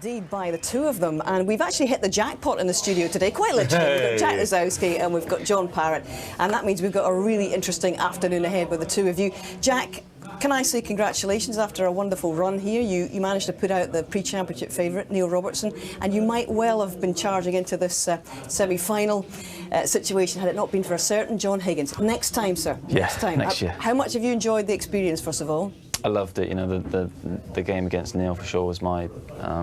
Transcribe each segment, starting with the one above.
indeed by the two of them, and we've actually hit the jackpot in the studio today, quite literally. We've got Jack Lisowski and we've got John Parrott, and that means we've got a really interesting afternoon ahead with the two of you. Jack, can I say congratulations after a wonderful run here? You managed to put out the pre-championship favourite, Neil Robertson, and you might well have been charging into this semi-final situation had it not been for a certain John Higgins. Next time, sir. Next time. Next year. How much have you enjoyed the experience, first of all? I loved it. You know, the game against Neil for sure was my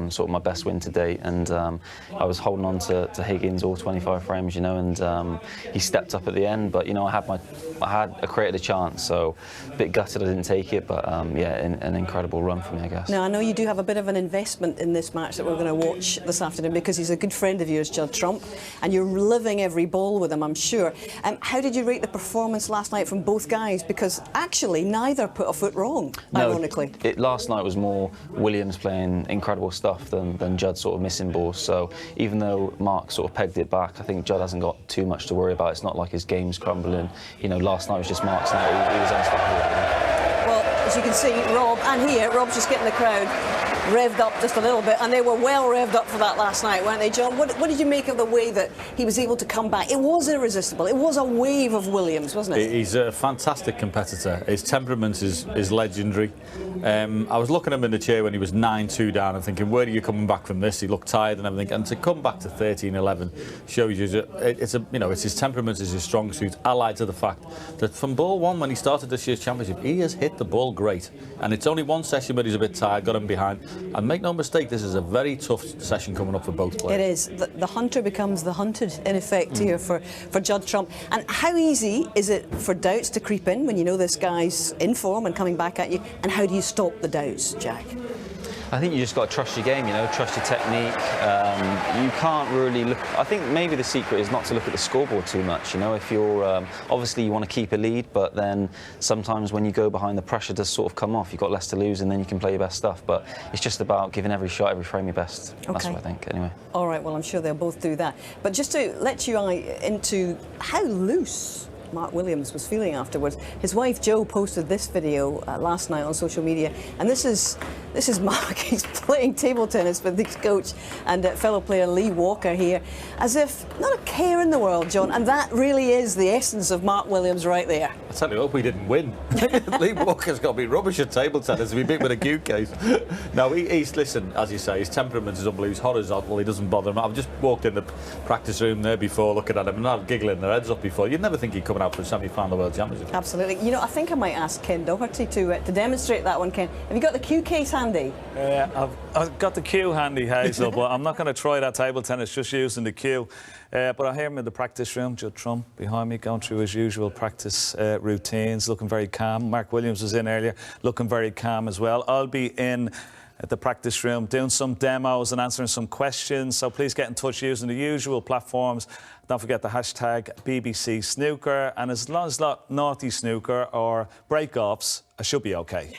sort of my best win to date, and I was holding on to Higgins all 25 frames, you know, and he stepped up at the end. But you know, I created a chance, so a bit gutted I didn't take it. But yeah, an incredible run for me, I guess. Now I know you do have a bit of an investment in this match that we're going to watch this afternoon, because he's a good friend of yours, Judd Trump, and you're living every ball with him, I'm sure. How did you rate the performance last night from both guys? Because actually neither put a foot wrong. Ironically. Last night was more Williams playing incredible stuff than Judd sort of missing balls. So even though Mark sort of pegged it back, I think Judd hasn't got too much to worry about. It's not like his game's crumbling. You know, last night was just Mark's night. He was unstoppable. Well, as you can see, Rob's just getting the crowd revved up just a little bit, and they were well revved up for that last night, weren't they, John? What did you make of the way that he was able to come back? It was irresistible. It was a wave of Williams, wasn't it? He's a fantastic competitor. His temperament is legendary. I was looking at him in the chair when he was 9-2 down and thinking, where are you coming back from this? He looked tired and everything, and to come back to 13-11 shows you it's his temperament is his strong suit, allied to the fact that from ball one, when he started this year's championship, he has hit the ball great, and it's only one session but he's a bit tired, got him behind. And make no mistake, this is a very tough session coming up for both players. It is. The hunter becomes the hunted, in effect, here for Judd Trump. And how easy is it for doubts to creep in when you know this guy's in form and coming back at you? And how do you stop the doubts, Jack? I think you just got to trust your game, you know, trust your technique. You can't really look. I think maybe the secret is not to look at the scoreboard too much. You know, if you're obviously you want to keep a lead, but then sometimes when you go behind, the pressure does sort of come off. You've got less to lose, and then you can play your best stuff. But it's just about giving every shot, every frame your best. Okay. That's what I think, anyway. All right. Well, I'm sure they'll both do that. But just to let you into how loose Mark Williams was feeling afterwards. His wife Jo posted this video last night on social media, and this is Mark. He's playing table tennis with his coach and fellow player Lee Walker here, as if not a care in the world, John. And that really is the essence of Mark Williams right there. I tell you, hope we didn't win. Lee Walker's got to be rubbish at table tennis to be big with a cue case. No, he's listen, as you say, his temperament is unbelievable. He's horizontal. He doesn't bother him. I've just walked in the practice room there before, looking at him, and I'm giggling their heads up before. You'd never think he'd come out for a semi-final World Championship. Absolutely. You know, I think I might ask Ken Doherty to demonstrate that one, Ken. Have you got the cue case handy? Yeah, I've got the cue handy, Hazel, but I'm not going to try that table tennis just using the cue. But I hear him in the practice room, Judd Trump behind me, going through his usual practice routines, looking very calm. Mark Williams was in earlier, looking very calm as well. I'll be in at the practice room doing some demos and answering some questions, so please get in touch using the usual platforms. Don't forget the hashtag BBC Snooker, and as long as not naughty snooker or break-offs, I should be okay.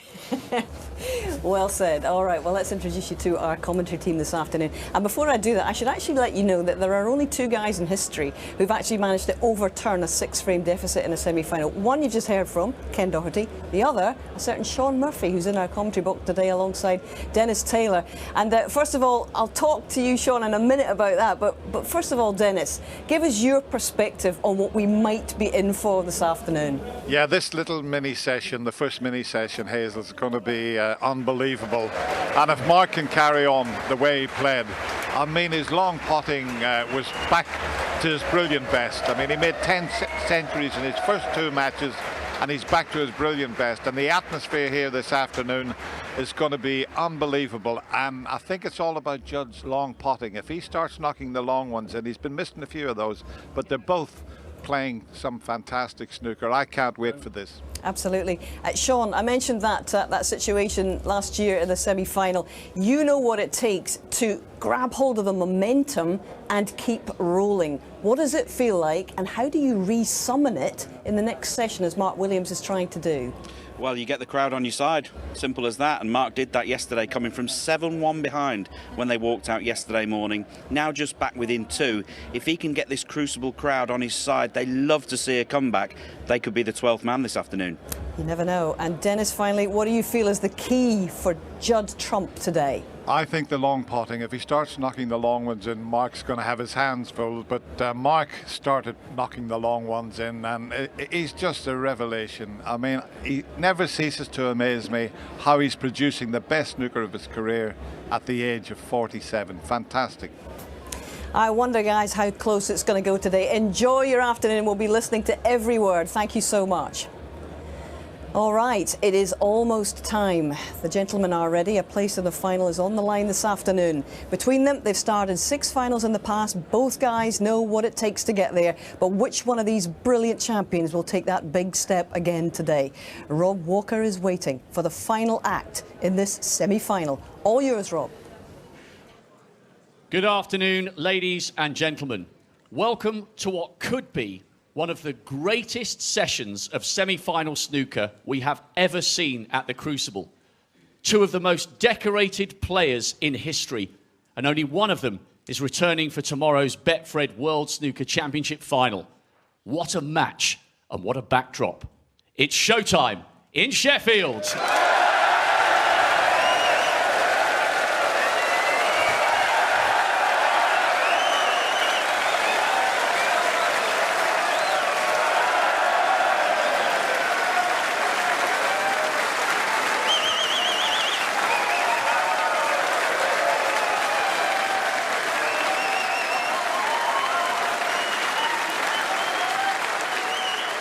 Well said. All right, well, let's introduce you to our commentary team this afternoon. And before I do that, I should actually let you know that there are only two guys in history who've actually managed to overturn a 6-frame deficit in a semi-final. One you've just heard from, Ken Doherty. The other, a certain Shaun Murphy, who's in our commentary box today alongside Dennis Taylor. And first of all, I'll talk to you, Shaun, in a minute about that. But first of all, Dennis, give us your perspective on what we might be in for this afternoon. Yeah, this little mini-session, the first mini-session, Hazel, is going to be unbelievable. And if Mark can carry on the way he played, I mean, his long potting was back to his brilliant best. I mean, he made 10 centuries in his first 2 matches, and he's back to his brilliant best. And the atmosphere here this afternoon is going to be unbelievable. And I think it's all about Judd's long potting. If he starts knocking the long ones, and he's been missing a few of those, but they're both playing some fantastic snooker. I can't wait for this. Absolutely. Shaun, I mentioned that situation last year in the semi-final. You know what it takes to grab hold of the momentum and keep rolling. What does it feel like, and how do you re-summon it in the next session, as Mark Williams is trying to do? Well, you get the crowd on your side, simple as that, and Mark did that yesterday, coming from 7-1 behind when they walked out yesterday morning, now just back within 2. If he can get this Crucible crowd on his side, they love to see a comeback. They could be the 12th man this afternoon. You never know. And Dennis, finally, what do you feel is the key for Judd trump today? I think the long potting, if he starts knocking the long ones in, Mark's going to have his hands full. But Mark started knocking the long ones in, and he's just a revelation. I mean, he never ceases to amaze me how he's producing the best snooker of his career at the age of 47. Fantastic. I wonder, guys, how close it's going to go today. Enjoy your afternoon. We'll be listening to every word. Thank you so much. All right, it is almost time. The gentlemen are ready. A place in the final is on the line this afternoon. Between them, they've started 6 finals in the past. Both guys know what it takes to get there. But which one of these brilliant champions will take that big step again today? Rob Walker is waiting for the final act in this semi-final. All yours, Rob. Good afternoon, ladies and gentlemen. Welcome to what could be one of the greatest sessions of semi-final snooker we have ever seen at the Crucible. 2 of the most decorated players in history, and only one of them is returning for tomorrow's Betfred World Snooker Championship final. What a match and what a backdrop. It's showtime in Sheffield.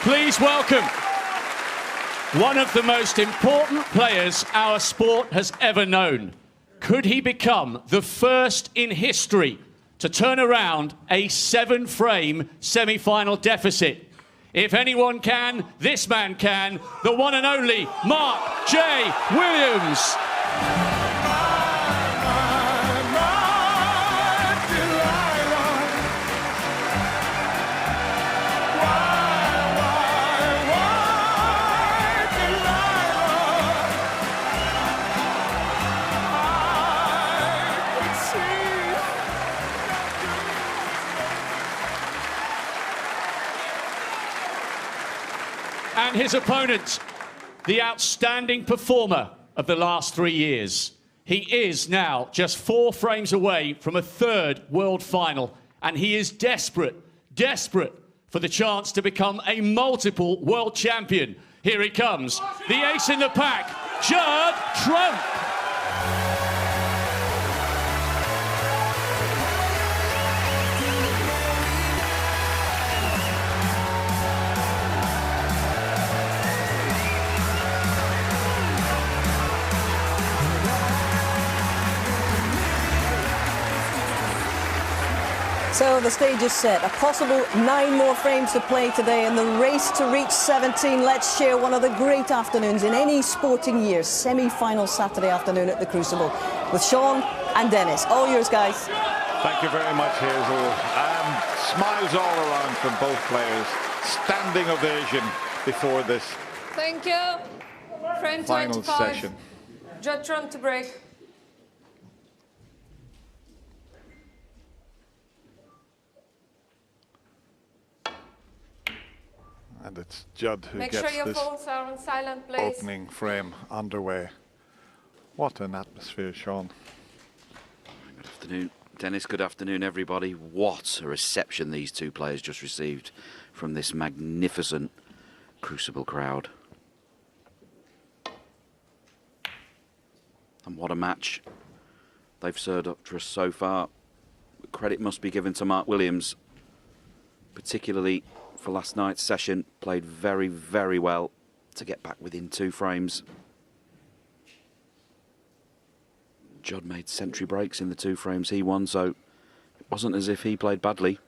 Please welcome one of the most important players our sport has ever known. Could he become the first in history to turn around a 7-frame semi-final deficit? If anyone can, this man can. The one and only Mark J. Williams. And his opponent, the outstanding performer of the last 3 years. He is now just 4 frames away from a 3rd world final, and he is desperate for the chance to become a multiple world champion. Here he comes, the ace in the pack, Judd Trump. So the stage is set. A possible 9 more frames to play today in the race to reach 17. Let's share one of the great afternoons in any sporting year. Semi-final Saturday afternoon at the Crucible with Shaun and Dennis. All yours, guys. Thank you very much, Hazel. Smiles all around from both players. Standing ovation before this Thank you. Frame final 25. session. Judd Trump to break. And it's Judd who Make gets sure your this phones are on silent, please. opening frame underway. What an atmosphere, Shaun. Good afternoon, Dennis. Good afternoon, everybody. What a reception these 2 players just received from this magnificent Crucible crowd. And what a match they've served up to us so far. Credit must be given to Mark Williams, particularly for last night's session. Played very, very well to get back within 2 frames. Judd made century breaks in the 2 frames he won, so it wasn't as if he played badly.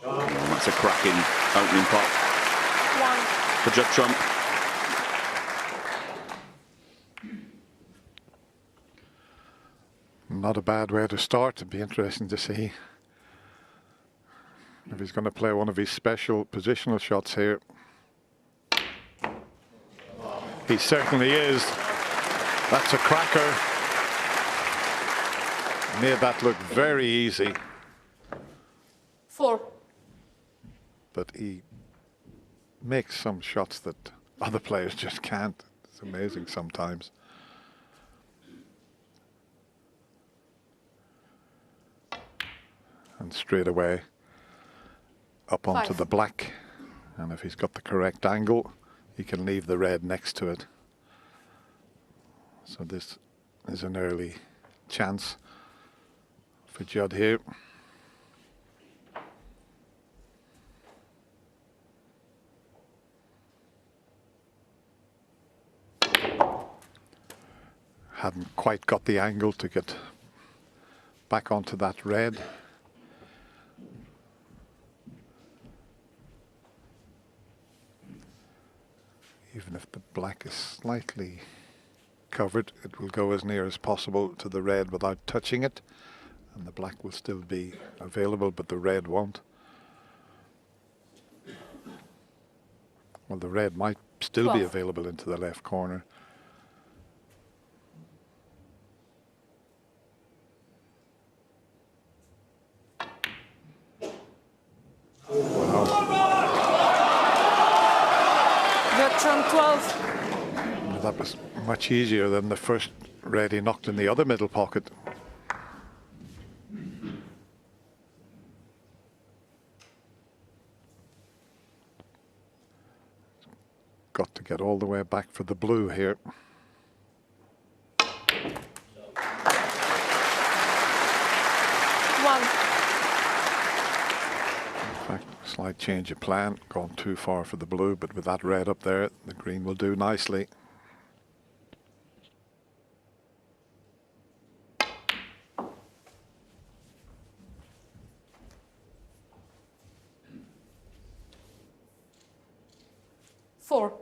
That's a cracking opening pot for Judd Trump. Not a bad way to start. It'd be interesting to see if he's going to play one of his special positional shots here. He certainly is. That's a cracker. Made that look very easy. 4. But he makes some shots that other players just can't. It's amazing sometimes. And straight away up onto the black. And if he's got the correct angle, he can leave the red next to it. So this is an early chance for Judd here. Hadn't quite got the angle to get back onto that red. Even if the black is slightly covered, it will go as near as possible to the red without touching it, and the black will still be available, but the red won't. Well, the red might still be available into the left corner. Trump 12. Well, that was much easier than the first red he knocked in the other middle pocket. Got to get all the way back for the blue here. Slight change of plan, gone too far for the blue, but with that red up there, the green will do nicely. Four.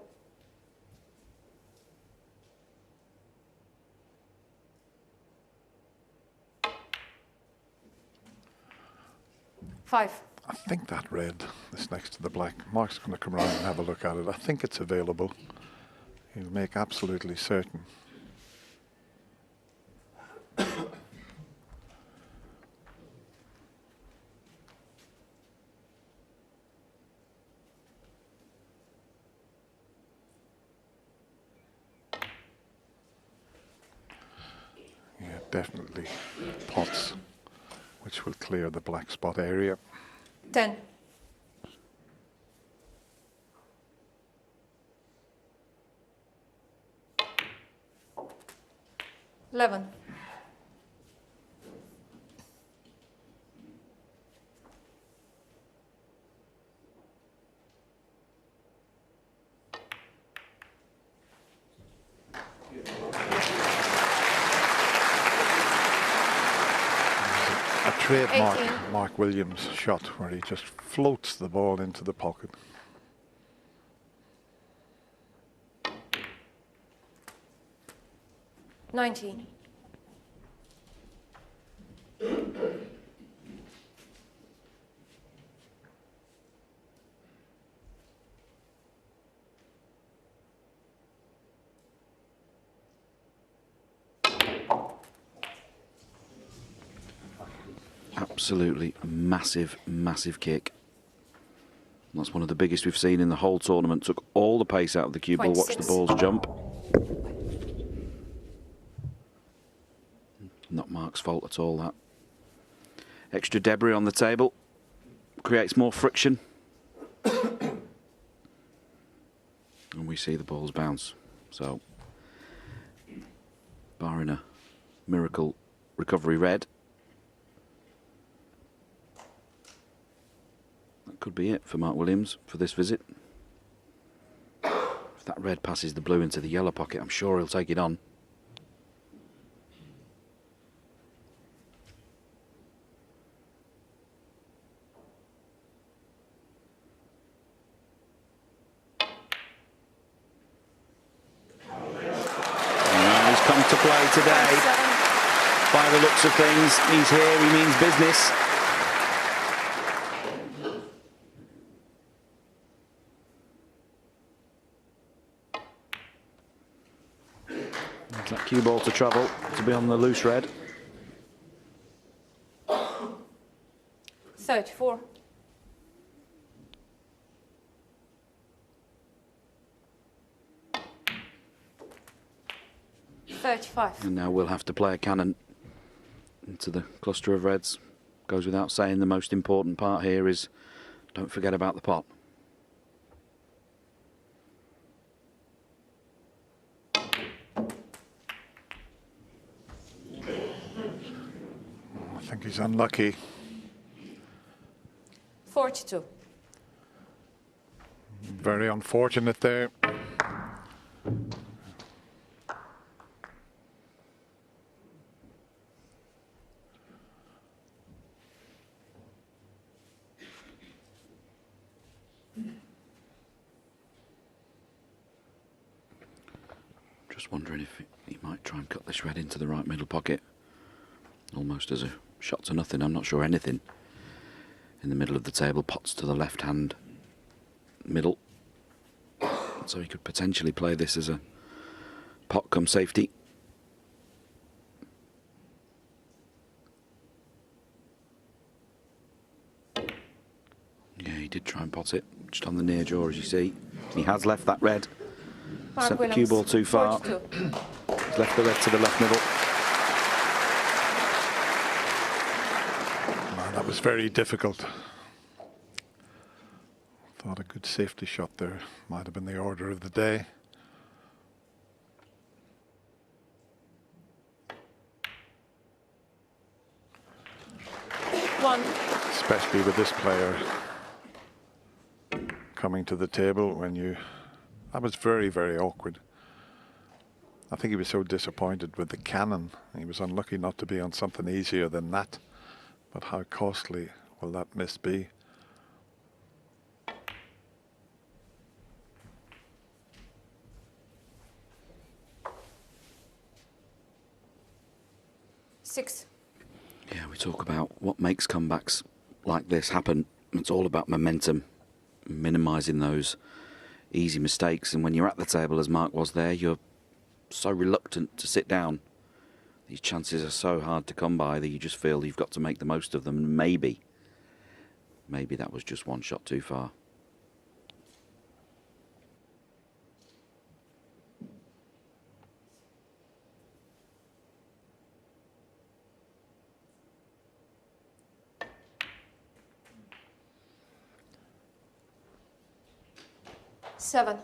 Five. I think that red is next to the black. Mark's going to come around and have a look at it. I think it's available. He'll make absolutely certain. Yeah, definitely pots, which will clear the black spot area. 10. $11. Trademark Mark Williams shot where he just floats the ball into the pocket. $19. Absolutely massive, massive kick. That's one of the biggest we've seen in the whole tournament. Took all the pace out of the cue ball. Watch the balls jump. Not Mark's fault at all, that. Extra debris on the table. Creates more friction. And we see the balls bounce. So, barring a miracle recovery red, that could be it for Mark Williams for this visit. If that red passes the blue into the yellow pocket, I'm sure he'll take it on. To play today. By the looks of things, he's here, he means business. There's that cue ball to travel, to be on the loose red. 34. 35. And now we'll have to play a cannon into the cluster of reds. Goes without saying, the most important part here is don't forget about the pot. I think he's unlucky. 42. Very unfortunate there. Just wondering if he might try and cut this red into the right middle pocket. Almost as a shot to nothing. I'm not sure anything in the middle of the table. Pots to the left hand middle. So he could potentially play this as a pot come safety. Yeah, he did try and pot it. Just on the near jaw, as you see. He has left that red. Mark Sent the Williams, cue ball too far. 42. He's left the red to the left middle. Man, that was very difficult. Thought a good safety shot there might have been the order of the day. One. Especially with this player coming to the table when you... That was very, very awkward. I think he was so disappointed with the cannon. He was unlucky not to be on something easier than that. But how costly will that miss be? Six. Yeah, we talk about what makes comebacks like this happen. It's all about momentum, minimising those easy mistakes. And when you're at the table, as Mark was there, you're so reluctant to sit down. These chances are so hard to come by that you just feel you've got to make the most of them. And maybe that was just one shot too far. Seven.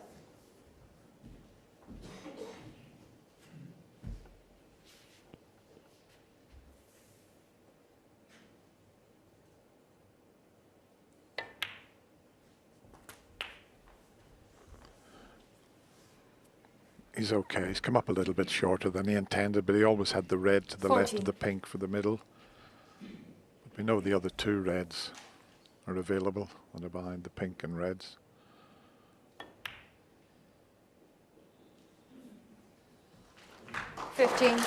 He's okay. He's come up a little bit shorter than he intended, but he always had the red to the left 14. of the pink for the middle. But we know the other two reds are available and are behind the pink and reds. Fifteen.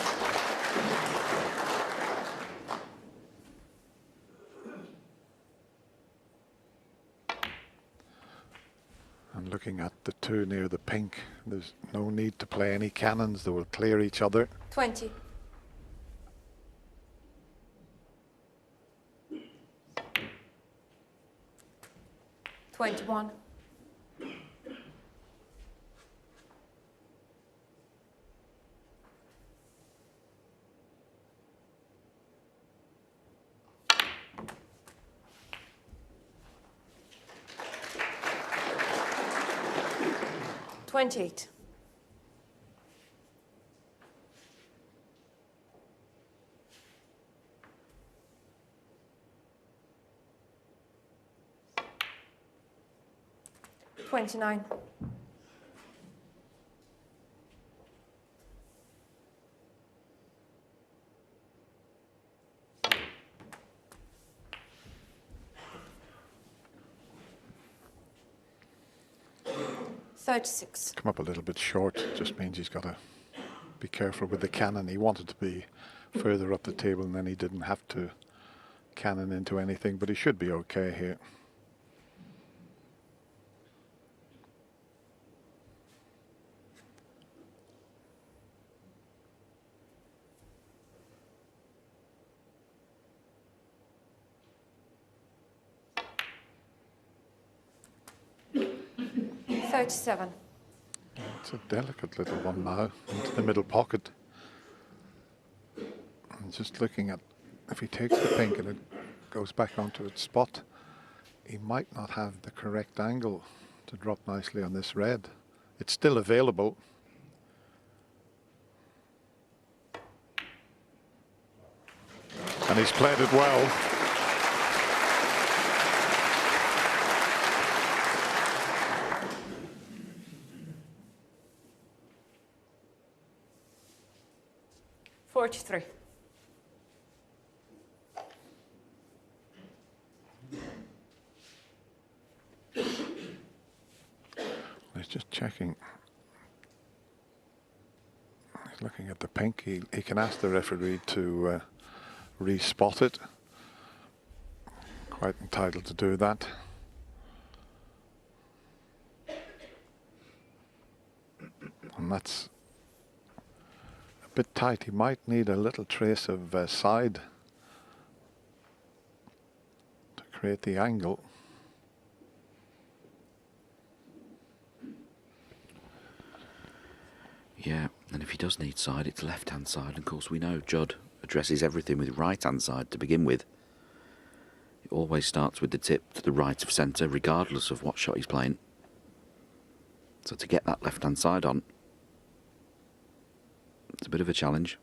And looking at the two near the pink, there's no need to play any cannons. They will clear each other. 20. $21. $28. $29. $36. Come up a little bit short. Just means he's got to be careful with the cannon. He wanted to be further up the table and then he didn't have to cannon into anything, but he should be okay here. $37. It's a delicate little one now into the middle pocket. And just looking at, if he takes the pink and it goes back onto its spot, he might not have the correct angle to drop nicely on this red. It's still available. And he's played it well. $43. He's just checking. He's looking at the pink. He can ask the referee to re-spot it. Quite entitled to do that. And that's a bit tight. He might need a little trace of side to create the angle. Yeah, and if he does need side, it's left-hand side. And of course, we know Judd addresses everything with right-hand side to begin with. It always starts with the tip to the right of centre, regardless of what shot he's playing. So to get that left-hand side on, it's a bit of a challenge.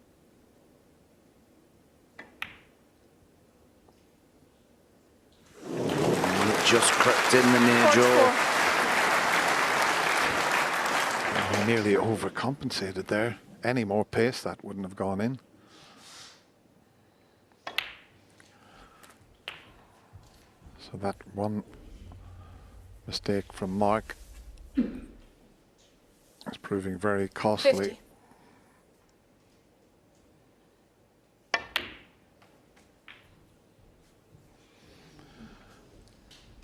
It just crept in the near jaw. He nearly overcompensated there. Any more pace, that wouldn't have gone in. So that one mistake from Mark is proving very costly.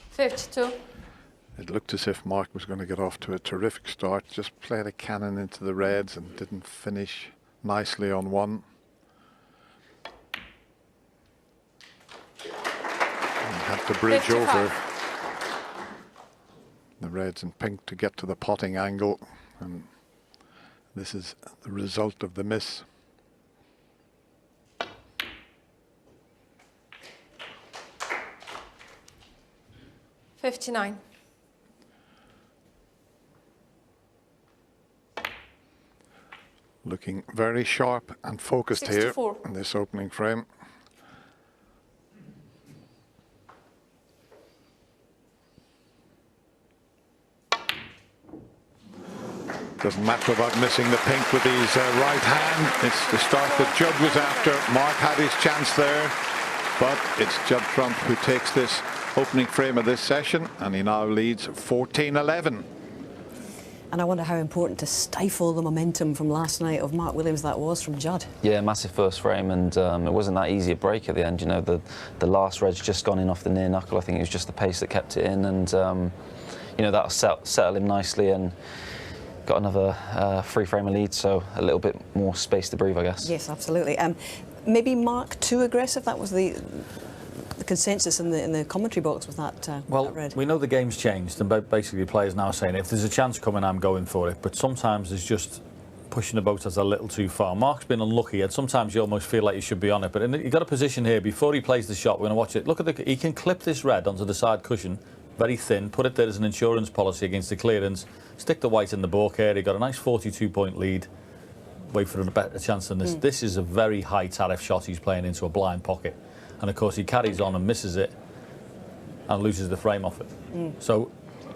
52. It looked as if Mark was going to get off to a terrific start. Just played a cannon into the reds and didn't finish nicely on one. And had to bridge 55. over the reds and pink to get to the potting angle. And this is the result of the miss. $59. Looking very sharp and focused 64. here in this opening frame. Doesn't matter about missing the pink with his right hand. It's the start that Judd was after. Mark had his chance there, but it's Judd Trump who takes this opening frame of this session, and he now leads 14-11. And I wonder how important to stifle the momentum from last night of Mark Williams that was from Judd. Yeah, massive first frame, and it wasn't that easy a break at the end. You know, the last red's just gone in off the near knuckle. I think it was just the pace that kept it in, and you know, that'll settle him nicely, and got another free frame of lead, so a little bit more space to breathe, I guess. Yes, absolutely. Maybe Mark too aggressive. That was the consensus in the commentary box with that, that red. We know the game's changed, and basically players now saying if there's a chance coming, I'm going for it. But sometimes there's just pushing the boat as a little too far. Mark's been unlucky, and sometimes you almost feel like you should be on it. But you've got a position here before he plays the shot. We're going to watch it. Look at he can clip this red onto the side cushion, very thin. Put it there as an insurance policy against the clearance. Stick the white in the balk area. Got a nice 42-point lead. Wait for a better chance than this. This is a very high tariff shot he's playing into a blind pocket. And of course he carries on and misses it and loses the frame off it. So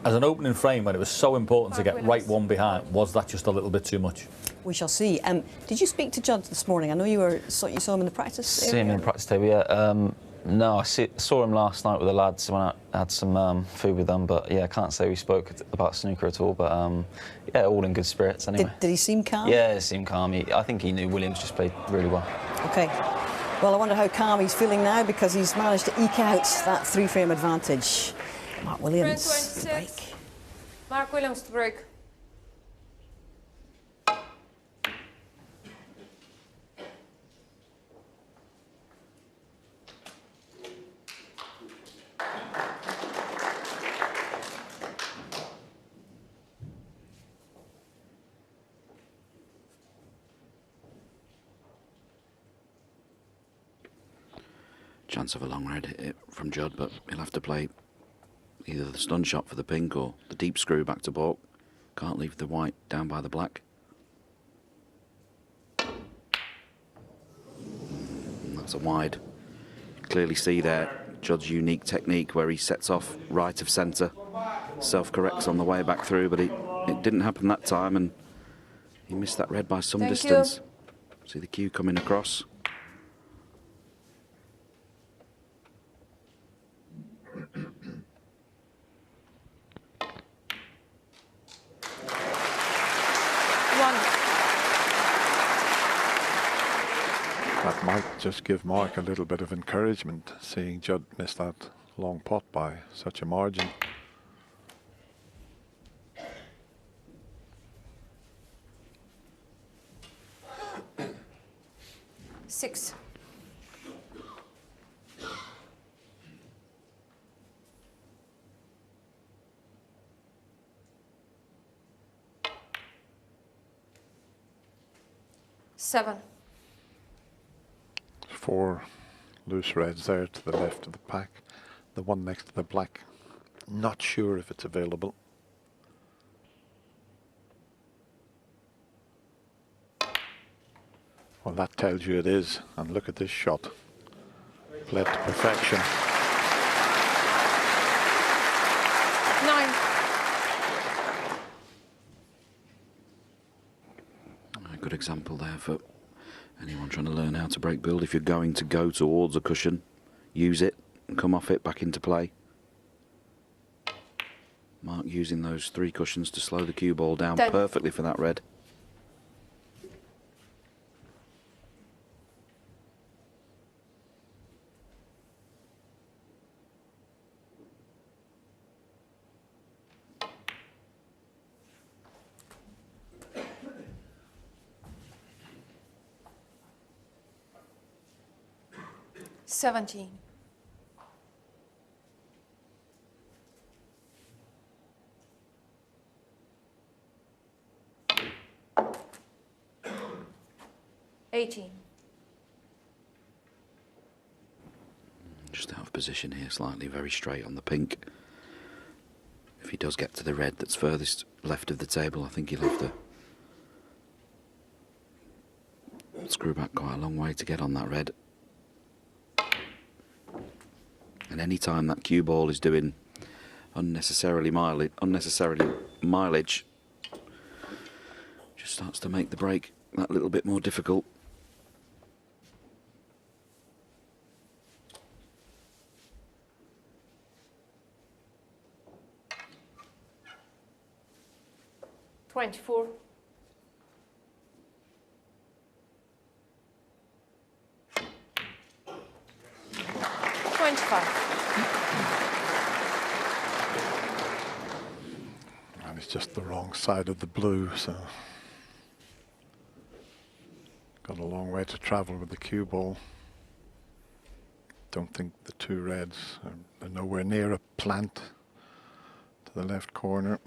as an opening frame, when it was so important to get right one behind, was that just a little bit too much? We shall see. Did you speak to Judd this morning? I know you saw him in the practice area. See him in the practice table, yeah. No, I saw him last night with the lads when I had some food with them, but yeah, I can't say we spoke about snooker at all, but yeah, all in good spirits anyway. Did he seem calm? Yeah, he seemed calm. I think he knew Williams just played really well. Okay. Well, I wonder how calm he's feeling now, because he's managed to eke out that three-frame advantage. Mark Williams, the break. Mark Williams to break. chance of a long red hit from Judd, but he'll have to play either the stun shot for the pink or the deep screw back to baulk. Can't leave the white down by the black. And that's a wide. Clearly see there Judd's unique technique where he sets off right of centre, self-corrects on the way back through, but it didn't happen that time, and he missed that red by some distance. See the cue coming across. That might just give Mark a little bit of encouragement, seeing Judd miss that long pot by such a margin. Six. Seven. 4 loose reds there to the left of the pack. The one next to the black, not sure if it's available. Well, that tells you it is, and look at this shot. Played to perfection. 9. A good example there for anyone trying to learn how to break build. If you're going to go towards a cushion, use it and come off it back into play. Mark using those 3 cushions to slow the cue ball down perfectly for that red. $17. $18. Just out of position here slightly, very straight on the pink. If he does get to the red that's furthest left of the table, I think he'll have to screw back quite a long way to get on that red. And any time that cue ball is doing unnecessary mileage, just starts to make the break that little bit more difficult. $24. And it's just the wrong side of the blue, so got a long way to travel with the cue ball. Don't think the 2 reds are nowhere near a plant to the left corner.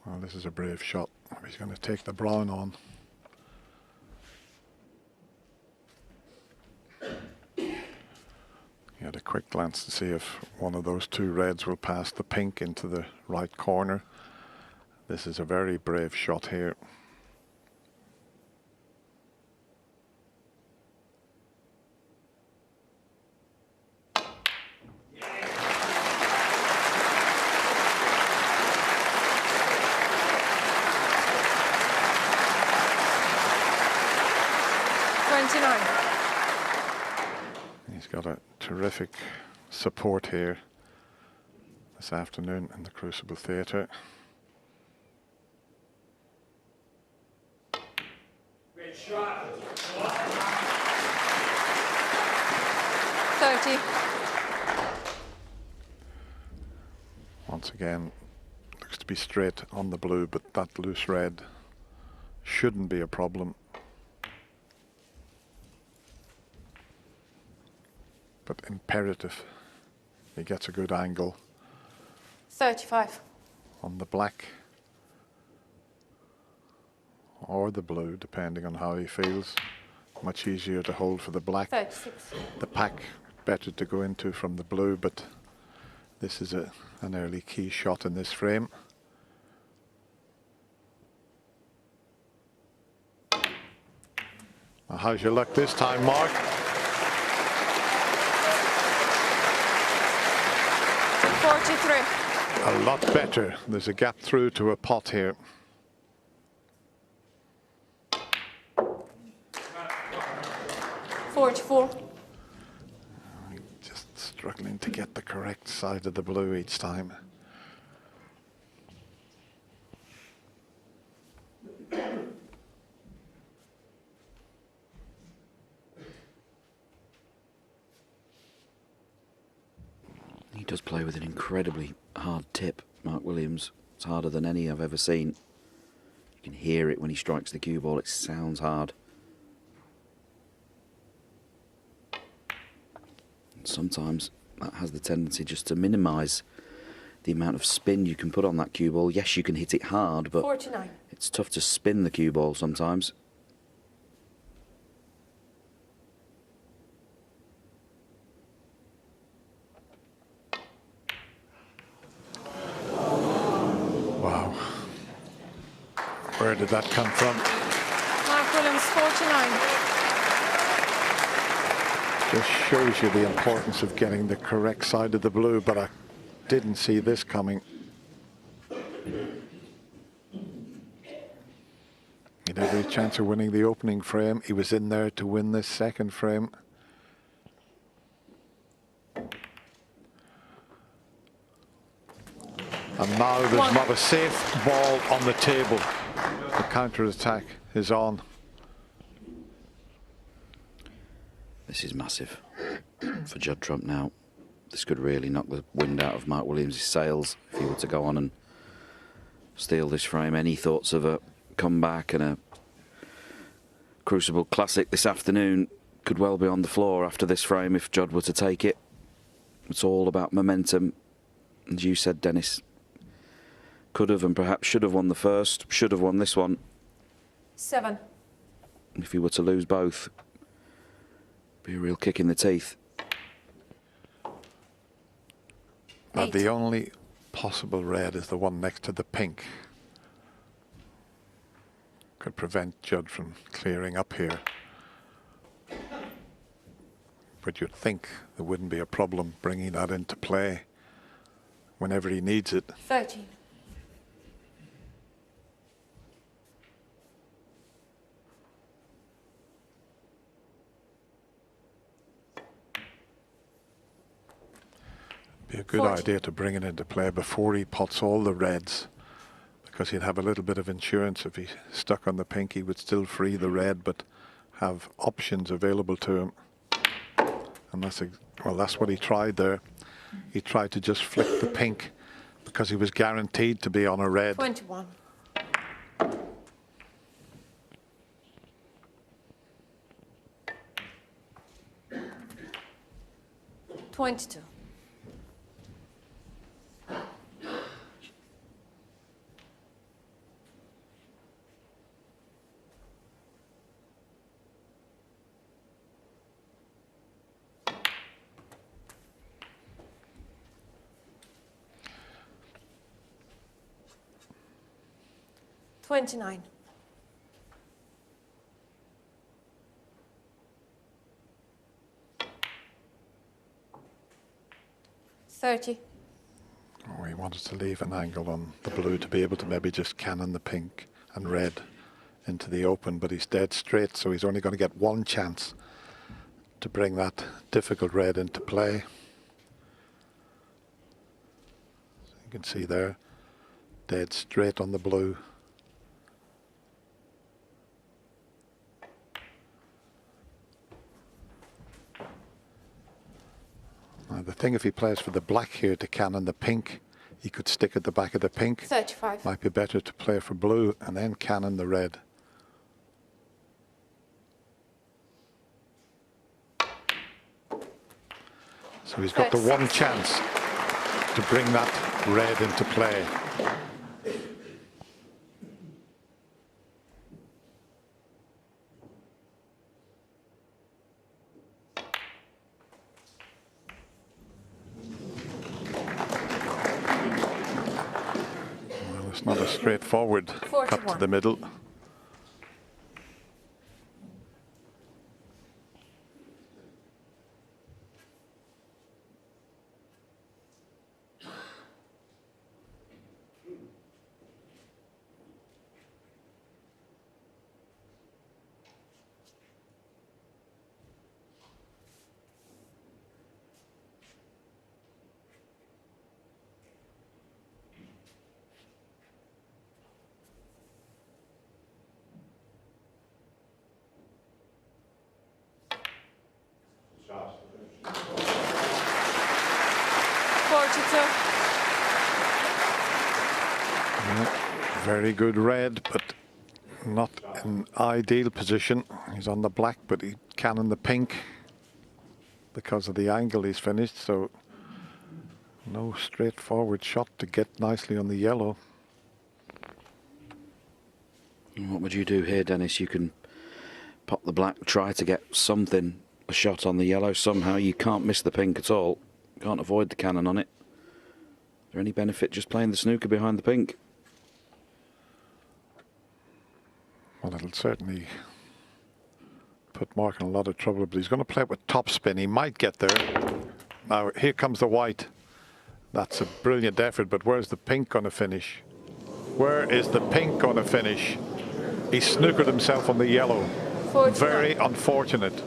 Well, this is a brave shot. He's going to take the brown on. He had a quick glance to see if one of those 2 reds will pass the pink into the right corner. This is a very brave shot here. He's got a terrific support here this afternoon in the Crucible Theatre. Great shot. 30. Once again, looks to be straight on the blue, but that loose red shouldn't be a problem. But imperative he gets a good angle 35. on the black or the blue, depending on how he feels. Much easier to hold for the black. 36. The pack better to go into from the blue, but this is an early key shot in this frame. Well, how's your luck this time, Mark? 43. A lot better. There's a gap through to a pot here. Just struggling to get the correct side of the blue each time. He does play with an incredibly hard tip, Mark Williams. It's harder than any I've ever seen. You can hear it when he strikes the cue ball. It sounds hard. And sometimes that has the tendency just to minimise the amount of spin you can put on that cue ball. Yes, you can hit it hard, but 49. it's tough to spin the cue ball sometimes. Wow. Where did that come from? Mark Williams, 49. Just shows you the importance of getting the correct side of the blue, but I didn't see this coming. He had every chance of winning the opening frame. He was in there to win this second frame. And now there's not a safe ball on the table. The counter-attack is on. This is massive for Judd Trump now. This could really knock the wind out of Mark Williams' sails if he were to go on and steal this frame. Any thoughts of a comeback and a Crucible Classic this afternoon could well be on the floor after this frame if Judd were to take it. It's all about momentum. As you said, Dennis, could have and perhaps should have won the first, should have won this one. 7. If he were to lose both, be a real kick in the teeth. Now the only possible red is the one next to the pink. Could prevent Judd from clearing up here. But you'd think there wouldn't be a problem bringing that into play whenever he needs it. 13. Be a good idea to bring it into play before he pots all the reds, because he'd have a little bit of insurance. If he stuck on the pink, he would still free the red, but have options available to him. And that's what he tried there. He tried to just flick the pink because he was guaranteed to be on a red. 21. 22. 29. 30. Oh, he wanted to leave an angle on the blue to be able to maybe just cannon the pink and red into the open, but he's dead straight, so he's only going to get one chance to bring that difficult red into play. So you can see there, dead straight on the blue. Now the thing, if he plays for the black here to cannon the pink, he could stick at the back of the pink. 35. Might be better to play for blue and then cannon the red. So he's got the one chance to bring that red into play. It's not a straightforward cut to 41. the middle. Very good red, but not an ideal position. He's on the black, but he can in the pink because of the angle he's finished. So no straightforward shot to get nicely on the yellow. What would you do here, Dennis? You can pop the black, try to get something, a shot on the yellow somehow. You can't miss the pink at all. Can't avoid the cannon on it. Is there any benefit just playing the snooker behind the pink? Well, it'll certainly put Mark in a lot of trouble, but he's going to play it with top spin. He might get there. Now, here comes the white. That's a brilliant effort, but where's the pink going to finish? Where is the pink going to finish? He snookered himself on the yellow. Very unfortunate.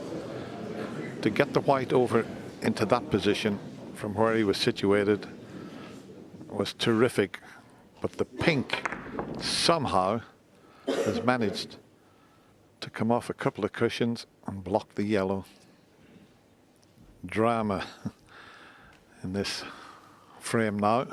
To get the white over into that position from where he was situated was terrific, but the pink somehow has managed to come off a couple of cushions and block the yellow. Drama in this frame now.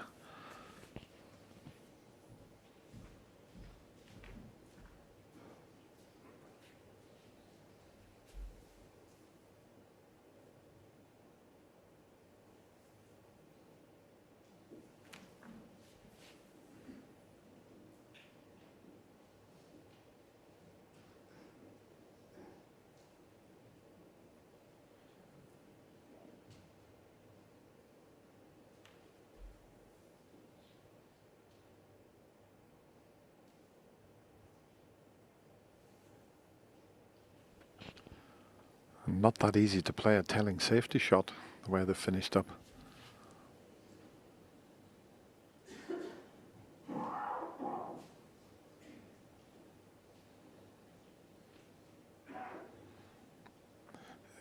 Not that easy to play a telling safety shot, the way they finished up.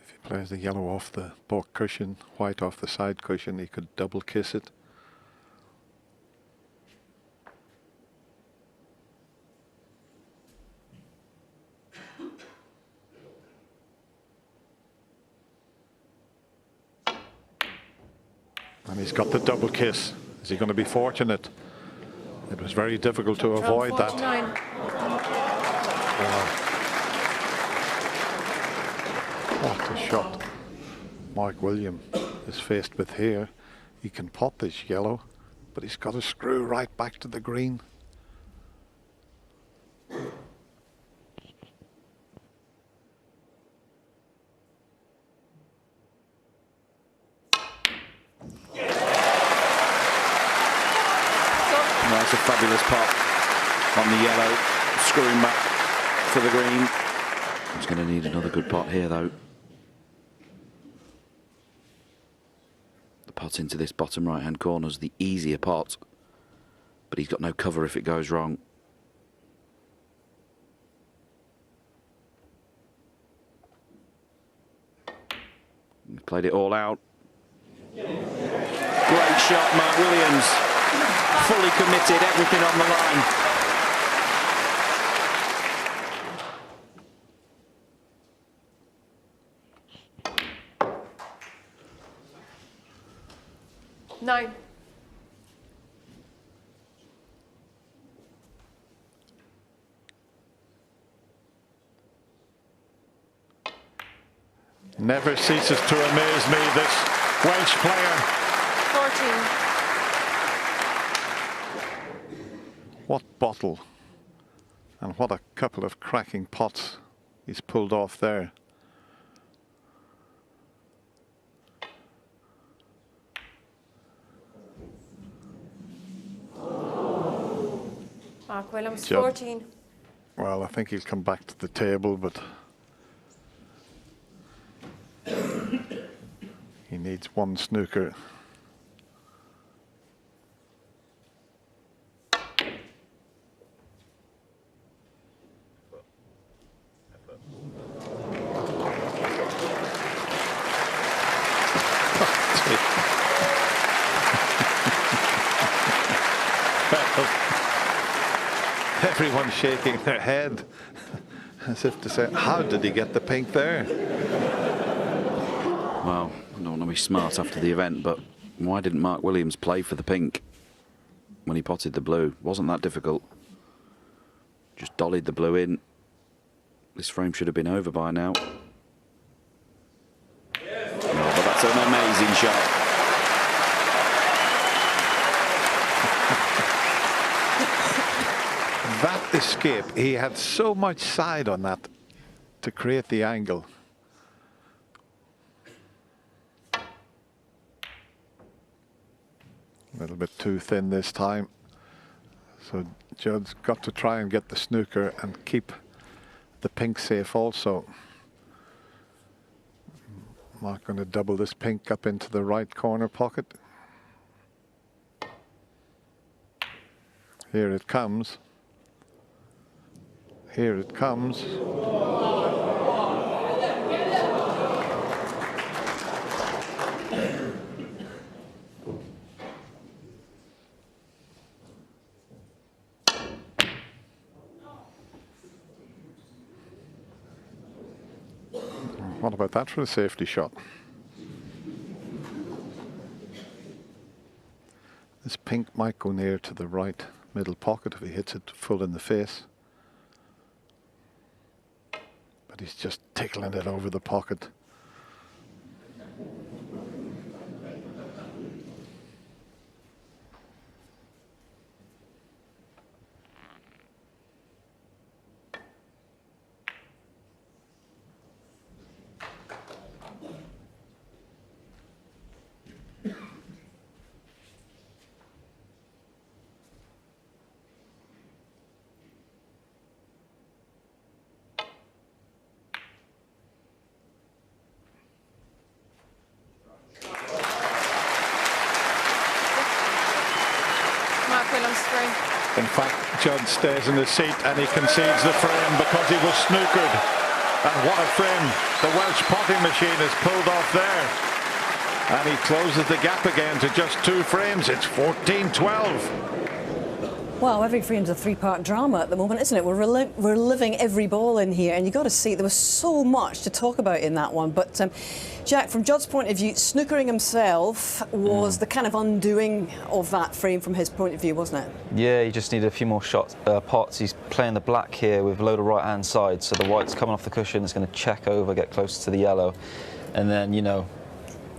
If he plays the yellow off the back cushion, white off the side cushion, he could double kiss it. And he's got the double kiss. Is he going to be fortunate? It was very difficult to avoid that. What a shot Mark William is faced with here. He can pot this yellow, but he's got to screw right back to the green. That's a fabulous pot on the yellow, screwing back for the green. He's going to need another good pot here, though. The pot into this bottom right-hand corner is the easier pot, but he's got no cover if it goes wrong. He played it all out. Great shot, Mark Williams. Fully committed, everything on the line. Nine. Never ceases to amaze me, this Welsh player. 14. What bottle and what a couple of cracking pots he's pulled off there. Mark Williams, Judd. 14. Well, I think he'll come back to the table, but he needs one snooker. Everyone's shaking their head as if to say, how did he get the pink there? Well, I don't want to be smart after the event, but why didn't Mark Williams play for the pink when he potted the blue? Wasn't that difficult. Just dollied the blue in. This frame should have been over by now. Oh, but that's an amazing shot. That escape, he had so much side on that to create the angle. A little bit too thin this time. So Judd's got to try and get the snooker and keep the pink safe also. Mark going to double this pink up into the right corner pocket. Here it comes. Here it comes. What about that for a safety shot? This pink might go near to the right middle pocket if he hits it full in the face. But he's just tickling it over the pocket. In fact, Judd stays in his seat and he concedes the frame because he was snookered. And what a frame the Welsh potting machine has pulled off there. And he closes the gap again to just 2 frames. It's 14-12. Well, every frame's a 3-part drama at the moment, isn't it? We're living every ball in here, and you've got to see there was so much to talk about in that one. But Jack, from Judd's point of view, snookering himself was the kind of undoing of that frame from his point of view, wasn't it? Yeah, he just needed a few more shots, pots. He's playing the black here with a load of right-hand side, so the white's coming off the cushion. It's going to check over, get closer to the yellow, and then, you know,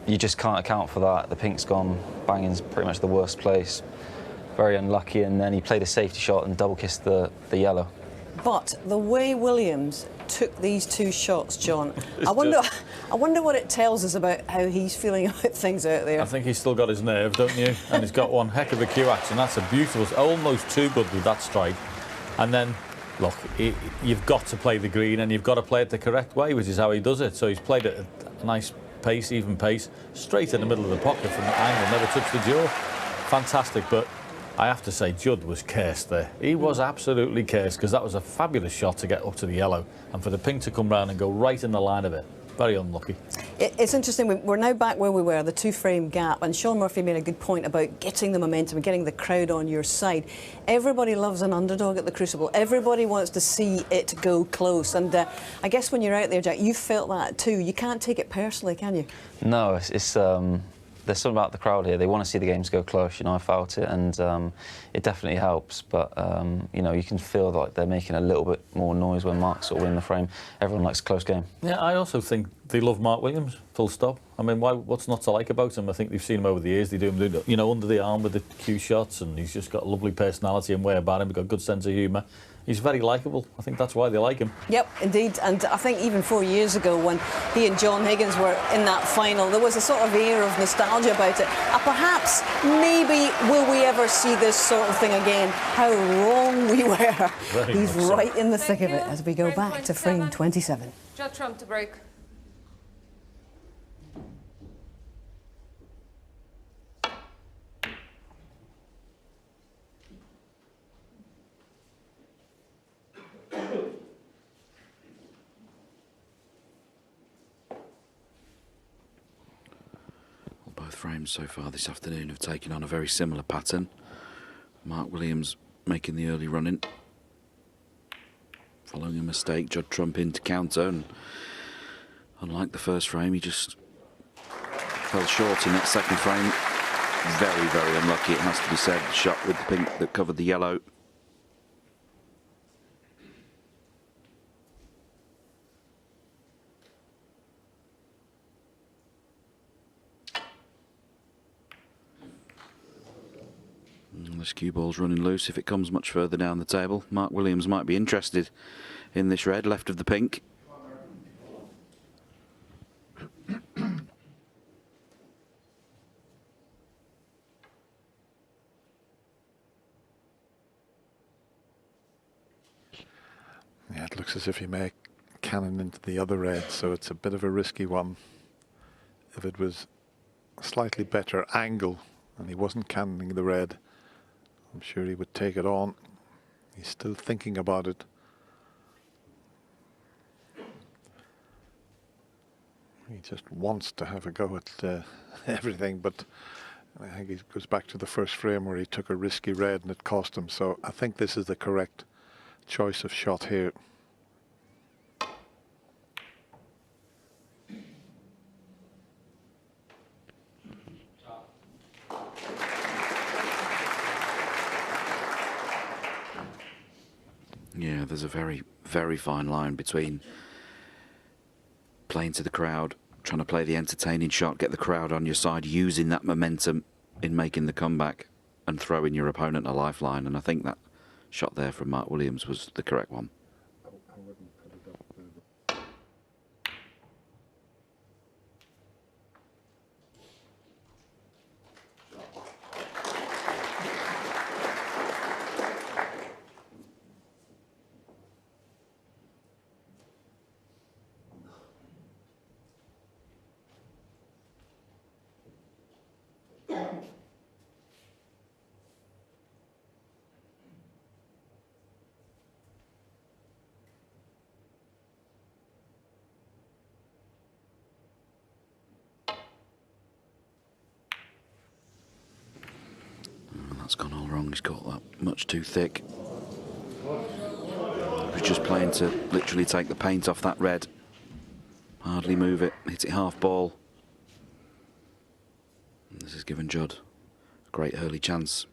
you just can't account for that. The pink's gone, banging's pretty much the worst place. Very unlucky, and then he played a safety shot and double kissed the yellow. But the way Williams took these 2 shots, John, I wonder what it tells us about how he's feeling about things out there. I think he's still got his nerve, don't you? And he's got one heck of a cue action. That's a beautiful, almost too good with that strike. And then, look, you've got to play the green and you've got to play it the correct way, which is how he does it. So he's played it at a nice pace, even pace, straight in the middle of the pocket from the angle, never touched the jaw. Fantastic, but I have to say, Judd was cursed there. He was absolutely cursed, because that was a fabulous shot to get up to the yellow, and for the pink to come round and go right in the line of it. Very unlucky. It's interesting, we're now back where we were, the 2-frame gap, and Shaun Murphy made a good point about getting the momentum and getting the crowd on your side. Everybody loves an underdog at the Crucible. Everybody wants to see it go close, and I guess when you're out there, Jack, you felt that too. You can't take it personally, can you? No, there's something about the crowd here. They want to see the games go close. You know, I felt it, and it definitely helps. But you know, you can feel like they're making a little bit more noise when Mark's sort of winning the frame. Everyone likes a close game. Yeah, I also think they love Mark Williams. Full stop. I mean, what's not to like about him? I think they've seen him over the years. They do him, you know, under the arm with the cue shots, and he's just got a lovely personality and way about him. He's got a good sense of humour. he's very likeable. I think that's why they like him. Yep, indeed. And I think even 4 years ago when he and John Higgins were in that final, there was a sort of air of nostalgia about it. Perhaps, maybe, will we ever see this sort of thing again? How wrong we were. He's right in the thick of it as we go back to frame 27. Judd Trump to break. Both frames so far this afternoon have taken on a very similar pattern. Mark Williams making the early run-in. Following a mistake, Judd Trump in to counter, and unlike the first frame, he just fell short in that second frame. Very, very unlucky, it has to be said. Shot with the pink that covered the yellow. The cue ball's running loose. If it comes much further down the table, Mark Williams might be interested in this red left of the pink. Yeah, it looks as if he may cannon into the other red, so it's a bit of a risky one. If it was a slightly better angle and he wasn't cannoning the red, I'm sure he would take it on. He's still thinking about it. He just wants to have a go at everything, but I think he goes back to the first frame where he took a risky red and it cost him. So I think this is the correct choice of shot here. Yeah, there's a very, very fine line between playing to the crowd, trying to play the entertaining shot, get the crowd on your side, using that momentum in making the comeback and throwing your opponent a lifeline. And I think that shot there from Mark Williams was the correct one. That's gone all wrong. He's got that much too thick. He was just playing to literally take the paint off that red. Hardly move it. Hit it half ball. And this has given Judd a great early chance.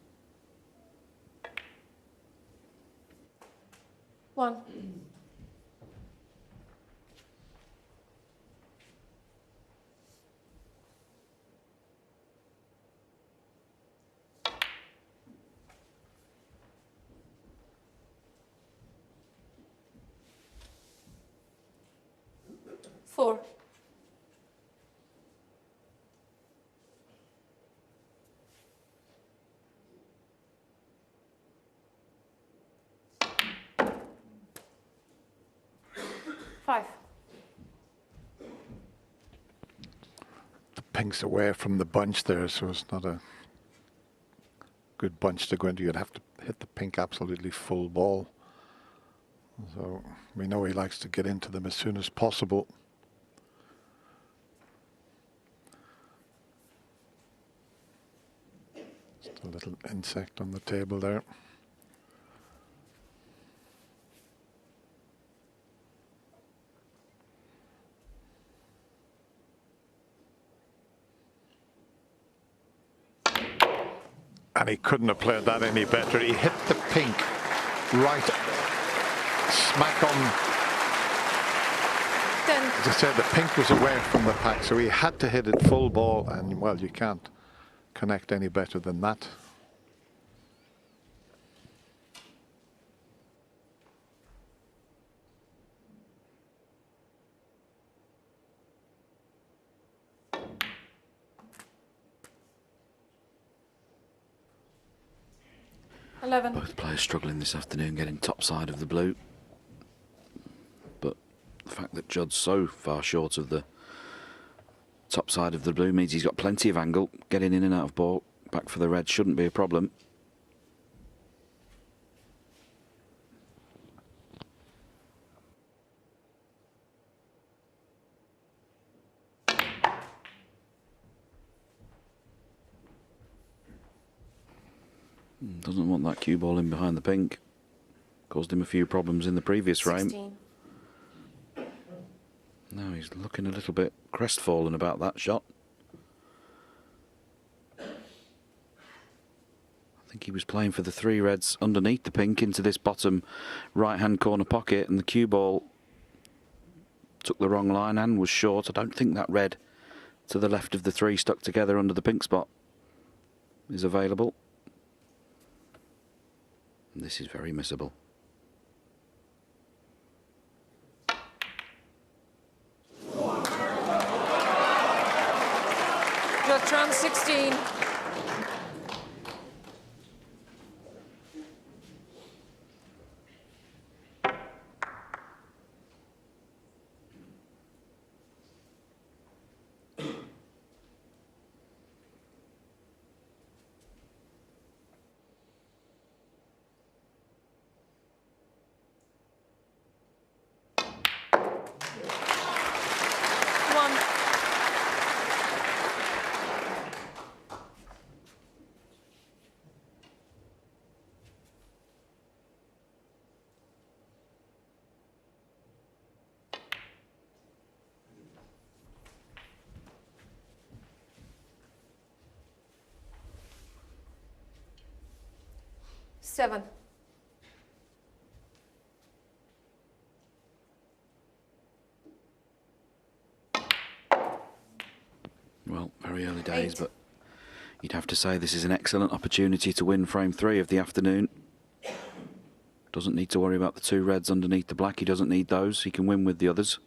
1. Four. Five. The pink's away from the bunch there, so it's not a good bunch to go into. You'd have to hit the pink absolutely full ball. So we know he likes to get into them as soon as possible. Just a little insect on the table there. And he couldn't have played that any better. He hit the pink right smack on. 10. As I said, the pink was away from the pack, so he had to hit it full ball, and well, you can't connect any better than that. 11. Both players struggling this afternoon getting top side of the blue. But the fact that Judd's so far short of the top side of the blue means he's got plenty of angle. Getting in and out of ball back for the red shouldn't be a problem. Doesn't want that cue ball in behind the pink. Caused him a few problems in the previous frame. 16. Now he's looking a little bit crestfallen about that shot. I think he was playing for the 3 reds underneath the pink into this bottom right-hand corner pocket, and the cue ball took the wrong line and was short. I don't think that red to the left of the 3 stuck together under the pink spot is available. And this is very missable. Judd Trump, 16. Seven. Well, very early days, 8. but you'd have to say this is an excellent opportunity to win frame 3 of the afternoon. Doesn't need to worry about the 2 reds underneath the black. He doesn't need those. He can win with the others.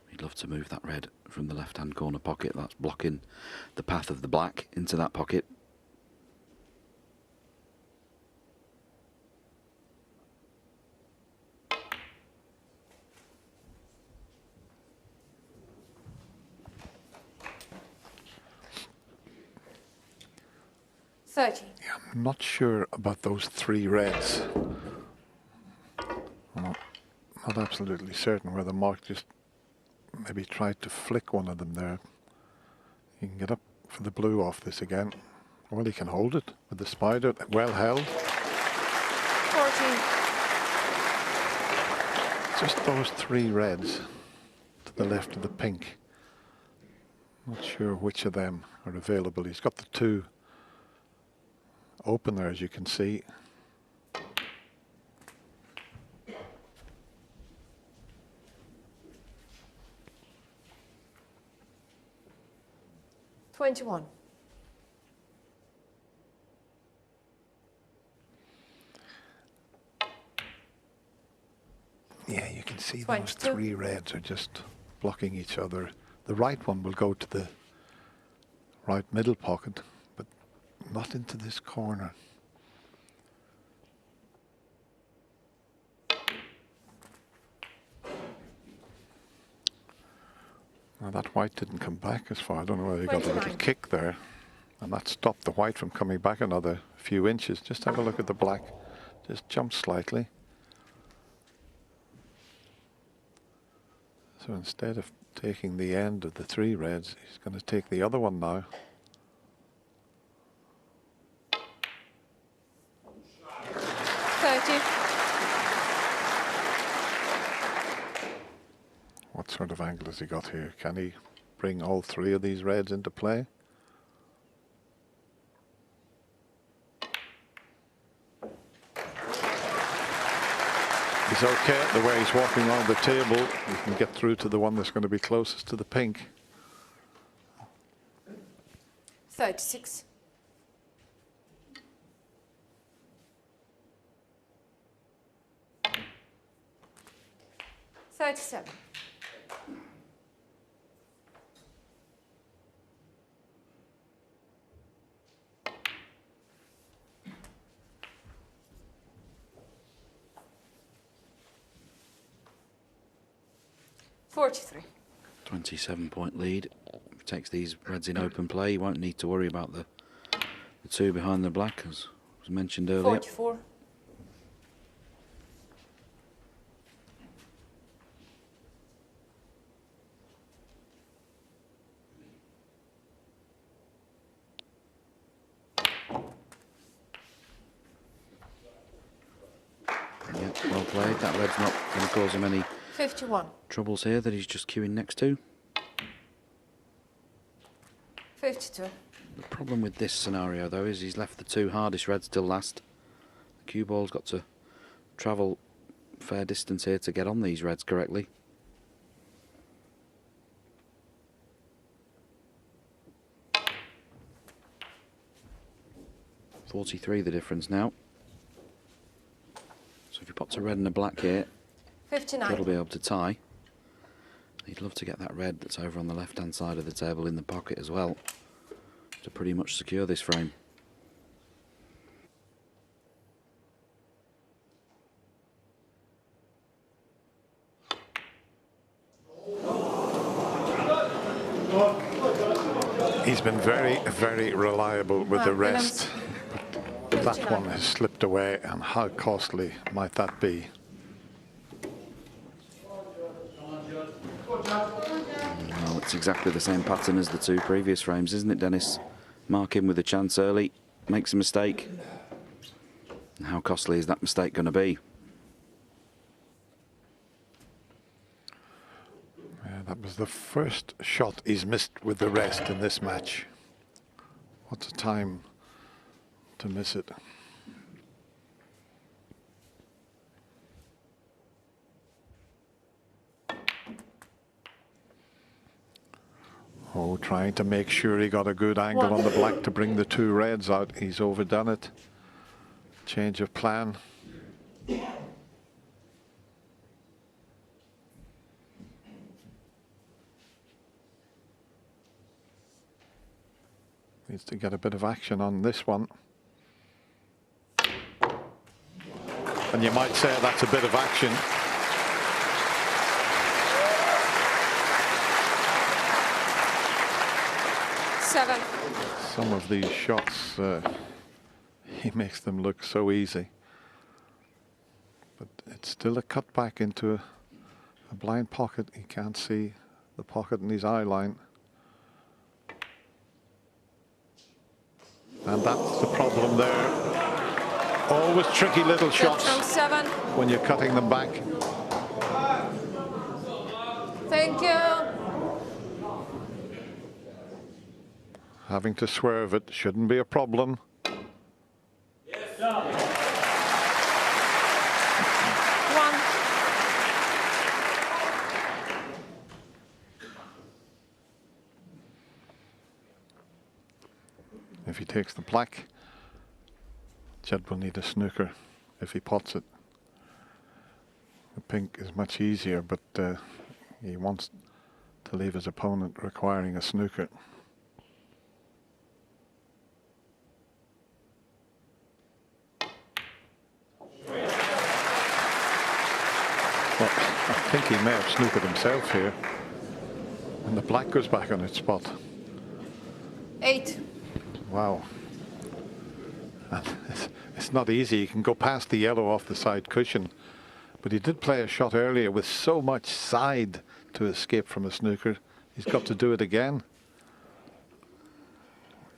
He'd love to move that red from the left-hand corner pocket. That's blocking the path of the black into that pocket. Yeah, I'm not sure about those 3 reds. I'm not absolutely certain whether Mark just maybe tried to flick one of them there. He can get up for the blue off this again. Well, he can hold it with the spider, well held. 14. Just those 3 reds to the left of the pink. Not sure which of them are available. He's got the 2 open there, as you can see. $21. Yeah, you can see those 22. 3 reds are just blocking each other. The right one will go to the right middle pocket, but not into this corner. Now that white didn't come back as far. I don't know whether he got a little 29. kick there, and that stopped the white from coming back another few inches. Just have a look at the black. Just jump slightly. So instead of taking the end of the 3 reds, he's going to take the other one now. What sort of angle has he got here? Can he bring all 3 of these reds into play? He's okay the way he's walking around the table. He can get through to the one that's going to be closest to the pink. 36. $37. 43. 27-point lead. If he takes these reds in open play, he won't need to worry about the two behind the black, as was mentioned earlier. 44. Yep, well played. That red's not going to cause him any 51. troubles here that he's just queuing next to. 52. The problem with this scenario, though, is he's left the two hardest reds till last. The cue ball's got to travel a fair distance here to get on these reds correctly. .43 the difference now. So if he pops a red and a black here, 59. Judd will be able to tie. He'd love to get that red that's over on the left-hand side of the table in the pocket as well, to pretty much secure this frame. He's been very, very reliable with the rest. But that one has slipped away, and how costly might that be? Well, it's exactly the same pattern as the two previous frames, isn't it, Dennis? Mark him with a chance early, makes a mistake. And how costly is that mistake going to be? Yeah, that was the first shot he's missed with the rest in this match. What's a time to miss it? Oh, trying to make sure he got a good angle on the black to bring the two reds out. He's overdone it. Change of plan. Needs to get a bit of action on this one. And you might say that's a bit of action. Some of these shots, he makes them look so easy. But it's still a cut back into a blind pocket. He can't see the pocket in his eye line. And that's the problem there. Always tricky little shots when you're cutting them back. Thank you. Having to swerve it shouldn't be a problem. If he takes the black, Judd will need a snooker if he pots it. The pink is much easier, but he wants to leave his opponent requiring a snooker. Well, I think he may have snookered himself here. And the black goes back on its spot. 8. Wow. It's not easy. You can go past the yellow off the side cushion. But he did play a shot earlier with so much side to escape from a snooker. He's got to do it again.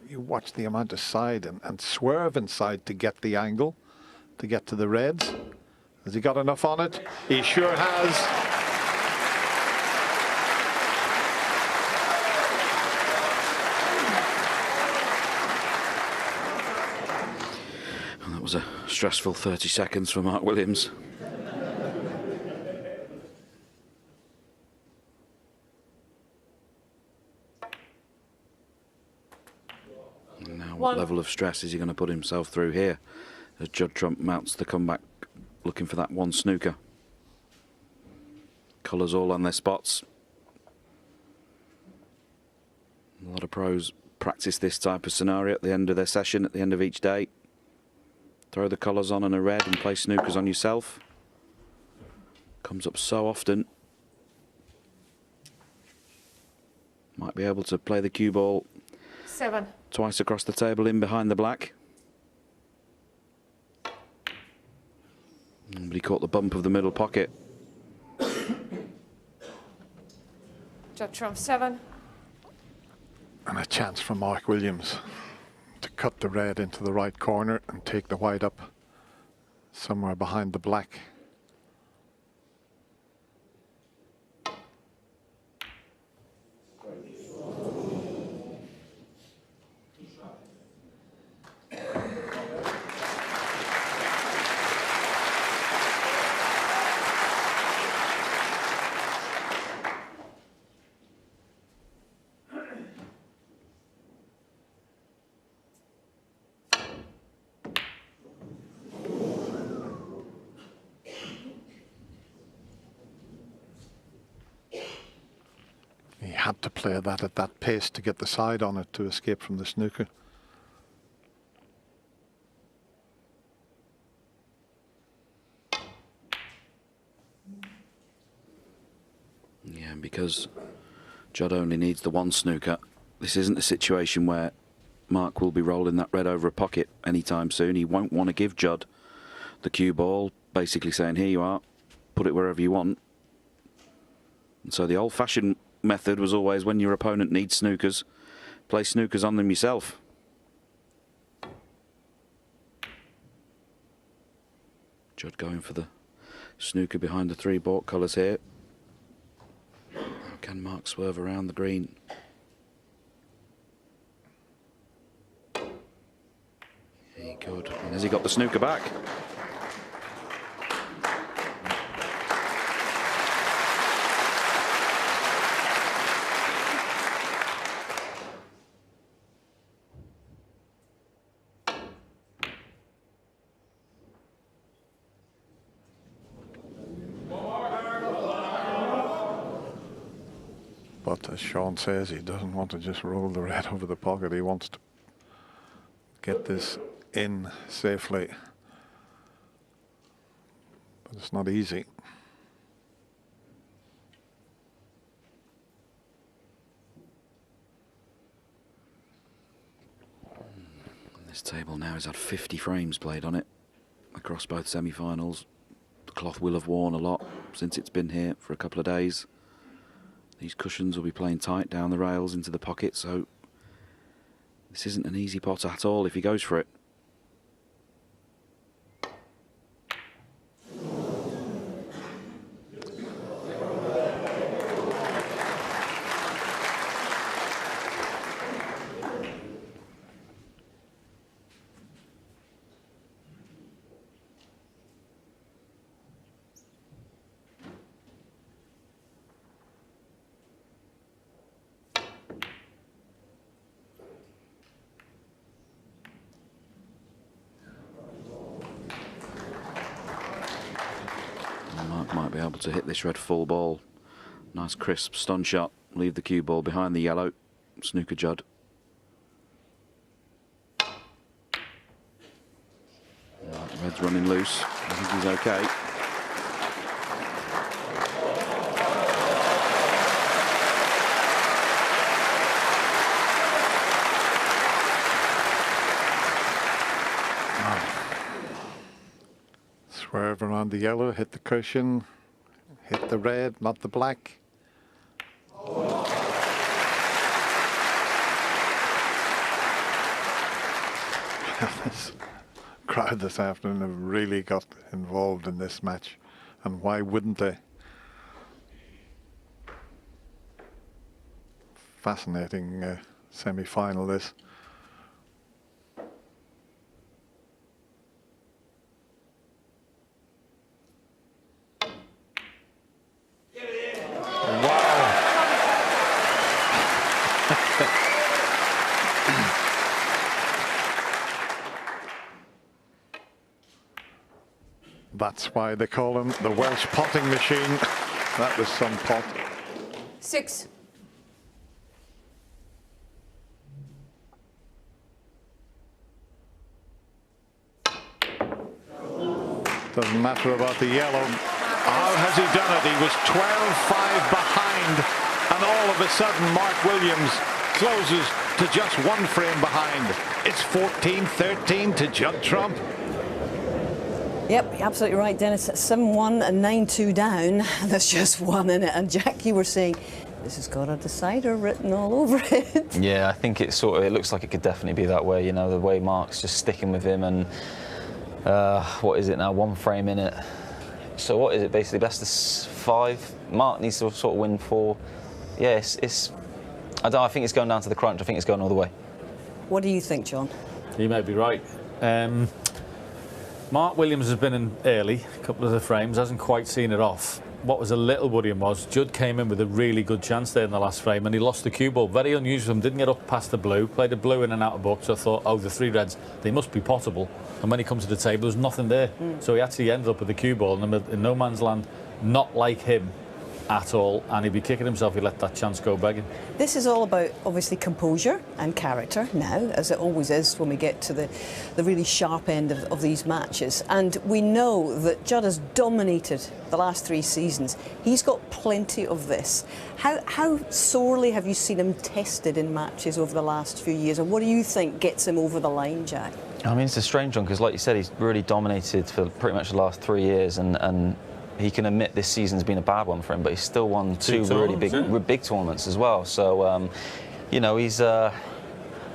You watch the amount of side and swerve inside to get the angle, to get to the reds. Has he got enough on it? He sure has. And that was a stressful 30 seconds for Mark Williams. And now what level of stress is he going to put himself through here as Judd Trump mounts the comeback, looking for that one snooker? Colours all on their spots. A lot of pros practice this type of scenario at the end of their session, at the end of each day. Throw the colours on a red and play snookers on yourself. Comes up so often. Might be able to play the cue ball 7. twice across the table in behind the black. But he caught the bump of the middle pocket. Judd trump 7. And a chance for Mark Williams to cut the red into the right corner and take the white up somewhere behind the black. He had to play that at that pace to get the side on it to escape from the snooker. Yeah, and because Judd only needs the one snooker, this isn't a situation where Mark will be rolling that red over a pocket anytime soon. He won't want to give Judd the cue ball, basically saying, here you are, put it wherever you want. And so the old-fashioned method was always, when your opponent needs snookers, play snookers on them yourself. Judd going for the snooker behind the 3 baulk colours here. Can Mark swerve around the green? He could. And has he got the snooker back? But as Shaun says, he doesn't want to just roll the red over the pocket. He wants to get this in safely. But it's not easy. This table now has had 50 frames played on it across both semi-finals. The cloth will have worn a lot since it's been here for a couple of days. These cushions will be playing tight down the rails into the pocket, so this isn't an easy pot at all if he goes for it. Might be able to hit this red full ball. Nice crisp stun shot. Leave the cue ball behind the yellow. Snooker Judd. Red's running loose. I think he's okay. Swerve around the yellow, hit the cushion, hit the red, not the black. This crowd this afternoon have really got involved in this match, and why wouldn't they? Fascinating semi-final this. That's why they call him the Welsh potting machine. That was some pot. 6. Doesn't matter about the yellow. How has he done it? He was 12-5 behind and all of a sudden Mark Williams closes to just 1 frame behind. It's 14-13 to Judd Trump. Yep, you're absolutely right, Dennis. 7-1 and 9-2 down. There's just one in it. And Jack, you were saying this has got a decider written all over it. Yeah, I think it looks like it could definitely be that way. You know, the way Mark's just sticking with him, and what is it now? 1 frame in it. So what is it basically? Best of 5. Mark needs to sort of win 4. Yeah, it's I think it's going down to the crunch. I think it's going all the way. What do you think, John? You may be right. Mark Williams has been in early, a couple of the frames, hasn't quite seen it off. What was a little worrying was Judd came in with a really good chance there in the last frame and he lost the cue ball. Very unusual, didn't get up past the blue, played a blue in and out of book, so I thought, oh, the 3 reds, they must be potable. And when he comes to the table, there's nothing there. So he actually ended up with the cue ball and in no man's land, not like him at all, and he'd be kicking himself if he let that chance go begging. This is all about, obviously, composure and character now, as it always is when we get to the really sharp end of these matches. And we know that Judd has dominated the last 3 seasons. He's got plenty of this. How sorely have you seen him tested in matches over the last few years, and what do you think gets him over the line, Jack? I mean, it's a strange one, because like you said, he's really dominated for pretty much the last 3 years, and he can admit this season's been a bad one for him, but he's still won 2 really big tournaments as well. So, you know, he's a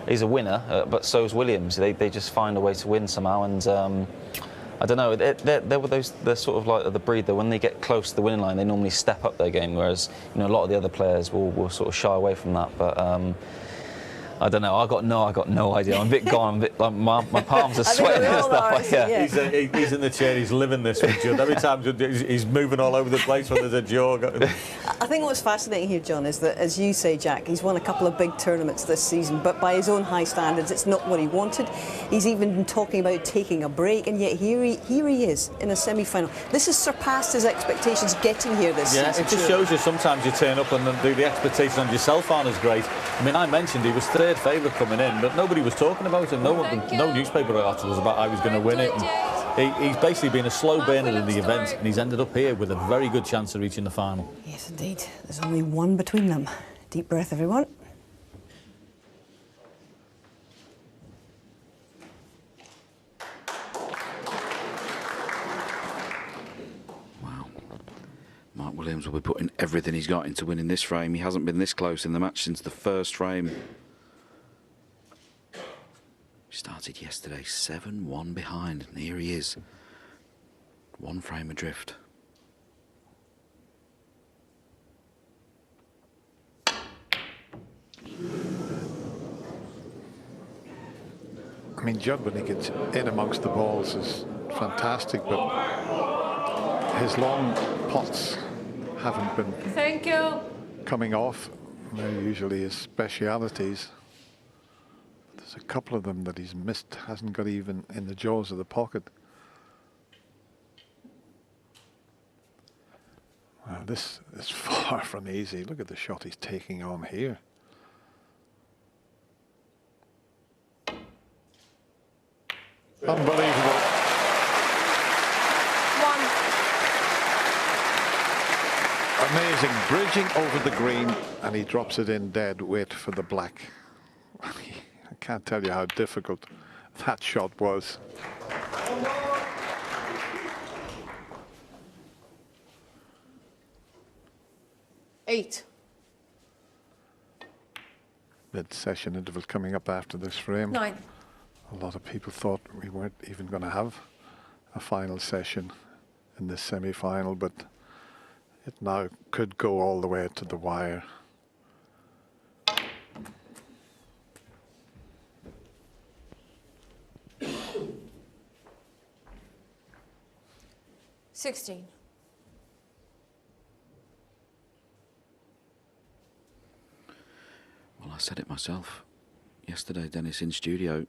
winner, but so is Williams. They just find a way to win somehow, and I don't know. They're sort of like the breed that when they get close to the winning line, they normally step up their game, whereas you know a lot of the other players will sort of shy away from that. But I don't know. I got no idea. I'm a bit gone. I'm a bit, like, my palms are sweating and stuff. Yeah. He's in the chair. He's living this with Judd. Every time he's moving all over the place when there's a jaw. I think what's fascinating here, John, is that, as you say, Jack, he's won a couple of big tournaments this season, but by his own high standards, it's not what he wanted. He's even been talking about taking a break, and yet here he is in a semi-final. This has surpassed his expectations getting here this season. Yeah, it just shows you sometimes you turn up and the expectations on yourself aren't as great. I mean, I mentioned he was 3rd favourite coming in, but nobody was talking about him. No newspaper article was about how he was going to win it. And he's basically been a slow burner in the event, and he's ended up here with a very good chance of reaching the final. Yes, indeed. There's only 1 between them. Deep breath, everyone. Wow. Mark Williams will be putting everything he's got into winning this frame. He hasn't been this close in the match since the 1st frame. Started yesterday 7-1 behind, and here he is, 1 frame adrift. I mean, Judd, when he gets in amongst the balls, is fantastic, but his long pots haven't been coming off. They're usually his specialities. There's a couple of them that he's missed, hasn't got even in the jaws of the pocket. Well, this is far from easy. Look at the shot he's taking on here. Unbelievable. 1. Amazing. Bridging over the green, and he drops it in dead weight for the black. I can't tell you how difficult that shot was. Eight. Mid-session interval coming up after this frame. 9. A lot of people thought we weren't even going to have a final session in this semi-final, but it now could go all the way to the wire. $16. Well, I said it myself yesterday, Dennis, in studio,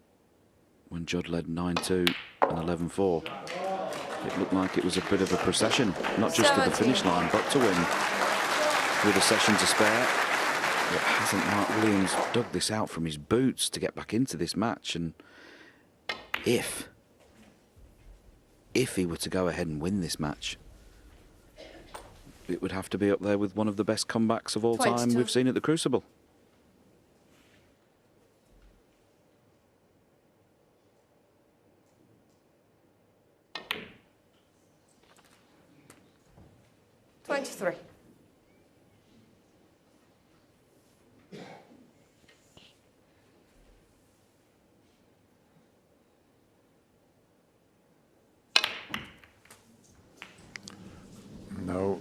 when Judd led 9-2 and 11-4. It looked like it was a bit of a procession, not just to the finish line, but to win with a session to spare. But hasn't Mark Williams dug this out from his boots to get back into this match? And if he were to go ahead and win this match, it would have to be up there with one of the best comebacks of all 22. time we've seen at the Crucible. $23. No.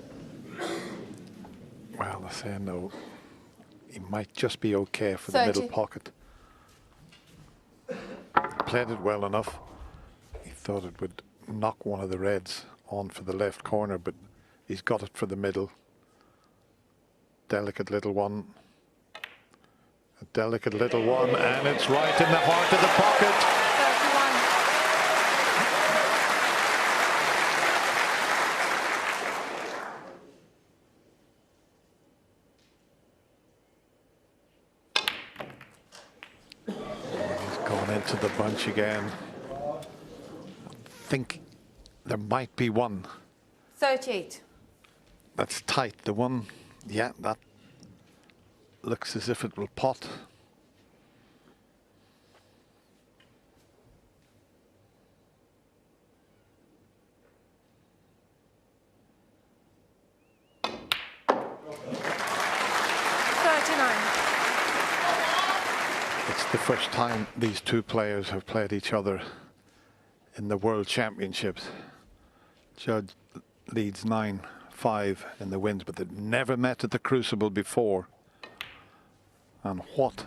Well, I say no. He might just be okay for the 30. middle pocket. Played it well enough. He thought it would knock one of the reds on for the left corner, but he's got it for the middle. Delicate little one. A delicate little one, and it's right in the heart of the pocket. 31. He's gone into the bunch again. I think there might be one. 38. That's tight. The one, yeah, that looks as if it will pot. It's the first time these two players have played each other in the World Championships. Judd leads 9-5 in the wins, but they've never met at the Crucible before. And what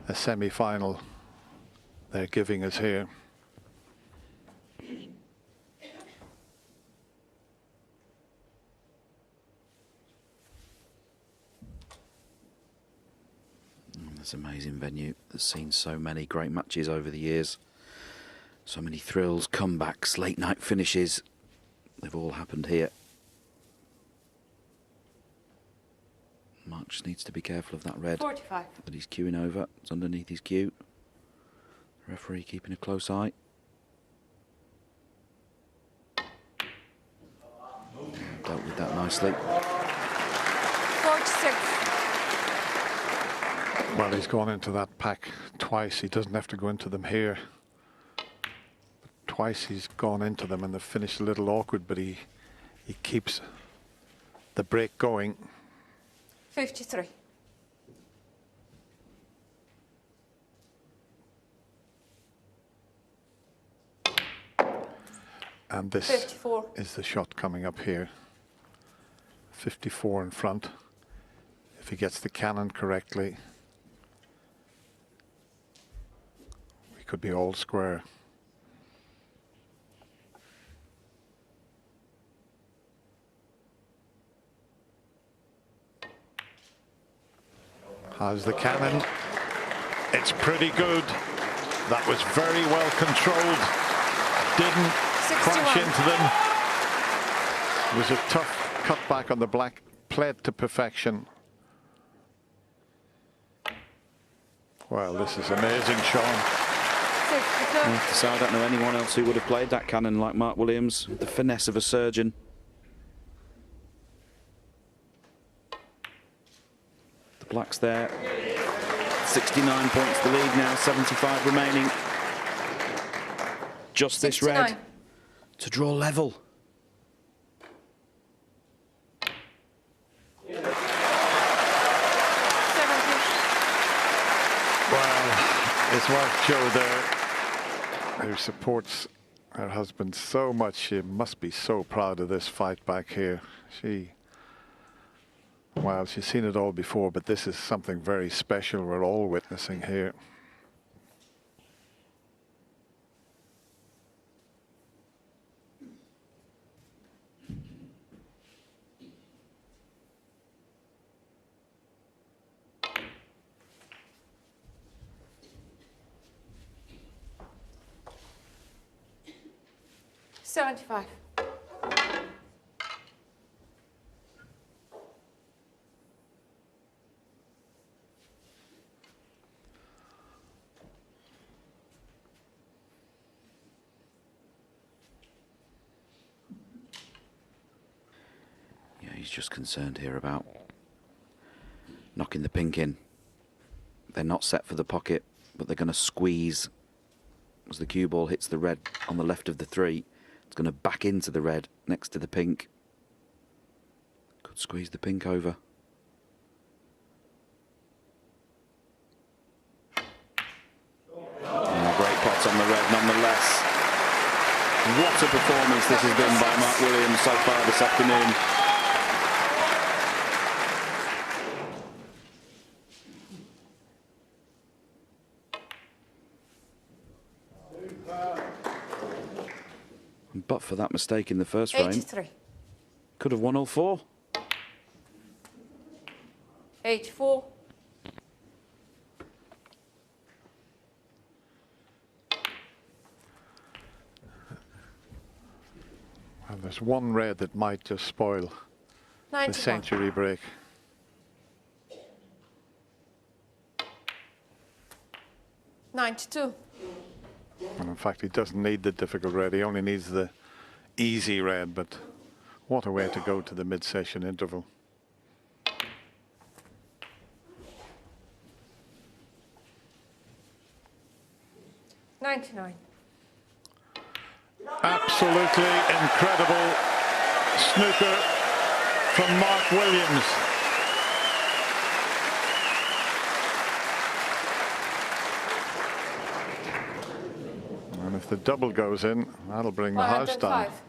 a semi-final they're giving us here. This amazing venue that's seen so many great matches over the years. So many thrills, comebacks, late night finishes. They've all happened here. Mark just needs to be careful of that red 45. that he's queuing over. It's underneath his cue. Referee keeping a close eye. Dealt with that nicely. 46. Well, he's gone into that pack twice. He doesn't have to go into them here. Twice he's gone into them and they've finished a little awkward, but he keeps the break going. 53. And this 54. is the shot coming up here. 54 in front. If he gets the cannon correctly, we could be all square. Has the cannon. It's pretty good. That was very well controlled. Didn't 61. crash into them. It was a tough cutback on the black. Played to perfection. Well, this is amazing, Shaun. 62. So I don't know anyone else who would have played that cannon like Mark Williams. The finesse of a surgeon. The black's there. 69 points the lead now, 75 remaining. Just this 69. red to draw level. His wife Jo there, who supports her husband so much, she must be so proud of this fight back here. Well, she's seen it all before, but this is something very special we're all witnessing here. $75. Yeah, He's just concerned here about knocking the pink in. They're not set for the pocket, but they're going to squeeze as the cue ball hits the red on the left of the 3. It's going to back into the red next to the pink. Could squeeze the pink over. Great pots on the red nonetheless. What a performance this has been by Mark Williams so far this afternoon. But for that mistake in the first frame, 83. could have won all 4. 84. And there's one red that might just spoil 91. the century break. $92. And in fact, he doesn't need the difficult red. He only needs the easy red. But what a way to go to the mid-session interval. $99. Absolutely incredible snooker from Mark Williams. And if the double goes in, that'll bring the house down. 105.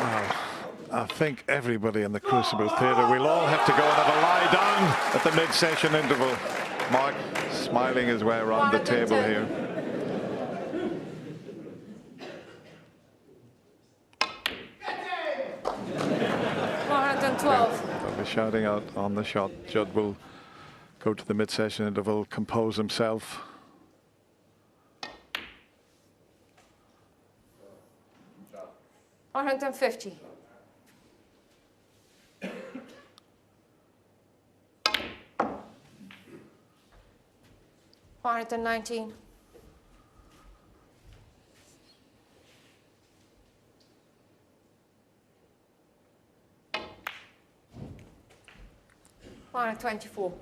Wow. I think everybody in the Crucible Theatre will all have to go and have a lie down at the mid-session interval. Mark smiling his way around the table here. They'll be shouting out on the shot. Judd will go to the mid-session interval, compose himself. $150. $119. $124.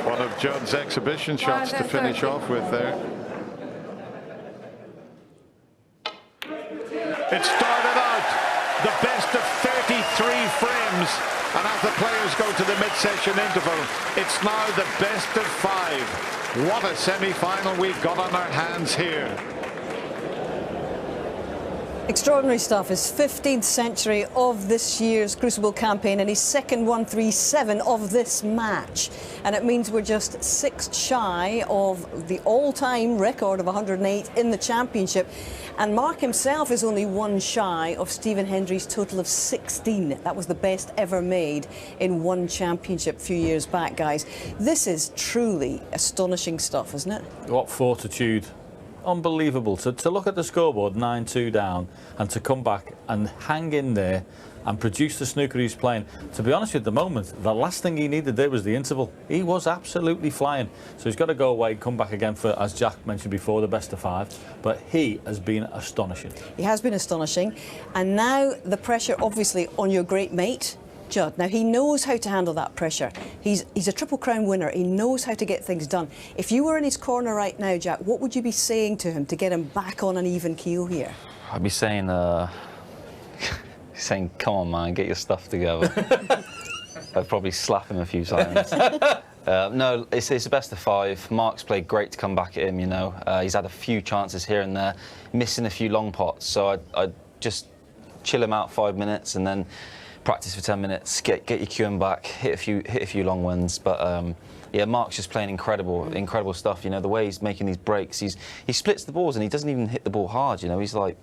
One of Judd's exhibition shots to finish off with there. It started out the best of 33 frames, and as the players go to the mid-session interval, it's now the best of 5. What a semi-final we've got on our hands here. Extraordinary stuff. His 15th century of this year's Crucible campaign and his second 137 of this match. And it means we're just 6 shy of the all-time record of 108 in the championship. And Mark himself is only 1 shy of Stephen Hendry's total of 16. That was the best ever made in one championship a few years back, guys. This is truly astonishing stuff, isn't it? What fortitude. Unbelievable. To look at the scoreboard, 9-2 down, and to come back and hang in there and produce the snooker he's playing. To be honest with you, at the moment, the last thing he needed there was the interval. He was absolutely flying. So he's got to go away, come back again for, as Jack mentioned before, the best of 5. But he has been astonishing. He has been astonishing. And now the pressure, obviously, on your great mate, Judd. Now, he knows how to handle that pressure. He's a Triple Crown winner. He knows how to get things done. If you were in his corner right now, Jack, what would you be saying to him to get him back on an even keel here? I'd be saying, come on, man, get your stuff together. I'd probably slap him a few times. No, it's the best of 5. Mark's played great to come back at him, you know. He's had a few chances here and there, missing a few long pots. So I'd just chill him out 5 minutes and then practice for 10 minutes, get your cueing back, hit a few long ones. But yeah, Mark's just playing incredible stuff. You know, the way he's making these breaks, he splits the balls and he doesn't even hit the ball hard. You know, he's like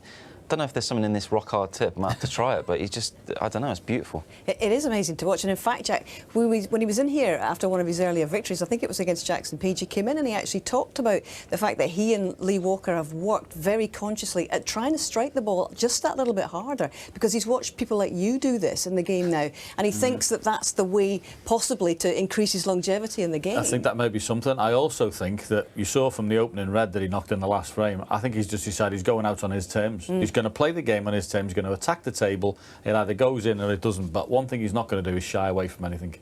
don't know if there's something in this rock hard tip. I might have to try it, but he's just, I don't know, it's beautiful. It is amazing to watch. And in fact, Jack, when he was in here after one of his earlier victories, I think it was against Jackson Page, he came in and he actually talked about the fact that he and Lee Walker have worked very consciously at trying to strike the ball just that little bit harder, because he's watched people like you do this in the game now, and he thinks that that's the way possibly to increase his longevity in the game. I think that may be something. I also think that you saw from the opening red that he knocked in the last frame. I think he's just decided he's going out on his terms. He's going to play the game on his terms. He's going to attack the table. It either goes in or it doesn't. But one thing he's not going to do is shy away from anything.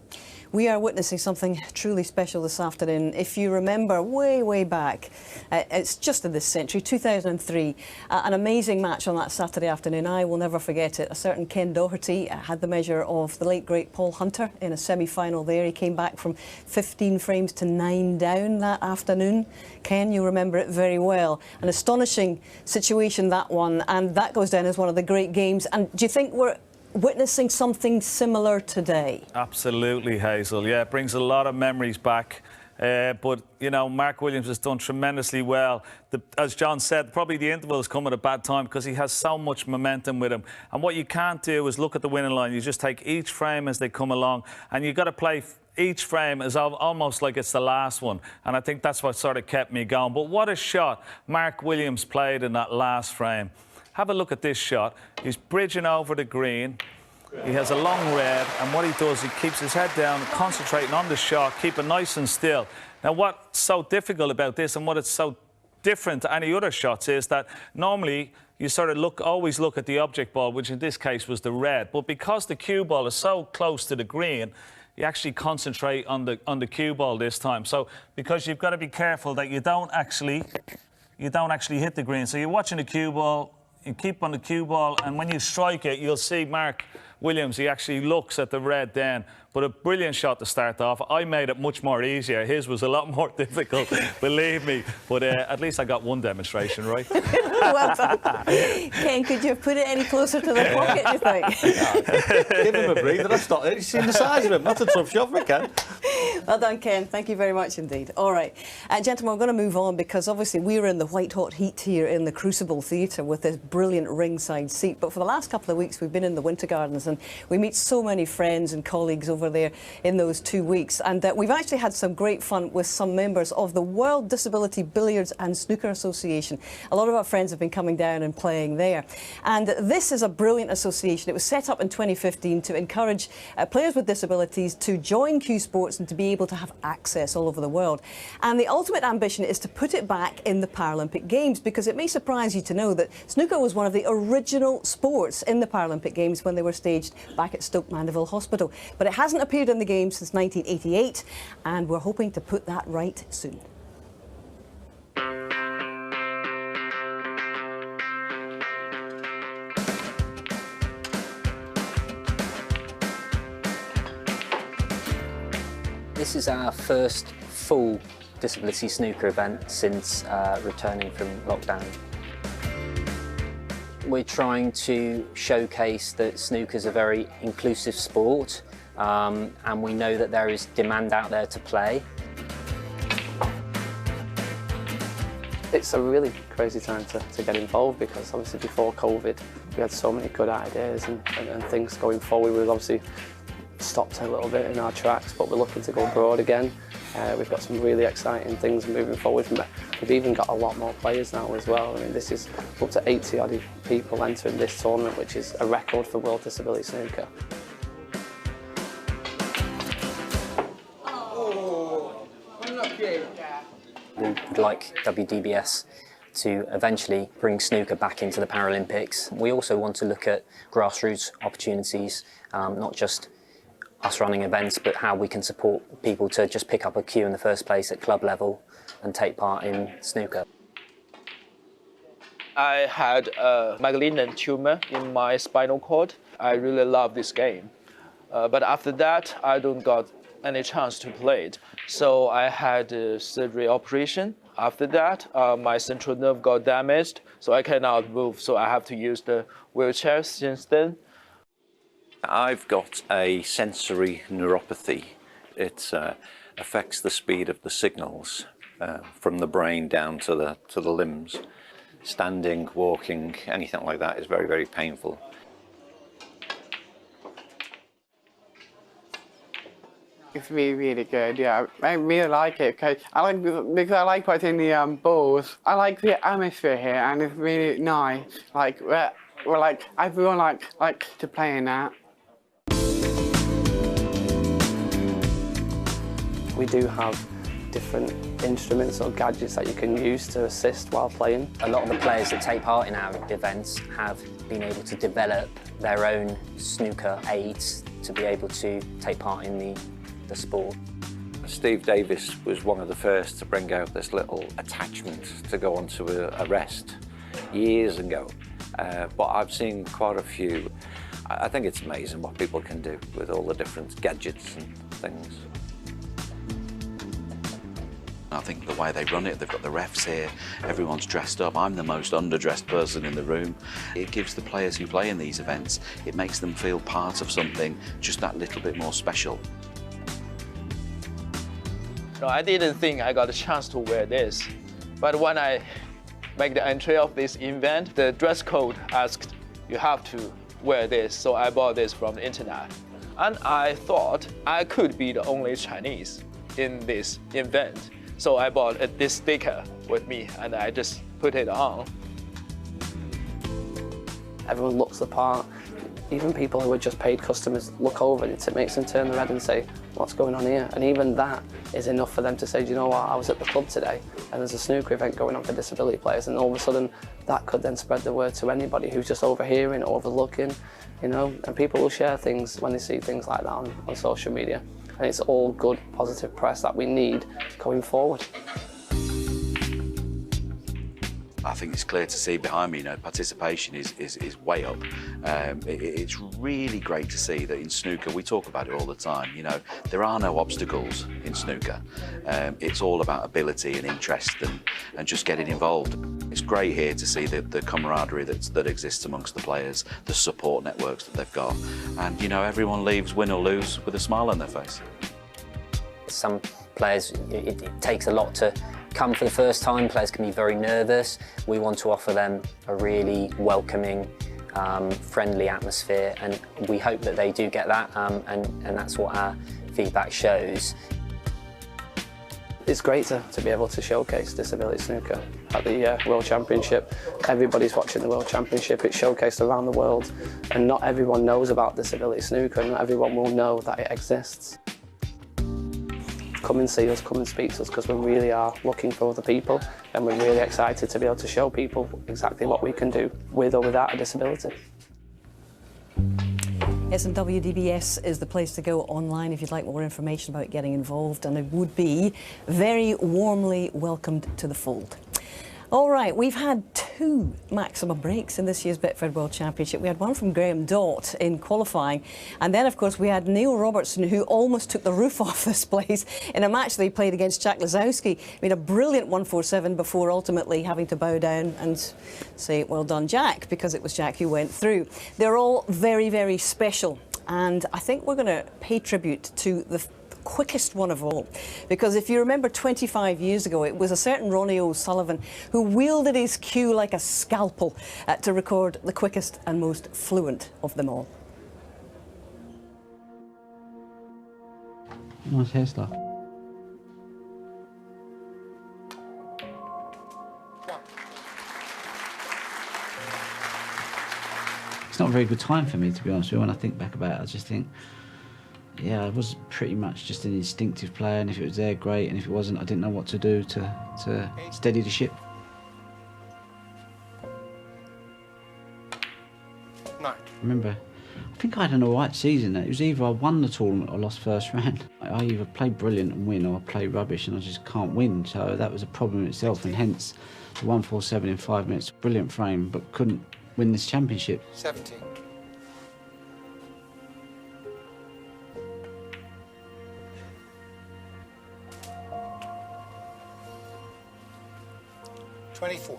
We are witnessing something truly special this afternoon. If you remember way back, it's just in this century, 2003, an amazing match on that Saturday afternoon. I will never forget it. A certain Ken Doherty had the measure of the late, great Paul Hunter in a semi-final there. He came back from 15 frames to 9 down that afternoon. Ken, you remember it very well. An astonishing situation, that one, and that goes down as one of the great games. And do you think we're witnessing something similar today? Absolutely, Hazel. Yeah, it brings a lot of memories back. But, you know, Mark Williams has done tremendously well. As John said, probably the interval has come at a bad time because he has so much momentum with him. And what you can't do is look at the winning line. You just take each frame as they come along, and you've got to play each frame as almost like it's the last one. And I think that's what sort of kept me going. But what a shot Mark Williams played in that last frame. Have a look at this shot. He's bridging over the green. He has a long red, and what he does, he keeps his head down, concentrating on the shot, keeping nice and still. Now, what's so difficult about this and what it's so different to any other shots is that normally you sort of always look at the object ball, which in this case was the red. But because the cue ball is so close to the green, you actually concentrate on the cue ball this time. So, because you've got to be careful that you don't actually hit the green. So you're watching the cue ball, you keep on the cue ball, and when you strike it, you'll see Mark Williams, he actually looks at the red then. But a brilliant shot to start off. I made it much more easier. His was a lot more difficult, believe me. But at least I got one demonstration right. Well done. Ken, could you have put it any closer to the pocket, do you think? Give him a breather. I've stopped it. You've seen the size of him. That's a tough shot for Ken. Well done, Ken. Thank you very much indeed. All right. Gentlemen, we're going to move on because obviously we were in the white-hot heat here in the Crucible Theatre with this brilliant ringside seat. But for the last couple of weeks, we've been in the Winter Gardens and we meet so many friends and colleagues over there in those 2 weeks. And we've actually had some great fun with some members of the World Disability Billiards and Snooker Association. A lot of our friends have been coming down and playing there. And this is a brilliant association. It was set up in 2015 to encourage players with disabilities to join Q Sports and to be able to have access all over the world. And the ultimate ambition is to put it back in the Paralympic Games, because it may surprise you to know that snooker was one of the original sports in the Paralympic Games when they were staged back at Stoke Mandeville Hospital. But it hasn't appeared in the Games since 1988, and we're hoping to put that right soon. This is our first full disability snooker event since returning from lockdown. We're trying to showcase that snooker is a very inclusive sport, and we know that there is demand out there to play. It's a really crazy time to get involved, because obviously before COVID we had so many good ideas and things going forward. We've obviously stopped a little bit in our tracks, but we're looking to go abroad again. We've got some really exciting things moving forward from it. We've even got a lot more players now as well. I mean, this is up to 80 odd people entering this tournament, which is a record for World Disability Snooker. We would like WDBS to eventually bring snooker back into the Paralympics. We also want to look at grassroots opportunities, not just us running events, but how we can support people to just pick up a cue in the first place at club level and take part in snooker. I had a malignant tumor in my spinal cord. I really love this game. But after that, I don't got any chance to play it. So I had a surgery operation. After that, my central nerve got damaged, so I cannot move. So I have to use the wheelchair since then. I've got a sensory neuropathy. It affects the speed of the signals from the brain down to the limbs. standing, walking, anything like that is very, very painful. It's really, really good, yeah. I really like it because I like watching the balls. I like the atmosphere here, and it's really nice. Like, we're like, everyone likes to play in that. We do have different instruments or gadgets that you can use to assist while playing. A lot of the players that take part in our events have been able to develop their own snooker aids to be able to take part in the sport. Steve Davis was one of the first to bring out this little attachment to go onto a rest years ago, but I've seen quite a few. I think it's amazing what people can do with all the different gadgets and things. I think the way they run it, they've got the refs here, everyone's dressed up. I'm the most underdressed person in the room. It gives the players who play in these events, it makes them feel part of something just that little bit more special. No, I didn't think I got a chance to wear this, but when I make the entry of this event, the dress code asked you have to wear this, so I bought this from the internet. And I thought I could be the only Chinese in this event, so I bought this sticker with me and I just put it on. Everyone looks the part. Even people who are just paid customers look over it. It makes them turn their head and say, what's going on here? And even that is enough for them to say, do you know what, I was at the club today and there's a snooker event going on for disability players, and all of a sudden that could then spread the word to anybody who's just overhearing, overlooking, you know, and people will share things when they see things like that on social media. And it's all good, positive press that we need going forward. I think it's clear to see behind me, you know, participation is way up. It's really great to see that in snooker, we talk about it all the time, you know, there are no obstacles in snooker. It's all about ability and interest and just getting involved. It's great here to see the camaraderie that exists amongst the players, the support networks that they've got. And, you know, everyone leaves, win or lose, with a smile on their face. Some players, it takes a lot to come for the first time. Players can be very nervous. We want to offer them a really welcoming, friendly atmosphere, and we hope that they do get that, and that's what our feedback shows. It's great to be able to showcase disability snooker at the World Championship. Everybody's watching the World Championship. It's showcased around the world, and not everyone knows about disability snooker, and not everyone will know that it exists. Come and see us, come and speak to us, because we really are looking for other people, and we're really excited to be able to show people exactly what we can do with or without a disability. Yes, and WDBS is the place to go online if you'd like more information about getting involved, and it would be very warmly welcomed to the fold. All right, we've had 2 maximum breaks in this year's Betfred World Championship. We had one from Graham Dott in qualifying, and then, of course, we had Neil Robertson, who almost took the roof off this place in a match that he played against Jack Lazowski. Made a brilliant 147 before ultimately having to bow down and say, well done, Jack, because it was Jack who went through. They're all very, very special, and I think we're going to pay tribute to the quickest one of all, because if you remember 25 years ago, it was a certain Ronnie O'Sullivan who wielded his cue like a scalpel to record the quickest and most fluent of them all. Nice hairstyle. It's not a very good time for me, to be honest with you. When I think back about it, I just think, yeah, I was pretty much just an instinctive player, and if it was there, great, and if it wasn't, I didn't know what to do to steady the ship. No. Remember, I think I had an alright season. It was either I won the tournament or lost first round. I either play brilliant and win, or I play rubbish and I just can't win, so that was a problem in itself, and hence the 147 in 5 minutes, brilliant frame, but couldn't win this championship. 17. $24.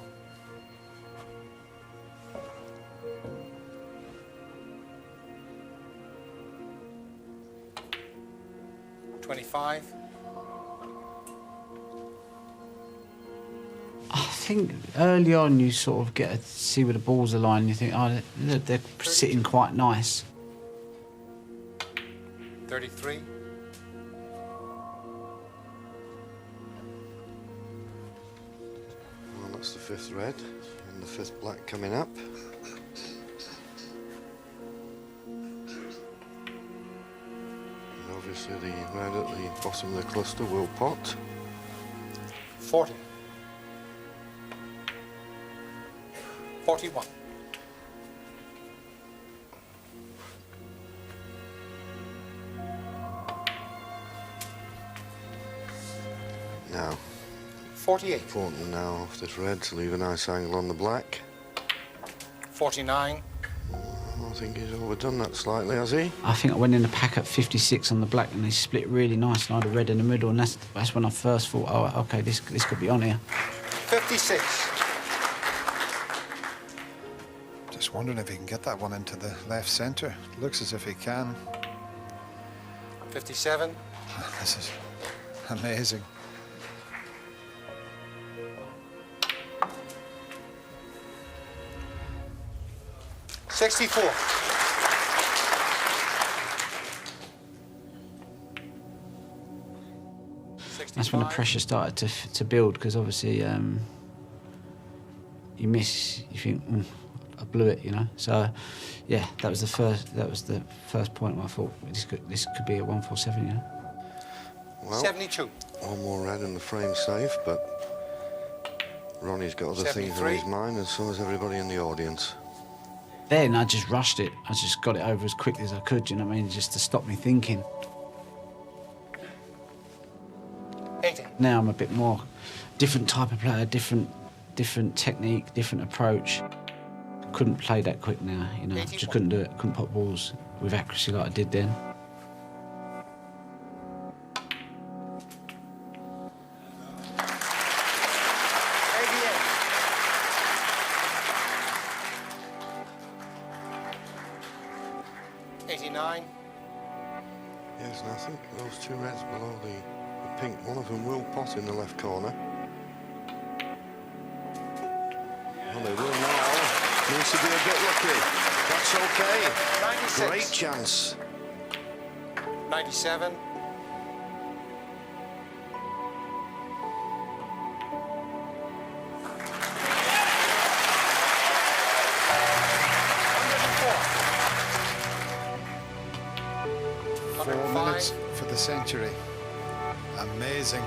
$25. I think early on you sort of get to see where the balls are lying. You think, oh, they're sitting quite nice. 33. Well, that's the 5th red and the 5th black coming up. And obviously the red at the bottom of the cluster will pot. 40. 41. Now, 48. important now off this red to leave a nice angle on the black. 49. I think he's overdone that slightly, has he? I think I went in the pack at 56 on the black and they split really nice and I had a red in the middle and that's when I first thought, oh, OK, this could be on here. 56. Just wondering if he can get that one into the left centre. Looks as if he can. 57. This is amazing. $64. That's when the pressure started to build because obviously you miss, you think, I blew it, you know. So yeah, that was the first point where I thought this could be a 147, you know. Well, 72. One more red and the frame's safe, but Ronnie's got other things on his mind, and so has everybody in the audience. Then I just rushed it. I just got it over as quickly as I could, you know what I mean, just to stop me thinking. 80. Now I'm a bit more different type of player, different technique, different approach. Couldn't play that quick now, you know. 81. Just couldn't do it. Couldn't pop balls with accuracy like I did then. Yes, and I think those two reds below the pink, one of them will pot in the left corner. Well, they will now. Needs to be a bit lucky. That's okay. 96. Great chance. 97. 4 minutes for the century. Amazing.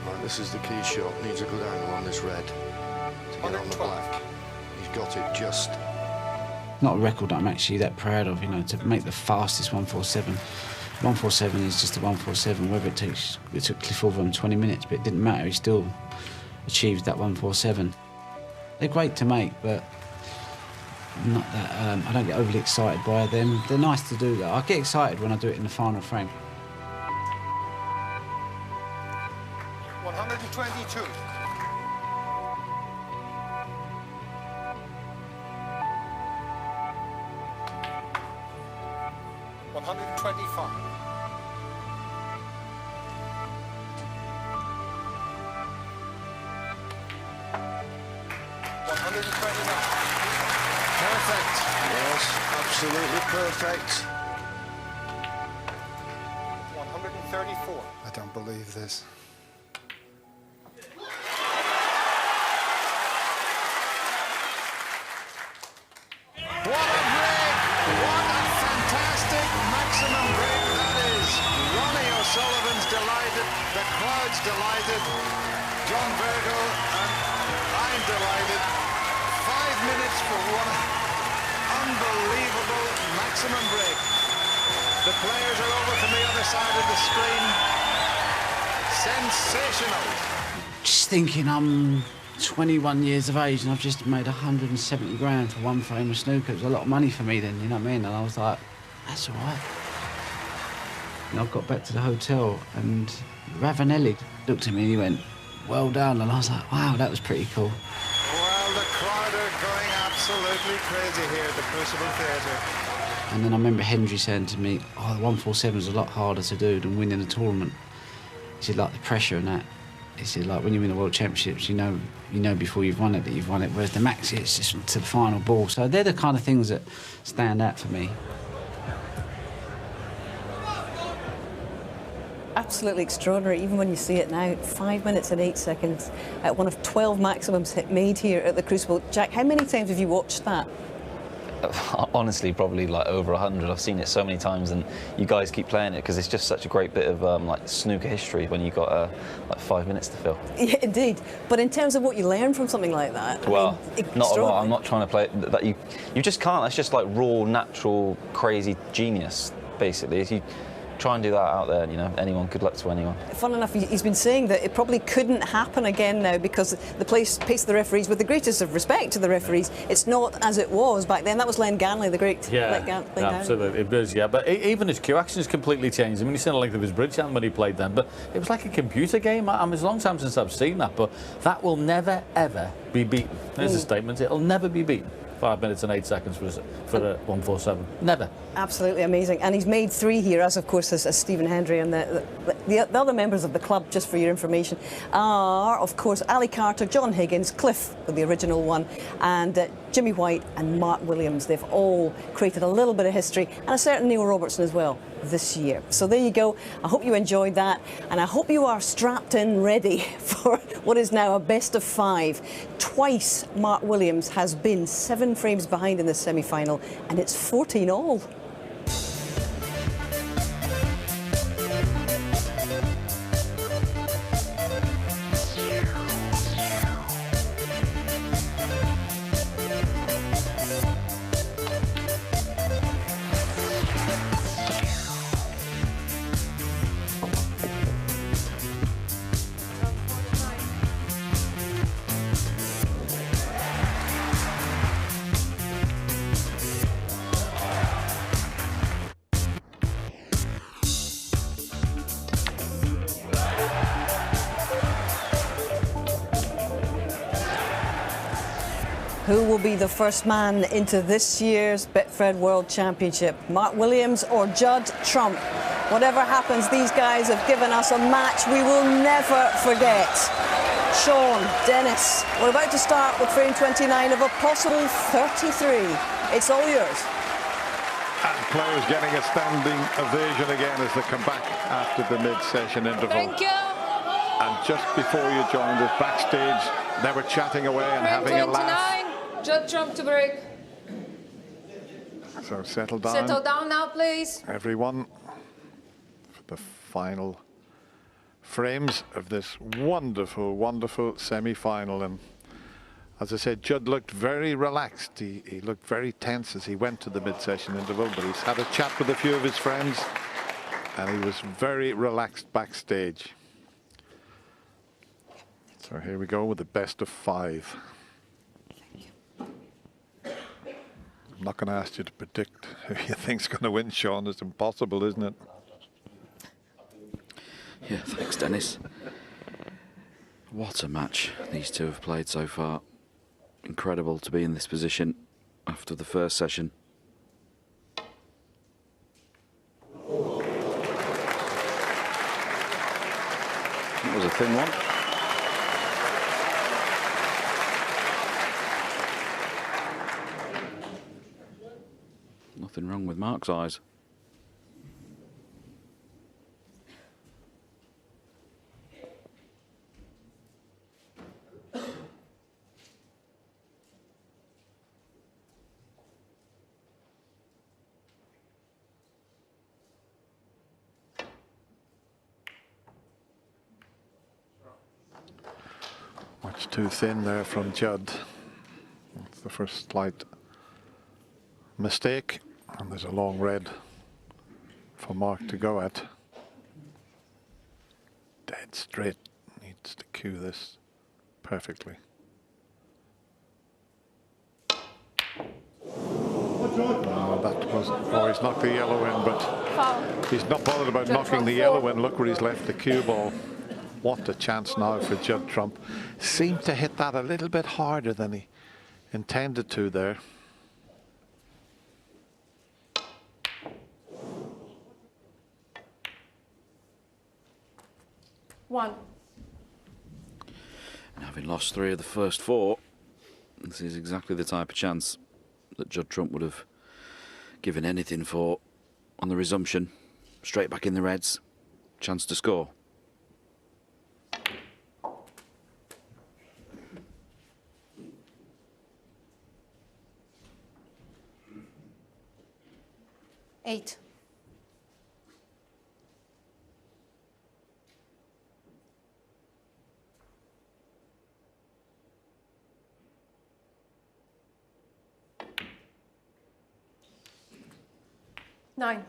Right, this is the key shot. Needs a good angle on this red to get on the black. He's got it just. Not a record I'm actually that proud of, you know, to make the fastest 147. 147 is just a 147. Whether it took Cliff Overham 20 minutes, but it didn't matter. He still achieved that 147. They're great to make, but not that. I don't get overly excited by them. They're nice to do, though. I get excited when I do it in the final frame. 122. 125. 129. Perfect. Yes, absolutely perfect. 134. I don't believe this. What a break! What a fantastic maximum break that is. Ronnie O'Sullivan's delighted, the crowd's delighted, John Virgo, and I'm delighted. 5 minutes for one unbelievable maximum break. The players are over from the other side of the screen. Sensational. Just thinking I'm 21 years of age and I've just made 170 grand for one frame of snooker. It was a lot of money for me then, you know what I mean? And I was like, that's all right. And I got back to the hotel and Ravanelli looked at me and he went, well done. And I was like, wow, that was pretty cool. Well, the crowd are going absolutely crazy here at the Crucible Theatre. And then I remember Hendry saying to me, oh, the 147 is a lot harder to do than winning a tournament. He said, like, the pressure and that. it's like when you win the World Championships, you know before you've won it that you've won it, whereas the Maxi, it's just to the final ball. So they're the kind of things that stand out for me. Absolutely extraordinary, even when you see it now. 5 minutes and 8 seconds at one of 12 maximums made here at the Crucible. Jack, how many times have you watched that? Honestly, probably like over 100. I've seen it so many times, and you guys keep playing it because it's just such a great bit of like snooker history when you've got like 5 minutes to fill. Yeah, indeed. But in terms of what you learn from something like that, well, I mean, not a lot. I'm not trying to play it. That you just can't. That's just like raw, natural, crazy genius. Basically, if you try and do that out there, you know, good luck to anyone. Fun enough, he's been saying that it probably couldn't happen again now because the pace of the referees, with the greatest of respect to the referees, it's not as it was back then. That was Len Ganley, the great Len Ganley. Absolutely, it is, yeah. But even his cue action has completely changed. I mean, you've seen the length of his bridge hand when he played then, but it was like a computer game. I mean, it's a long time since I've seen that, but that will never, ever be beaten. There's a statement. It'll never be beaten. 5 minutes and 8 seconds for a 147. Never. Absolutely amazing. And he's made 3 here, as of course as Stephen Hendry, and the other members of the club, just for your information, are of course Ali Carter, John Higgins, Cliff, the original one, and Jimmy White and Mark Williams. They've all created a little bit of history, and a certain Neil Robertson as well this year. So there you go. I hope you enjoyed that, and I hope you are strapped in ready for what is now a best of 5. Twice Mark Williams has been 7 frames behind in the semi-final, and it's 14 all. Who will be the first man into this year's Betfred World Championship? Mark Williams or Judd Trump? Whatever happens, these guys have given us a match we will never forget. Shaun, Dennis, we're about to start with frame 29 of a possible 33. It's all yours. And players getting a standing ovation again as they come back after the mid-session interval. Thank you. And just before you joined us backstage, they were chatting away and having a laugh. Judd Trump to break. So settle down. Settle down now, please. Everyone, for the final frames of this wonderful, wonderful semi-final. And as I said, Judd looked very relaxed. He looked very tense as he went to the mid-session interval, but he's had a chat with a few of his friends, and he was very relaxed backstage. So here we go with the best of 5. I'm not going to ask you to predict who you think's going to win, Shaun. It's impossible, isn't it? Yeah, thanks, Dennis. What a match these two have played so far. Incredible to be in this position after the first session. That was a thin one. Nothing wrong with Mark's eyes. Much too thin there from Judd. That's the first slight mistake. And there's a long red for Mark to go at. Dead straight. Needs to cue this perfectly. Oh, that was. Oh, he's knocked the yellow in, but he's not bothered about knocking the yellow in. Look where he's left the cue ball. What a chance now for Judd Trump. Seemed to hit that a little bit harder than he intended to there. One. Having lost 3 of the first 4, this is exactly the type of chance that Judd Trump would have given anything for on the resumption. Straight back in the reds, chance to score. Eight. Nine.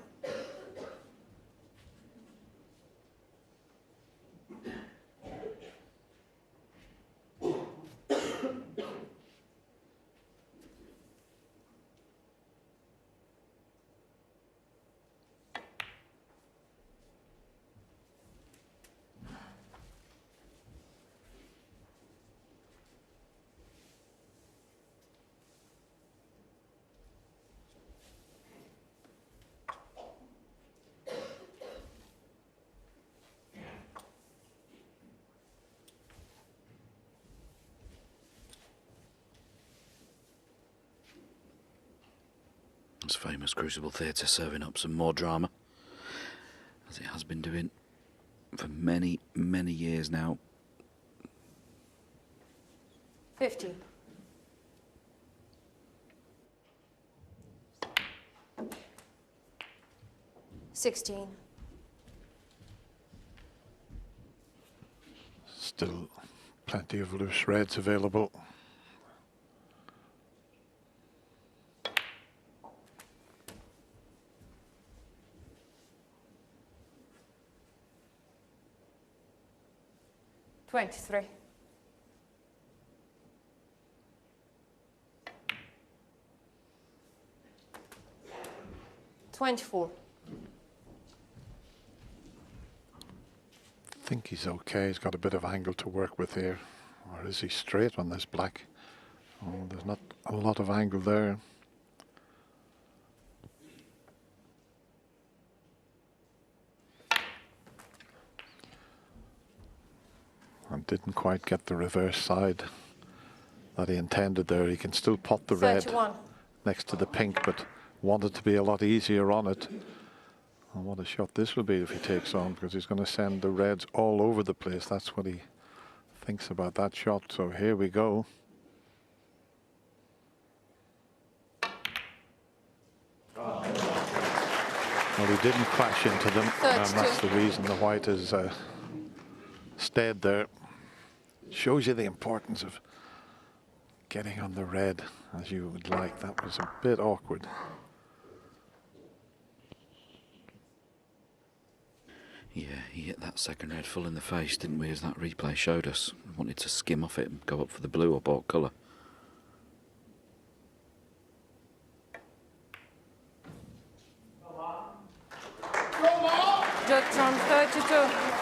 It's famous Crucible Theatre serving up some more drama, as it has been doing for many, many years now. 15. $16. Still plenty of loose reds available. $23. $24. I think he's okay. He's got a bit of angle to work with here. Or is he straight on this black? Oh, there's not a lot of angle there. And didn't quite get the reverse side that he intended there. He can still pot the 31. red next to the pink, but wanted to be a lot easier on it. And what a shot this will be if he takes on, because he's going to send the reds all over the place. That's what he thinks about that shot. So here we go. Well, he didn't crash into them, and that's the reason the white has stayed there. Shows you the importance of getting on the red as you would like. That was a bit awkward. Yeah, he hit that second red full in the face, didn't we, as that replay showed us. Wanted to skim off it and go up for the blue or bought colour. Judd Trump, 32.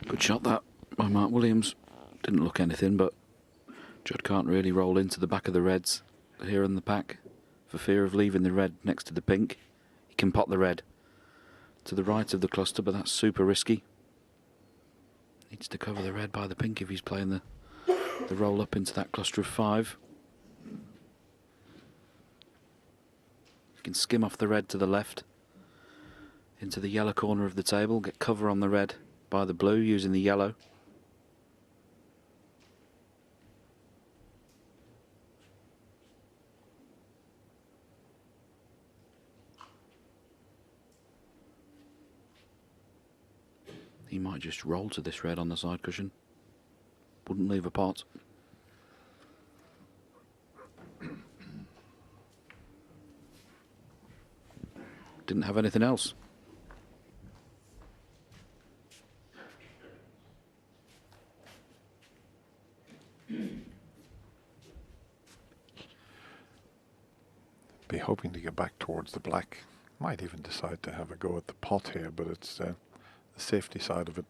Good shot that by Mark Williams. Didn't look anything, but Judd can't really roll into the back of the reds here in the pack for fear of leaving the red next to the pink. He can pot the red to the right of the cluster, but that's super risky. Needs to cover the red by the pink if he's playing the roll up into that cluster of 5. He can skim off the red to the left into the yellow corner of the table, get cover on the red by the blue using the yellow. He might just roll to this red on the side cushion. Wouldn't leave a pot. Didn't have anything else. Be hoping to get back towards the black Might even decide to have a go at the pot here, but it's the safety side of it.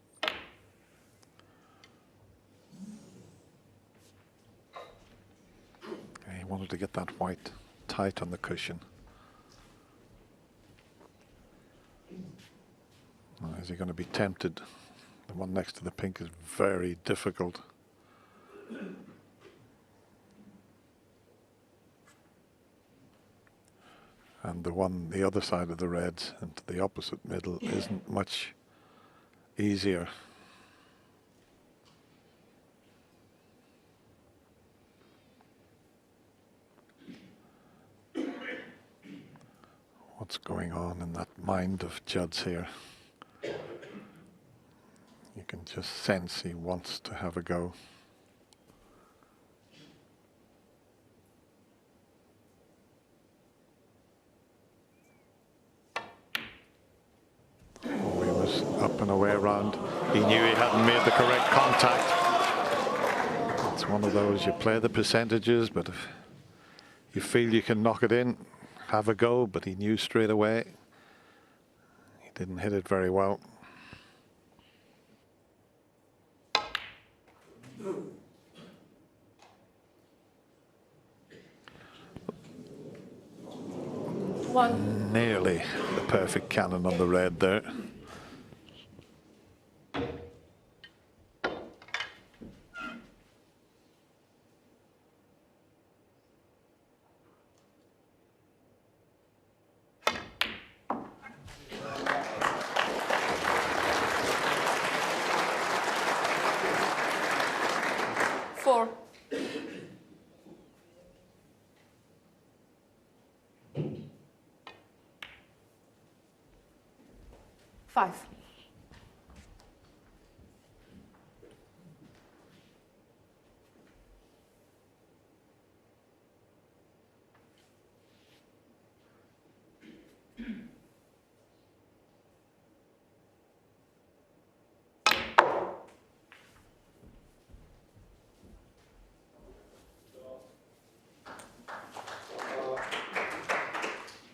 He wanted to get that white tight on the cushion. Now, is he going to be tempted? The one next to the pink is very difficult. And the one, the other side of the reds into the opposite middle isn't much easier. What's going on in that mind of Judd's here? You can just sense he wants to have a go. Oh, he was up and away around. He knew he hadn't made the correct contact. It's one of those, you play the percentages, but if you feel you can knock it in, have a go, but he knew straight away. He didn't hit it very well. One. Nearly the perfect cannon on the red there. Four. Five.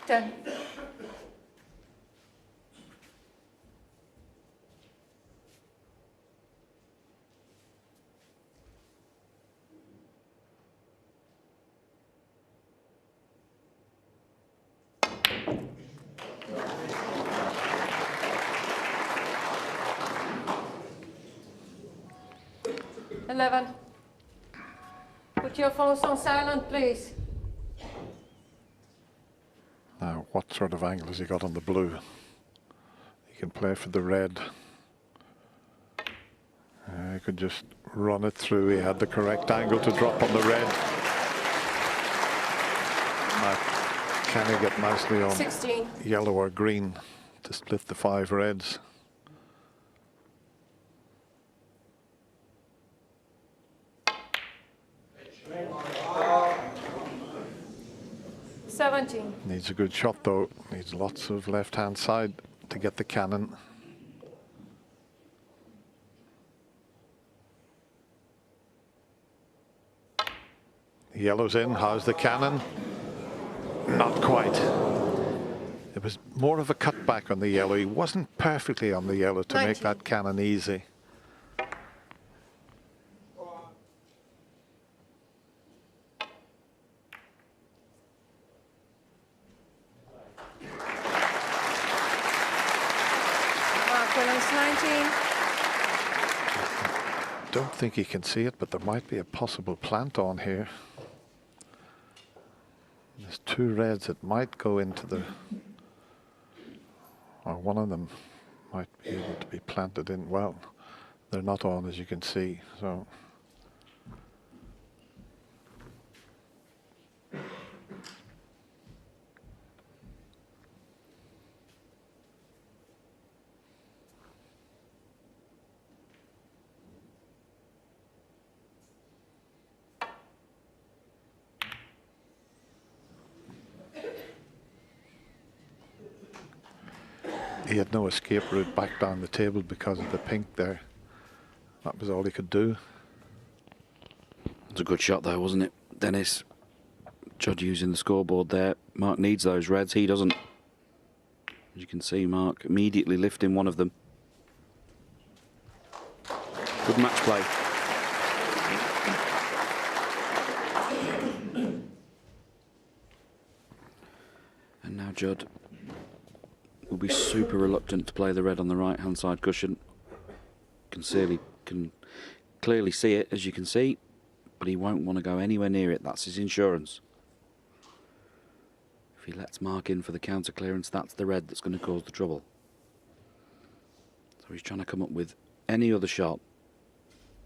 Ten. Eleven. Put your phones on silent, please. Now, what sort of angle has he got on the blue? He can play for the red. He could just run it through. He had the correct angle to drop on the red. Now, can he get nicely on 16. Yellow or green to split the 5 reds? Needs a good shot though. Needs lots of left-hand side to get the cannon. The yellow's in. How's the cannon? Not quite. It was more of a cutback on the yellow. He wasn't perfectly on the yellow to make that cannon easy. Don't think he can see it, but there might be a possible plant on here. There's 2 reds that might go into the, or one of them might be able to be planted in. Well, they're not on, as you can see, so. He had no escape route back down the table because of the pink there. That was all he could do. It's a good shot though, wasn't it, Dennis? Judd using the scoreboard there. Mark needs those reds, he doesn't. As you can see, Mark immediately lifting one of them. Good match play. And now Judd will be super reluctant to play the red on the right-hand side cushion. Can clearly see it, as you can see, but he won't want to go anywhere near it. That's his insurance. If he lets Mark in for the counter clearance, that's the red that's going to cause the trouble. So he's trying to come up with any other shot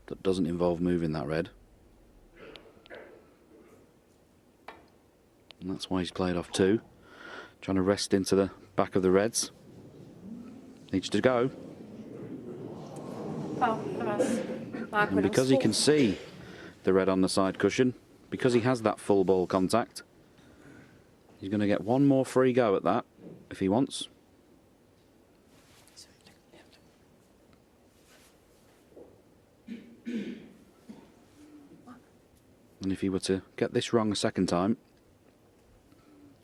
that doesn't involve moving that red. And that's why he's played off 2. Trying to rest into the back of the reds. Needs to go. And because he can see the red on the side cushion, because he has that full ball contact, he's going to get one more free go at that if he wants. And if he were to get this wrong a second time,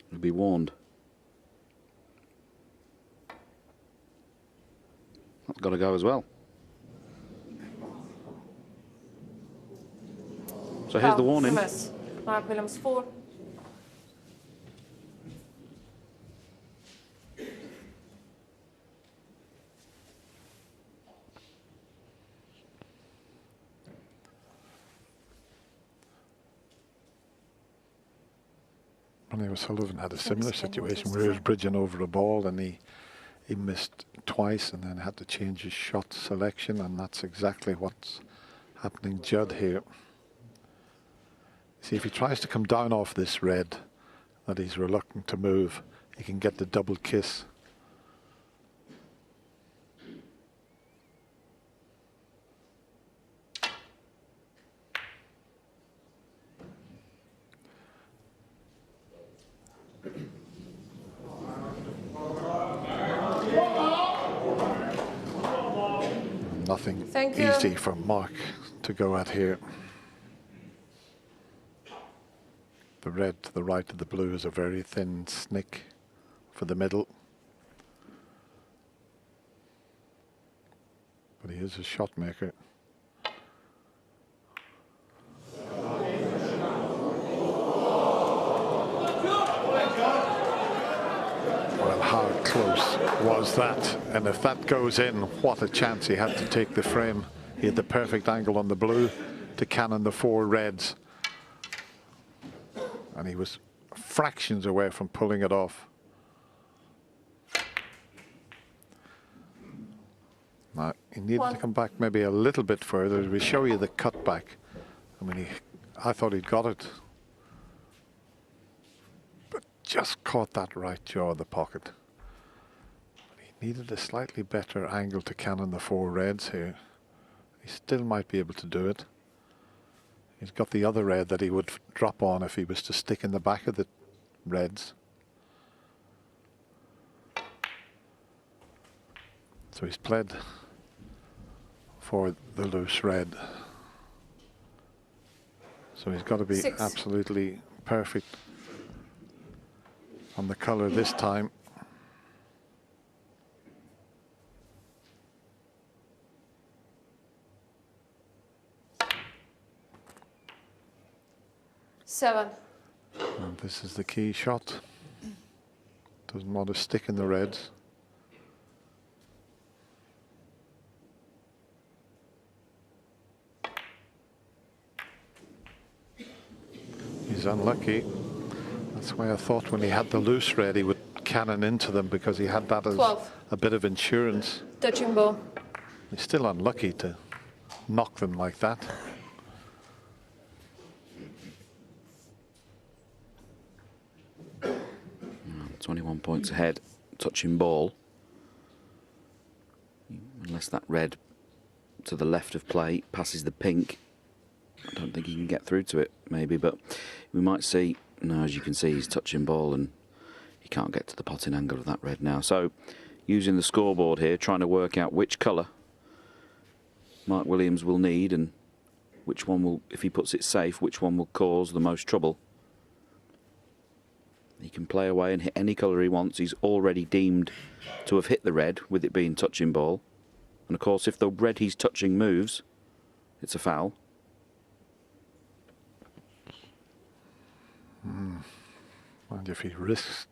he'll be warned. That's got to go as well. So here's the warning. Mark Williams 4. Ronnie O'Sullivan had a similar situation where he was bridging over a ball and he missed twice and then had to change his shot selection, and that's exactly what's happening Judd here. See, if he tries to come down off this red that he's reluctant to move, he can get the double kiss. Nothing easy for Mark to go at here. The red to the right of the blue is a very thin snick for the middle. But he is a shot maker. Well, how close was that? And if that goes in, what a chance he had to take the frame. He had the perfect angle on the blue to cannon the 4 reds. And he was fractions away from pulling it off. Now, he needed to come back maybe a little bit further. We show you the cutback. I mean, I thought he'd got it. But just caught that right jaw of the pocket. He needed a slightly better angle to cannon the 4 reds here. He still might be able to do it. He's got the other red that he would drop on if he was to stick in the back of the reds. So he's played for the loose red. So he's got to be absolutely perfect on the colour this time. Seven. And this is the key shot. Doesn't want to stick in the reds. He's unlucky. That's why I thought when he had the loose red he would cannon into them, because he had that as 12. A bit of insurance. Touching ball. He's still unlucky to knock them like that. 21 points ahead, touching ball. Unless that red to the left of play passes the pink, I don't think he can get through to it, maybe, but we might see. No, as you can see, he's touching ball and he can't get to the potting angle of that red now. So, using the scoreboard here, trying to work out which colour Mark Williams will need and which one will, if he puts it safe, which one will cause the most trouble. He can play away and hit any colour he wants. He's already deemed to have hit the red, with it being touching ball. And of course, if the red he's touching moves, it's a foul. And if he risks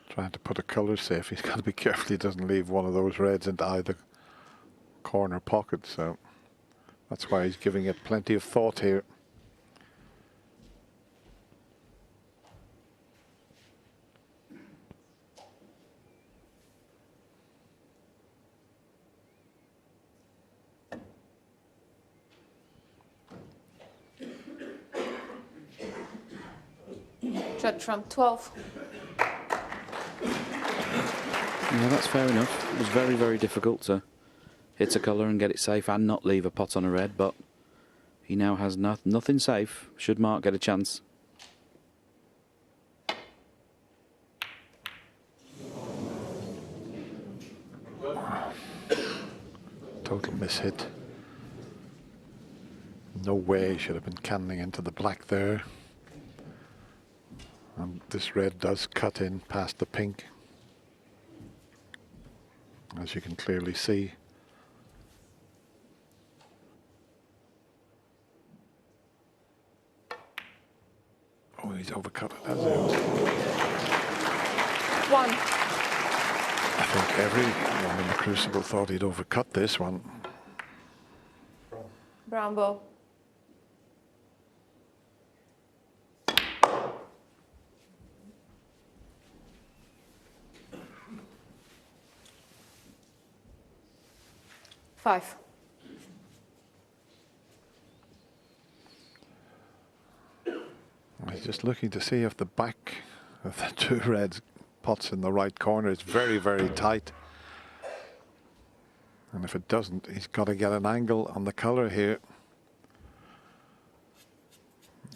trying to put a colour safe, he's got to be careful he doesn't leave one of those reds into either corner pocket. So that's why he's giving it plenty of thought here. Judd Trump 12. Yeah, that's fair enough. It was very, very difficult to hit a colour and get it safe and not leave a pot on a red, but he now has nothing safe should Mark get a chance. Total mishit. No way should have been cannoning into the black there. And this red does cut in past the pink, as you can clearly see. Oh, he's overcut it, has he? 1. I think everyone in the Crucible thought he'd overcut this one. Brown ball. Five. He's just looking to see if the back of the two reds pots in the right corner is very, very tight. And if it doesn't, he's got to get an angle on the colour here.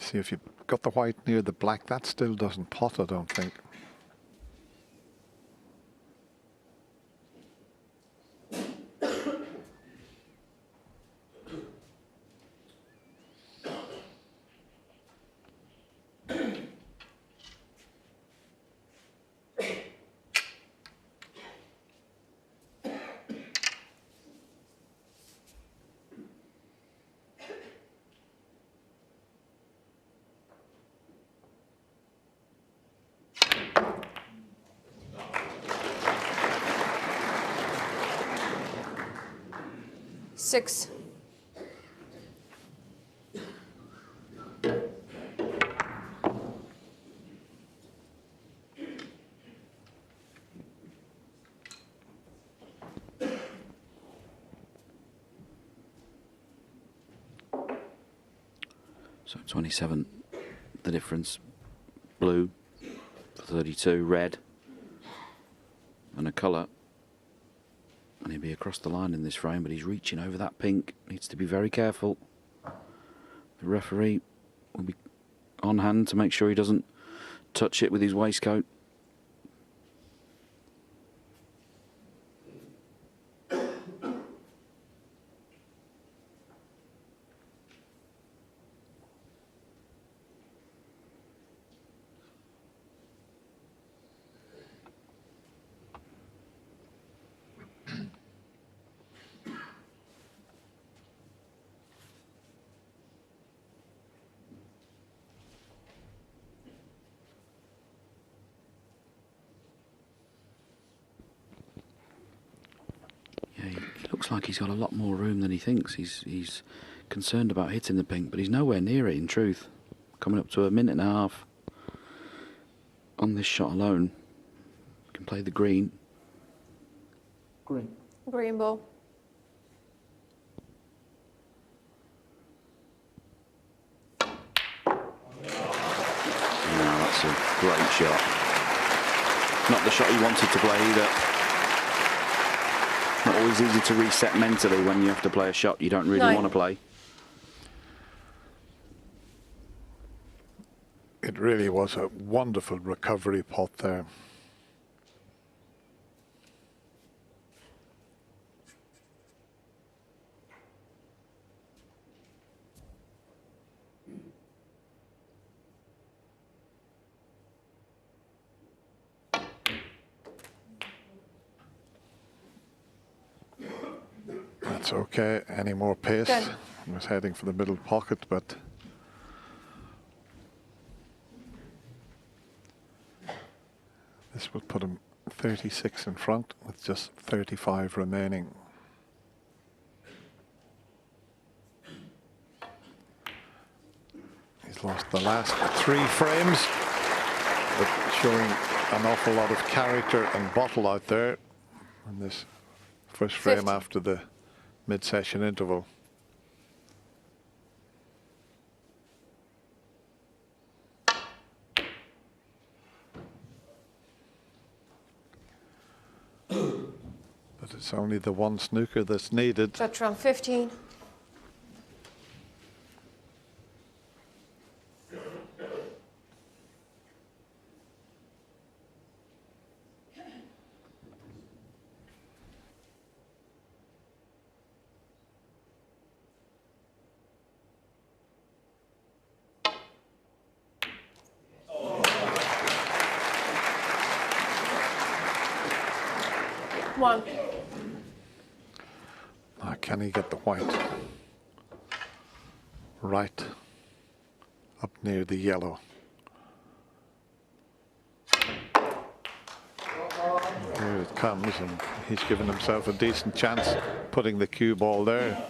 See if you've got the white near the black, that still doesn't pot, I don't think. Six. So 27, the difference. Blue for 32, red, and a colour. And he'll be across the line in this frame, but he's reaching over that pink. Needs to be very careful. The referee will be on hand to make sure he doesn't touch it with his waistcoat. Looks like he's got a lot more room than he thinks. He's concerned about hitting the pink, but he's nowhere near it in truth. Coming up to a minute and a half on this shot alone. Can play the green. Green. Green ball. Now that's a great shot. Not the shot he wanted to play either. Not always easy to reset mentally when you have to play a shot you don't really want to play. It really was a wonderful recovery pot there. That's okay. Any more pace? Good. He was heading for the middle pocket, but this would put him 36 in front with just 35 remaining. He's lost the last 3 frames, but showing an awful lot of character and bottle out there in this first frame 50. after the mid-session interval. But it's only the one snooker that's needed. Judd Trump 15. One. Now, can he get the white right up near the yellow? Here it comes, and he's given himself a decent chance putting the cue ball there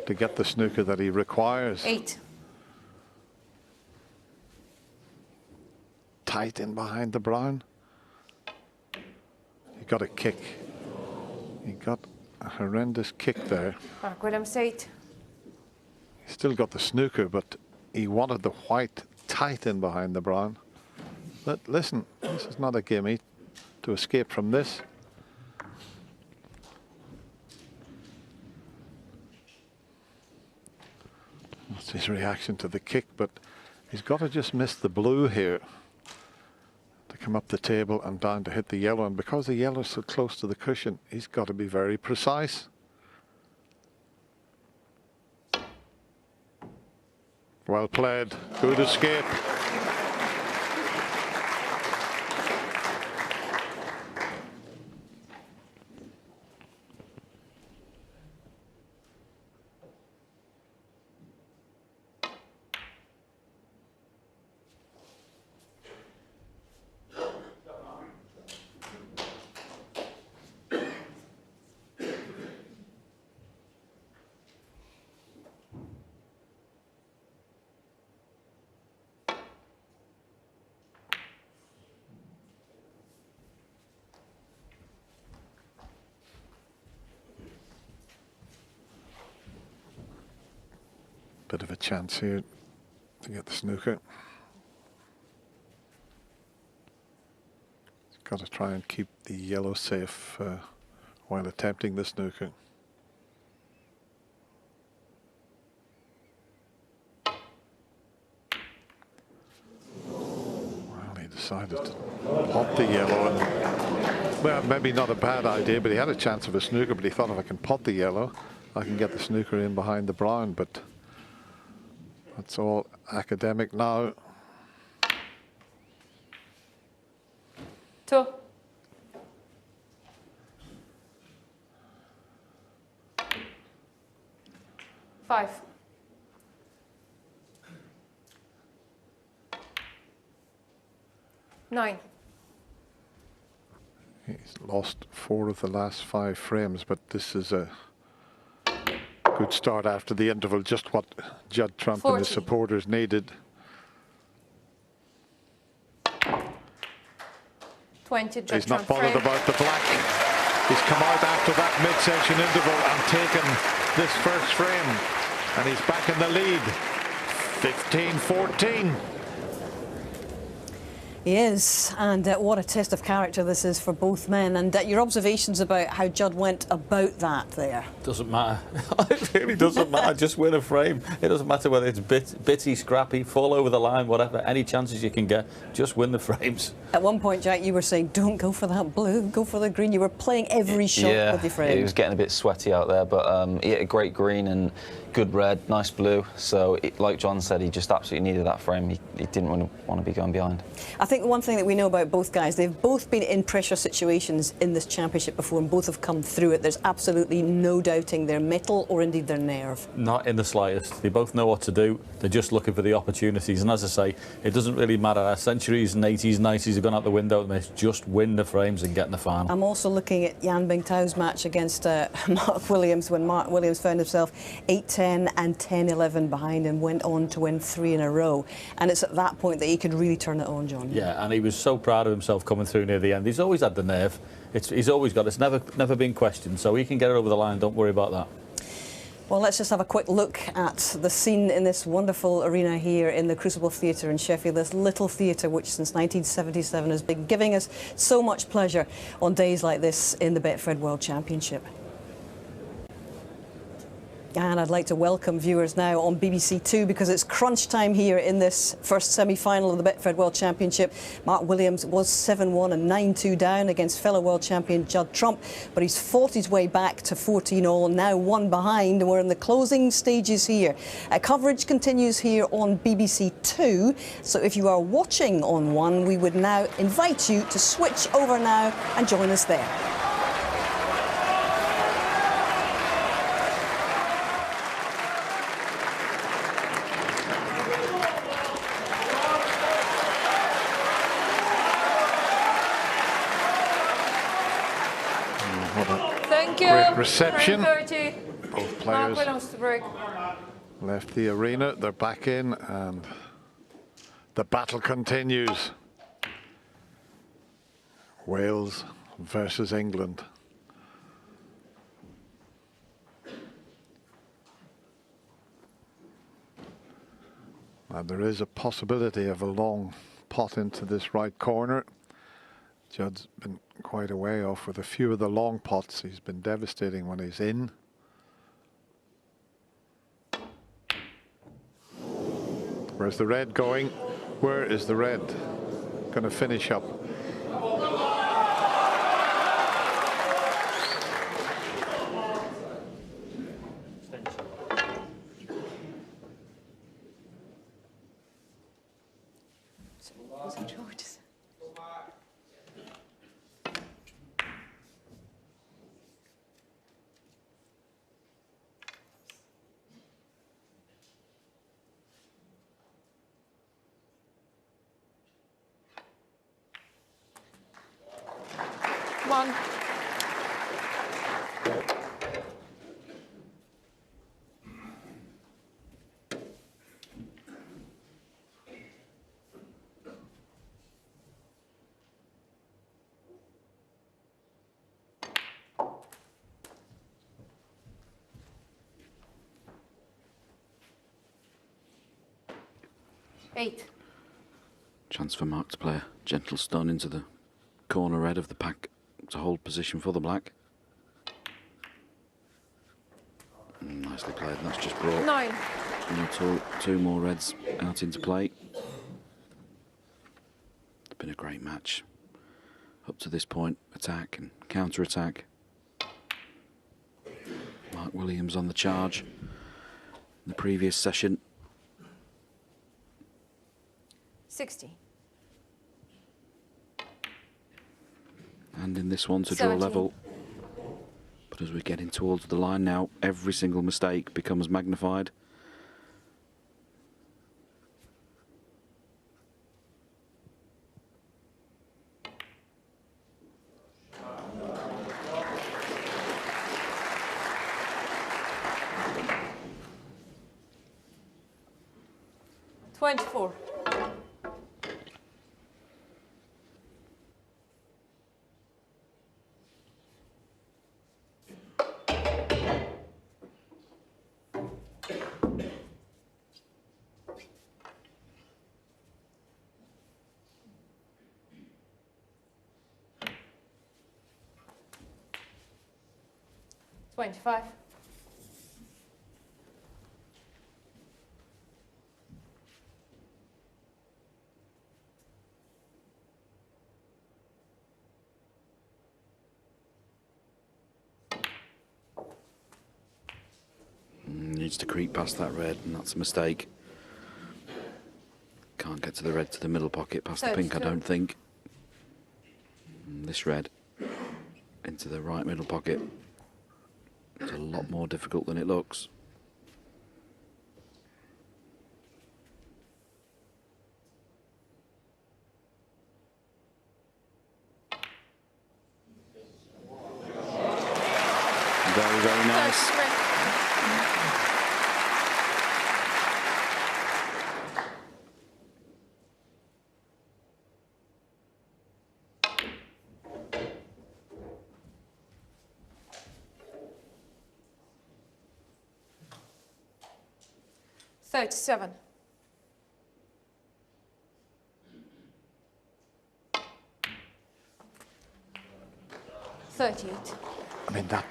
to get the snooker that he requires. 8. Tight in behind the brown. He got a kick. He got a horrendous kick there. Mark Williams 8. He still got the snooker, but he wanted the white tight in behind the brown. But listen, this is not a gimme to escape from this. That's his reaction to the kick, but he's got to just miss the blue here to come up the table and down to hit the yellow. And because the yellow is so close to the cushion, he's got to be very precise. Well played. Good escape. Bit of a chance here to get the snooker. He's got to try and keep the yellow safe while attempting the snooker. Well, he decided to pot the yellow, and well, maybe not a bad idea, but he had a chance of a snooker, but he thought, if I can pot the yellow, I can get the snooker in behind the brown. But that's all academic now. 2. Five. 9. He's lost 4 of the last 5 frames, but this is a good start after the interval, just what Judd Trump 40. and his supporters needed. 20. Judd He's not Trump bothered frame. about the black. He's come out after that mid-session interval and taken this first frame, and he's back in the lead. 15-14. He is, and what a test of character this is for both men. And your observations about how Judd went about that there? Doesn't matter. It really doesn't matter. Just win a frame. It doesn't matter whether it's bitty, scrappy, fall over the line, whatever. Any chances you can get, just win the frames. At one point, Jack, you were saying, don't go for that blue, go for the green. You were playing every shot with your frame. It was getting a bit sweaty out there, but he hit a great green, and good red, nice blue. So, like John said, he just absolutely needed that frame. He didn't want to be going behind. I think one thing that we know about both guys, they've both been in pressure situations in this championship before, and both have come through it. There's absolutely no doubting their mettle or indeed their nerve. Not in the slightest. They both know what to do. They're just looking for the opportunities. And as I say, it doesn't really matter. Our centuries and 80s, 90s have gone out the window. They just win the frames and get in the final. I'm also looking at Yan Bingtao's match against Mark Williams, when Mark Williams found himself 8-10 and 10-11 behind and went on to win 3 in a row. And it's at that point that he could really turn it on, John. Yeah, and he was so proud of himself coming through near the end. He's always had the nerve. He's always got it. It's never been questioned. So he can get it over the line. Don't worry about that. Well, let's just have a quick look at the scene in this wonderful arena here in the Crucible Theatre in Sheffield, this little theatre which since 1977 has been giving us so much pleasure on days like this in the Betfred World Championship. And I'd like to welcome viewers now on BBC Two, because it's crunch time here in this first semi-final of the Betfred World Championship. Mark Williams was 7-1 and 9-2 down against fellow world champion Judd Trump, but he's fought his way back to 14-all, now 1 behind, and we're in the closing stages here. Coverage continues here on BBC Two, so if you are watching on One, we would now invite you to switch over now and join us there. Thank you. Great reception. 30. Both Mark players Williams to break. left the arena. They're back in, and the battle continues. Wales versus England. And there is a possibility of a long pot into this right corner. Judd's been quite a way off with a few of the long pots. He's been devastating when he's in. Where's the red going? Where is the red going to finish up? One. Eight. Chance for Mark to play a gentle stun into the corner red of the pack to hold position for the black. Nicely played, and that's just brought 9. two more reds out into play. It's been a great match up to this point. Attack and counter-attack. Mark Williams on the charge in the previous session. 60. And in this one to draw 17. level. But as we're getting towards the line now, every single mistake becomes magnified. $24. $25. Needs to creep past that red, and that's a mistake. Can't get to the red to the middle pocket past the pink, I don't think. And this red into the right middle pocket. It's a lot more difficult than it looks. Very, very nice. $37. $38. I mean, that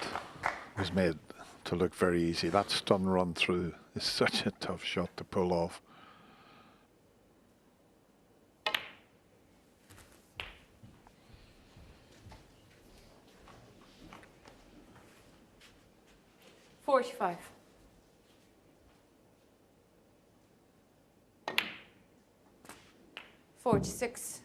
was made to look very easy. That stun run through is such a tough shot to pull off. $45. $46.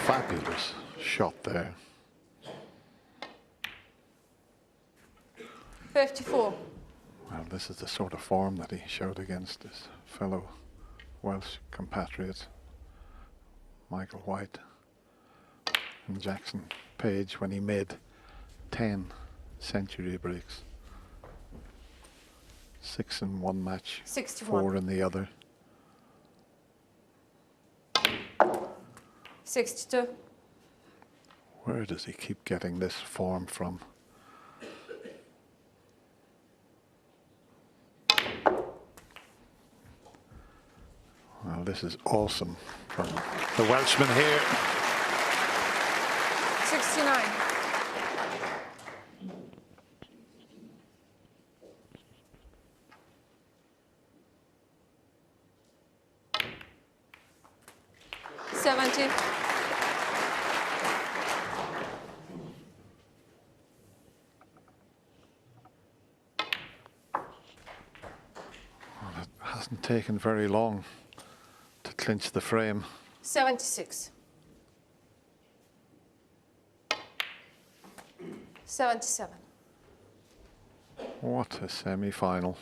Fabulous shot there. 54. Well, this is the sort of form that he showed against his fellow Welsh compatriots, Michael White and Jackson Page, when he made 10 century breaks. 6 in one match, 61. 4 in the other. 62. Where does he keep getting this form from? Well, this is awesome from the Welshman here. 69. $70. Well, it hasn't taken very long to clinch the frame. 76. 77. What a semi-final.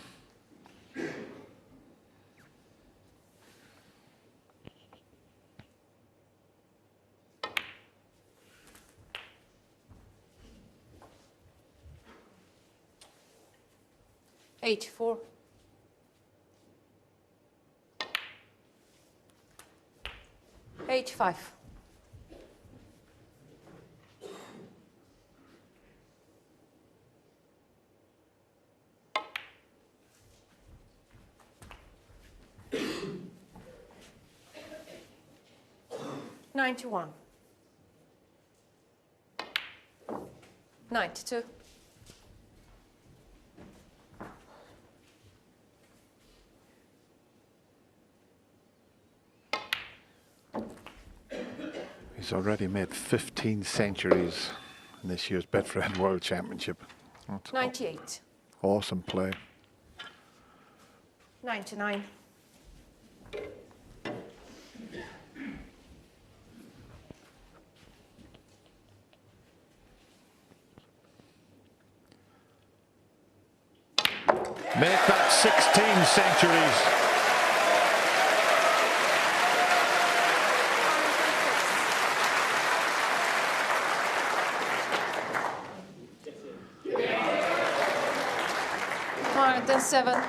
$84. 85. $91. 92. He's already made 15 centuries in this year's Betfred World Championship. That's 98. awesome play. 99. Make that 16 centuries. $107.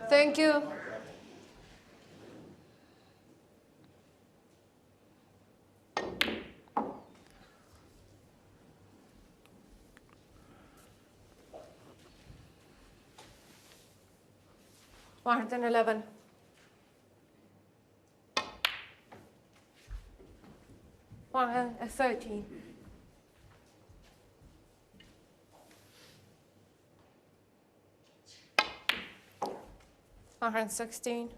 Thank you. $111. $113. 116.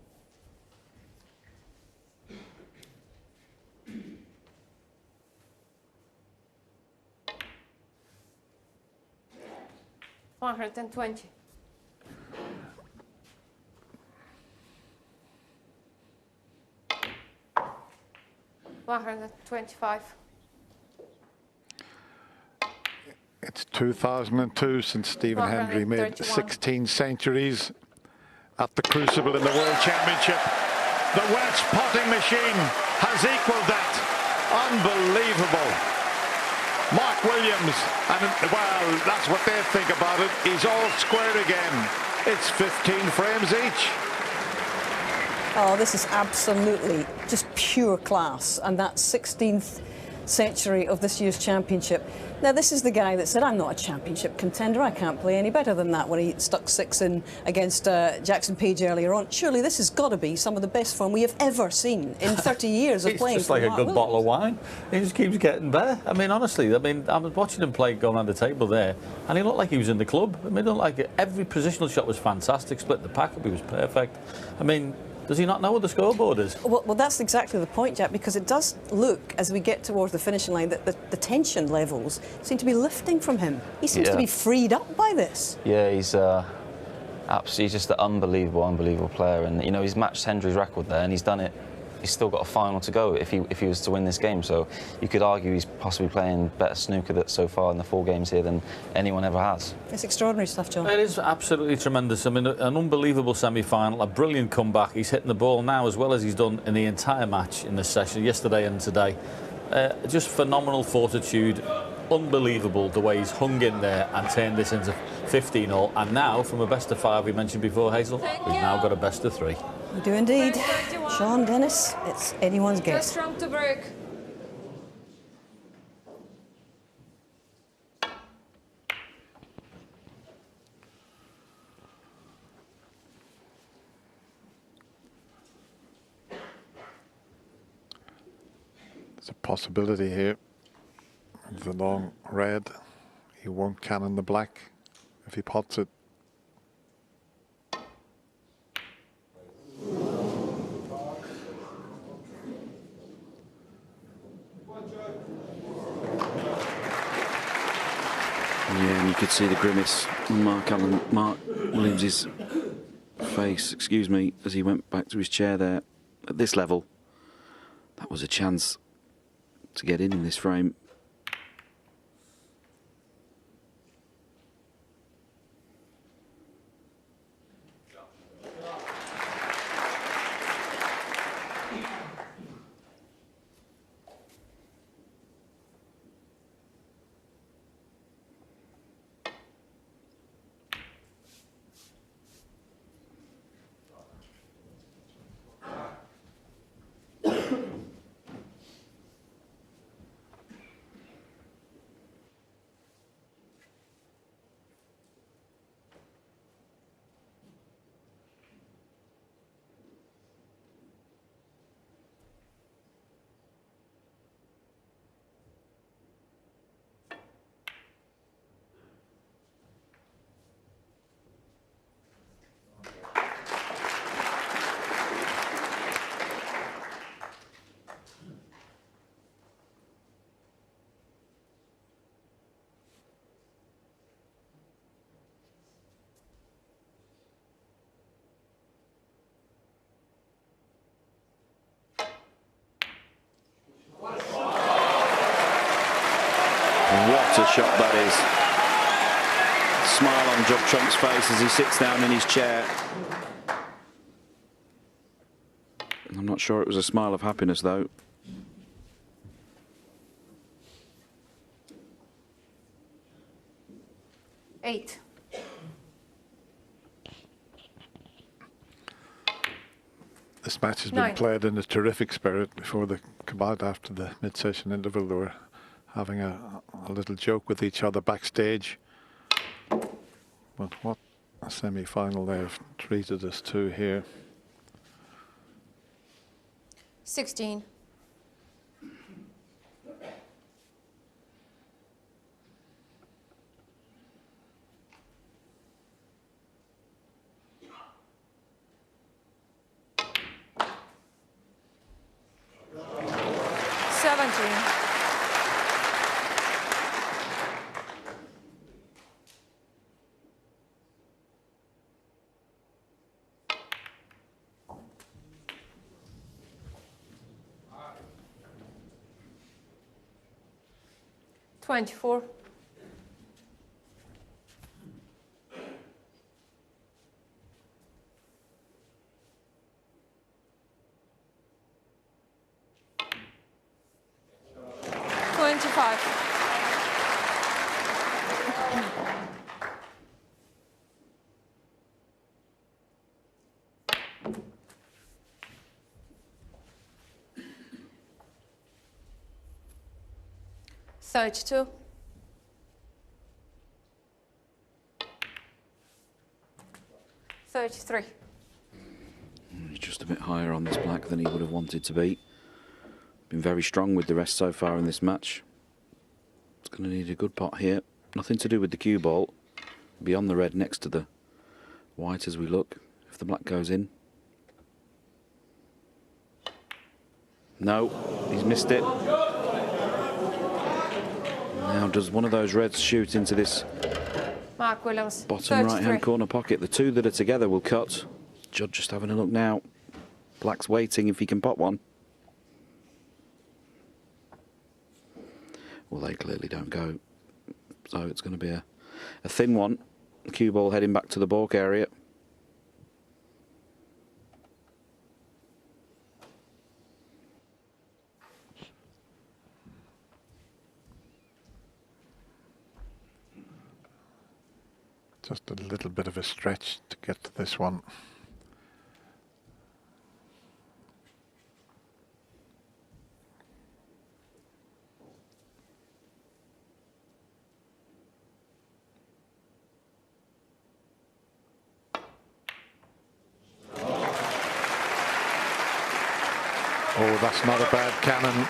$120. 125. It's 2002 since Stephen Hendry made 16 centuries at the Crucible in the World Championship. The Welsh potting machine has equalled that. Unbelievable. Mark Williams, and well, that's what they think about it. He's all squared again. It's 15 frames each. Oh, this is absolutely just pure class, and that 16th century of this year's championship. Now, this is the guy that said, I'm not a championship contender, I can't play any better than that, when he stuck 6 in against Jackson Page earlier on. Surely this has got to be some of the best form we have ever seen in 30 years of playing. It's just like a good bottle of wine. He just keeps getting better. I mean, honestly, I was watching him play going around the table there, and he looked like he was in the club. I mean, he looked like every positional shot was fantastic, split the pack up, he was perfect. I mean, does he not know what the scoreboard is? Well, that's exactly the point, Jack, because it does look, as we get towards the finishing line, that the tension levels seem to be lifting from him. He seems to be freed up by this. Yeah, he's absolutely just an unbelievable player. And, you know, he's matched Hendry's record there, and he's done it. He's still got a final to go if he was to win this game. So you could argue he's possibly playing better snooker so far in the 4 games here than anyone ever has. It's extraordinary stuff, John. It is absolutely tremendous. I mean, an unbelievable semi-final, a brilliant comeback. He's hitting the ball now as well as he's done in the entire match in this session, yesterday and today. Just phenomenal fortitude. Unbelievable the way he's hung in there and turned this into 15-all. And now, from a best of 5 we mentioned before, Hazel, we've now got a best of 3. We do indeed. Shaun, Dennis, it's anyone's guess. Just wrong to break. There's a possibility here. The long red. He won't cannon the black if he pots it. Yeah, and you could see the grimace on Mark Williams's face, excuse me, as he went back to his chair there. At this level, that was a chance to get in this frame. What a shot that is. Smile on Judd Trump's face as he sits down in his chair. I'm not sure it was a smile of happiness, though. Eight. This match has been played in a terrific spirit. Before they come out after the mid-session interval, they were having a little joke with each other backstage. But what a semi-final they've treated us to here. 16. 24. 25. Thirty-two. 33. He's just a bit higher on this black than he would have wanted to be. Been very strong with the rest so far in this match. It's going to need a good pot here. Nothing to do with the cue ball. Beyond the red next to the white as we look. If the black goes in. No, he's missed it. Now does one of those reds shoot into this Mark Williams. bottom right-hand corner pocket? The two that are together will cut. Judd just having a look now. Black's waiting if he can pot one. Well, they clearly don't go. So it's going to be a thin one. Cue ball heading back to the baulk area. Just a little bit of a stretch to get to this one. Oh, that's not a bad cannon.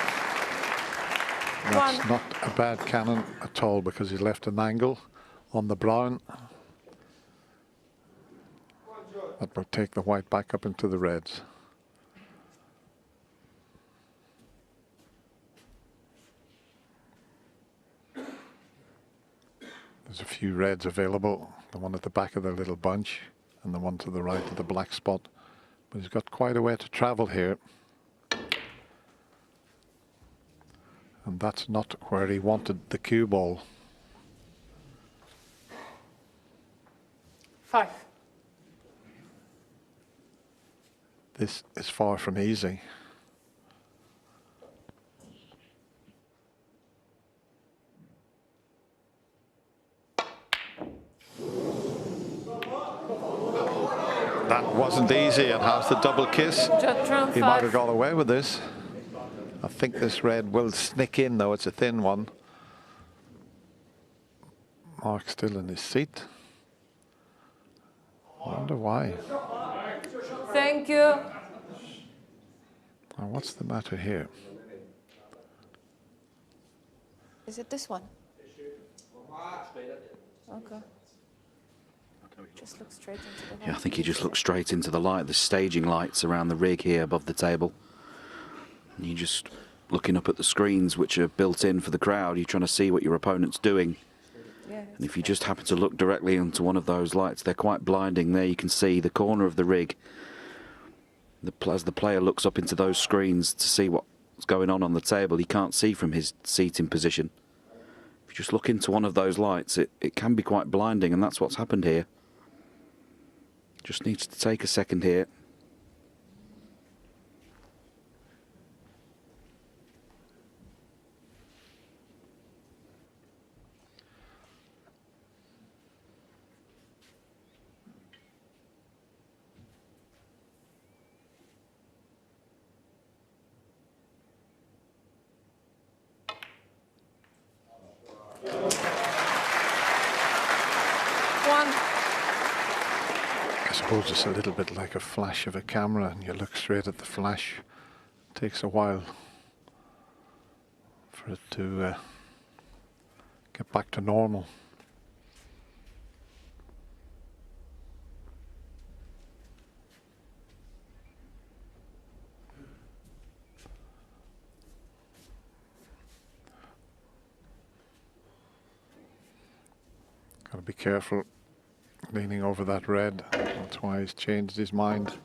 That's not a bad cannon at all, because he left an angle on the brown. That will take the white back up into the reds. There's a few reds available, the one at the back of the little bunch and the one to the right of the black spot. But he's got quite a way to travel here. And that's not where he wanted the cue ball. 5. This is far from easy. That wasn't easy, and how's the double kiss? He might have got away with this. I think this red will sneak in, though. It's a thin one. Mark's still in his seat. I wonder why. Thank you. Now, what's the matter here? Is it this one? Okay. Just look straight into the light. Yeah, I think he just looked straight into the light. The staging lights around the rig here above the table. And you're just looking up at the screens which are built in for the crowd. You're trying to see what your opponent's doing. Yeah, and if you just happen to look directly into one of those lights, they're quite blinding. There you can see the corner of the rig. As the player looks up into those screens to see what's going on the table, he can't see from his seating position. If you just look into one of those lights, it can be quite blinding, and that's what's happened here. Just needs to take a second here. I suppose it's a little bit like a flash of a camera, and you look straight at the flash. It takes a while for it to get back to normal. be careful leaning over that red. That's why he's changed his mind.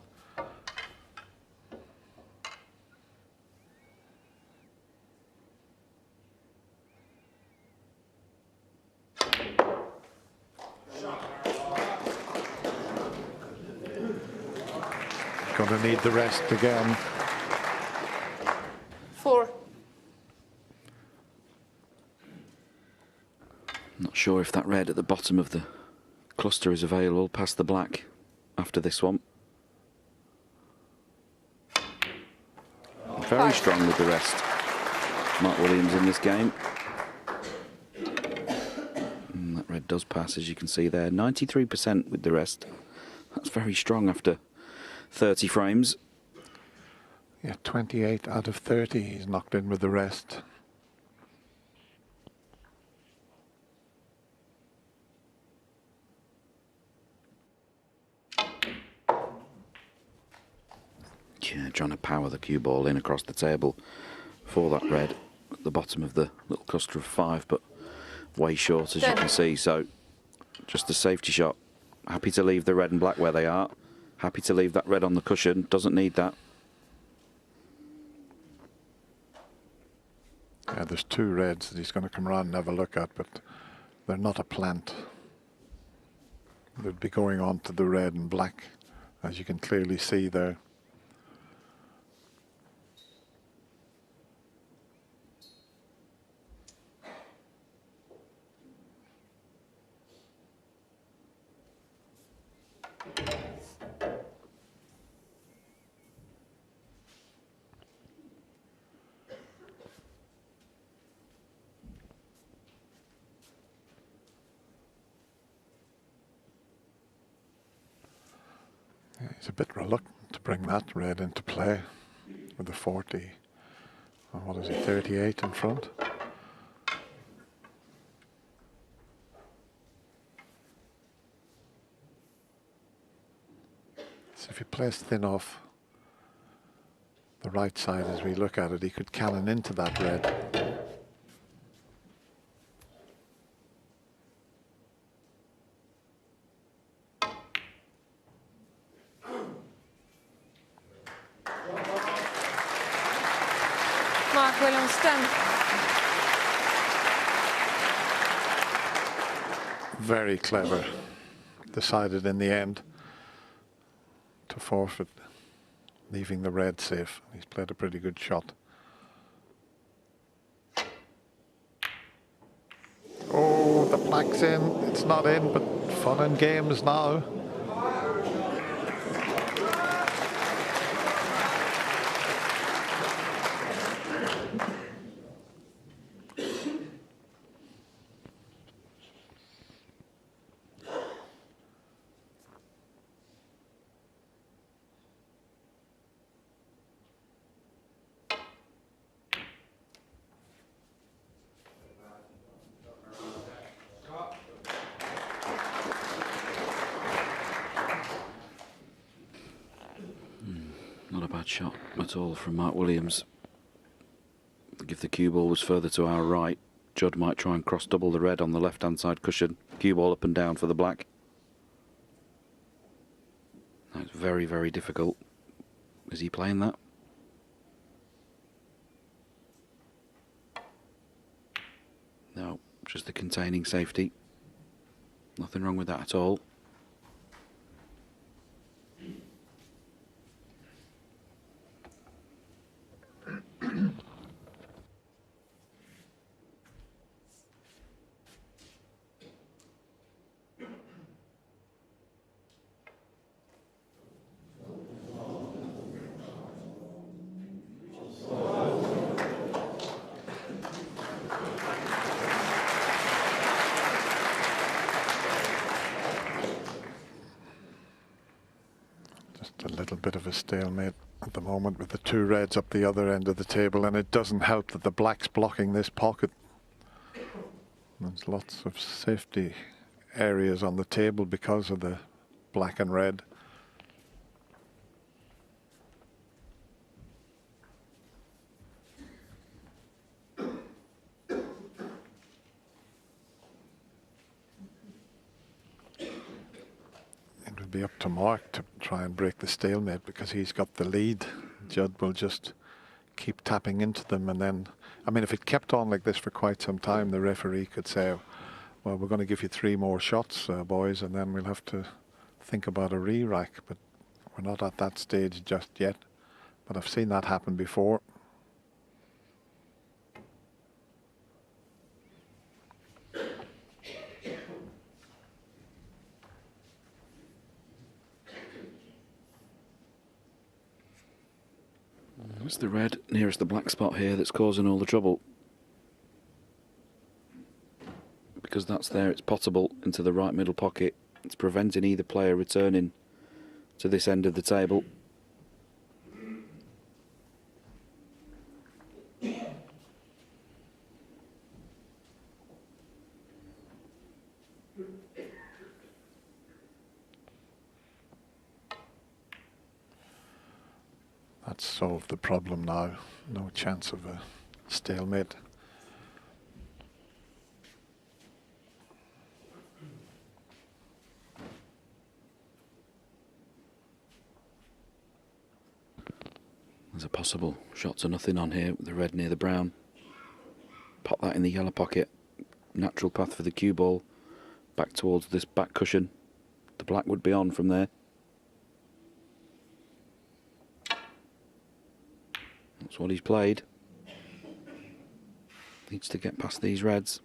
Going to need the rest again. 4. Not sure if that red at the bottom of the cluster is available past the black after this one. Very strong with the rest. Mark Williams in this game. And that red does pass, as you can see there. 93% with the rest. That's very strong after 30 frames. Yeah, 28 out of 30 he's knocked in with the rest. Yeah, trying to power the cue ball in across the table for that red at the bottom of the little cluster of 5, but way short, as you can see. So just a safety shot. Happy to leave the red and black where they are. Happy to leave that red on the cushion. Doesn't need that. Yeah, there's 2 reds that he's going to come around and have a look at, but they're not a plant. They'd be going on to the red and black, as you can clearly see there. He's a bit reluctant to bring that red into play with the 40. Or what is he, 38 in front? So if he plays thin off the right side as we look at it, he could cannon into that red. Mark Williams 10. Very clever. Decided in the end to forfeit, leaving the red safe. He's played a pretty good shot. Oh, the black's in. It's not in, but fun and games now. Not a bad shot at all from Mark Williams. If the cue ball was further to our right, Judd might try and cross double the red on the left-hand side cushion. Cue ball up and down for the black. That's very, very difficult. Is he playing that? No, just the containing safety. Nothing wrong with that at all. A little bit of a stalemate at the moment with the 2 reds up the other end of the table, and it doesn't help that the black's blocking this pocket. There's lots of safety areas on the table because of the black and red. It'll be up to Mark to try and break the stalemate because he's got the lead. Judd will just keep tapping into them, and then, I mean, if it kept on like this for quite some time, the referee could say, well, we're going to give you 3 more shots, boys, and then we'll have to think about a re-rack. But we're not at that stage just yet. But I've seen that happen before. It's the red nearest the black spot here that's causing all the trouble. Because that's there, it's potable into the right middle pocket. It's preventing either player returning to this end of the table. That's solved the problem now. No chance of a stalemate. There's a possible shot to nothing on here with the red near the brown. Pop that in the yellow pocket. Natural path for the cue ball. Back towards this back cushion. The black would be on from there. That's what he's played. Needs to get past these reds.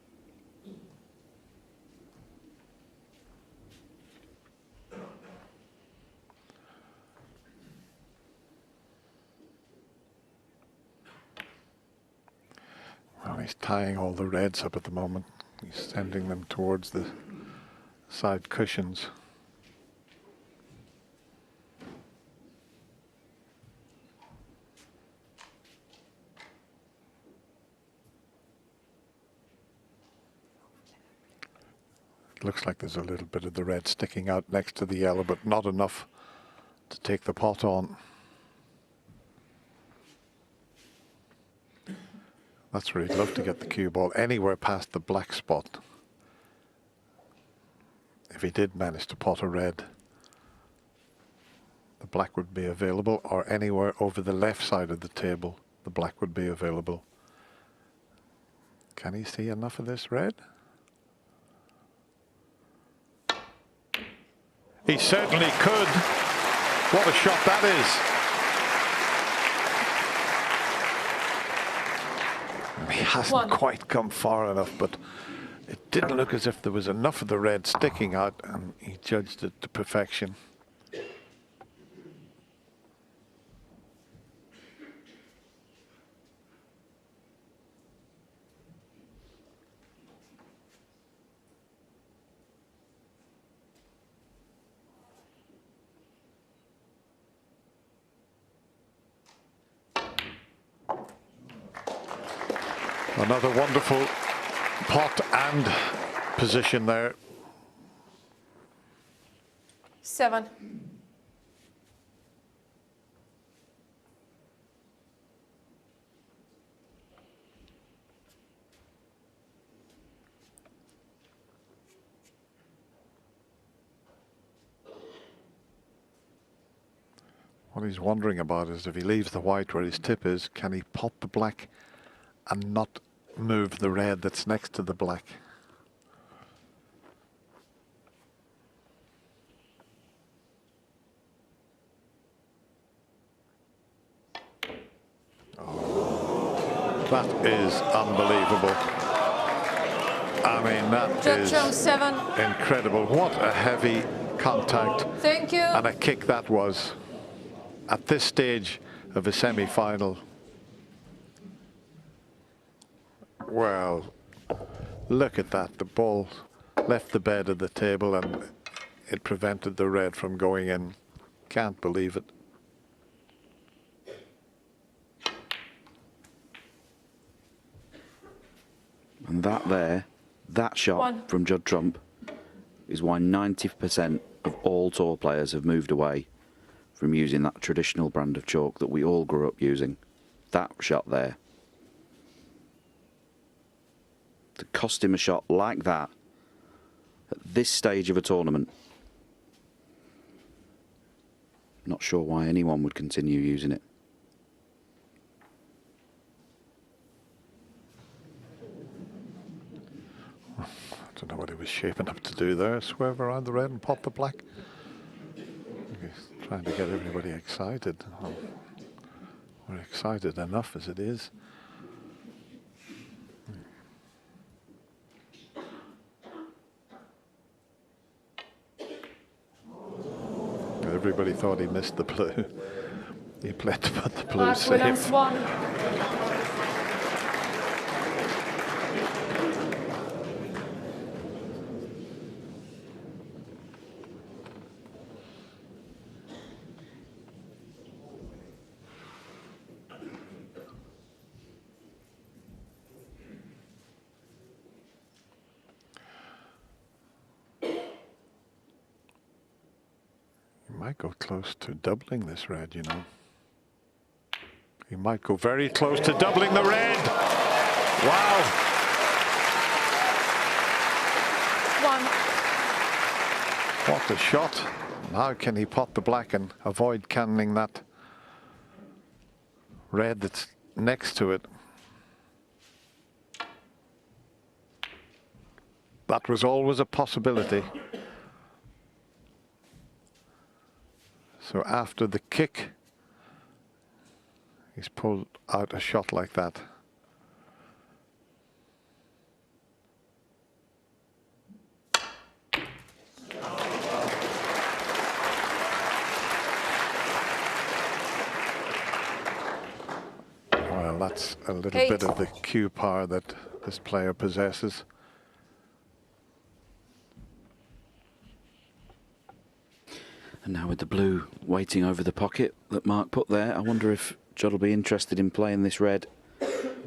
Well, he's tying all the reds up at the moment. He's sending them towards the side cushions. Looks like there's a little bit of the red sticking out next to the yellow, but not enough to take the pot on. That's where he'd love to get the cue ball anywhere past the black spot. If he did manage to pot a red, the black would be available, or anywhere over the left side of the table, the black would be available. Can he see enough of this red? He certainly could. What a shot that is. He hasn't quite come far enough, but it didn't look as if there was enough of the red sticking out, and he judged it to perfection. Another wonderful pot and position there. 7. What he's wondering about is if he leaves the white where his tip is, can he pot the black and not move the red that's next to the black? Oh, that is unbelievable. I mean, that is 7. Incredible. What a heavy contact. Thank you. And a kick that was at this stage of a semi-final. Well, look at that. The ball left the bed of the table and it prevented the red from going in. Can't believe it. And that there, that shot from Judd Trump is why 90% of all tour players have moved away from using that traditional brand of chalk that we all grew up using. That shot there. To cost him a shot like that at this stage of a tournament. Not sure why anyone would continue using it. I don't know what he was shaping up to do there. Swerve around the red and pop the black. He's trying to get everybody excited. Well, we're excited enough as it is. Everybody thought he missed the blue. He played to put the blue safe. Might go close to doubling this red, you know. He might go very close to doubling the red. Wow. What a shot. How can he pot the black and avoid cannoning that red that's next to it? That was always a possibility. So after the kick, he's pulled out a shot like that. Well, that's a little bit of the cue power that this player possesses. And now with the blue waiting over the pocket that Mark put there, I wonder if Judd will be interested in playing this red.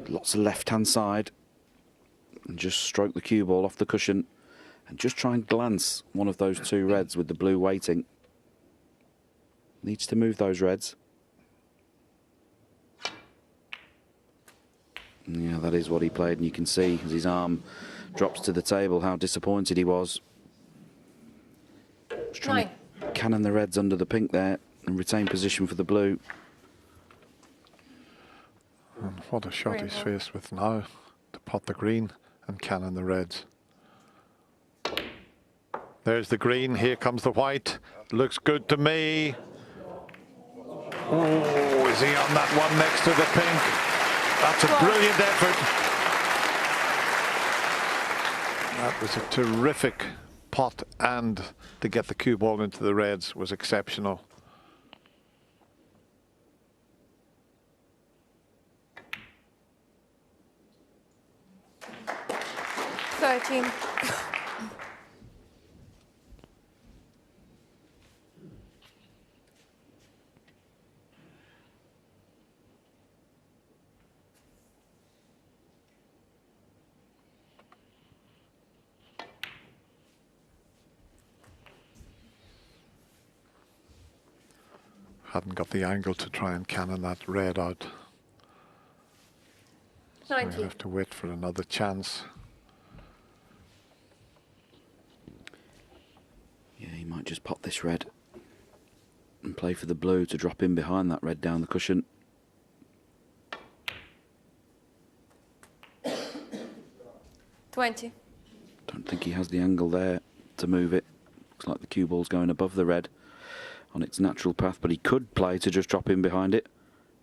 Lots of left-hand side. And just stroke the cue ball off the cushion. And just try and glance one of those two reds with the blue waiting. Needs to move those reds. Yeah, that is what he played. And you can see as his arm drops to the table how disappointed he was. Just trying to cannon the reds under the pink there and retain position for the blue. And what a shot he's faced with now to pot the green and cannon the reds. There's the green, here comes the white. Looks good to me. Oh, is he on that one next to the pink? That's a brilliant effort. That was a terrific pot, and to get the cue ball into the reds was exceptional. Hadn't got the angle to try and cannon that red out. So we have to wait for another chance. Yeah, he might just pop this red and play for the blue to drop in behind that red down the cushion. $20. Don't think he has the angle there to move it. Looks like the cue ball's going above the red on its natural path, but he could play to just drop in behind it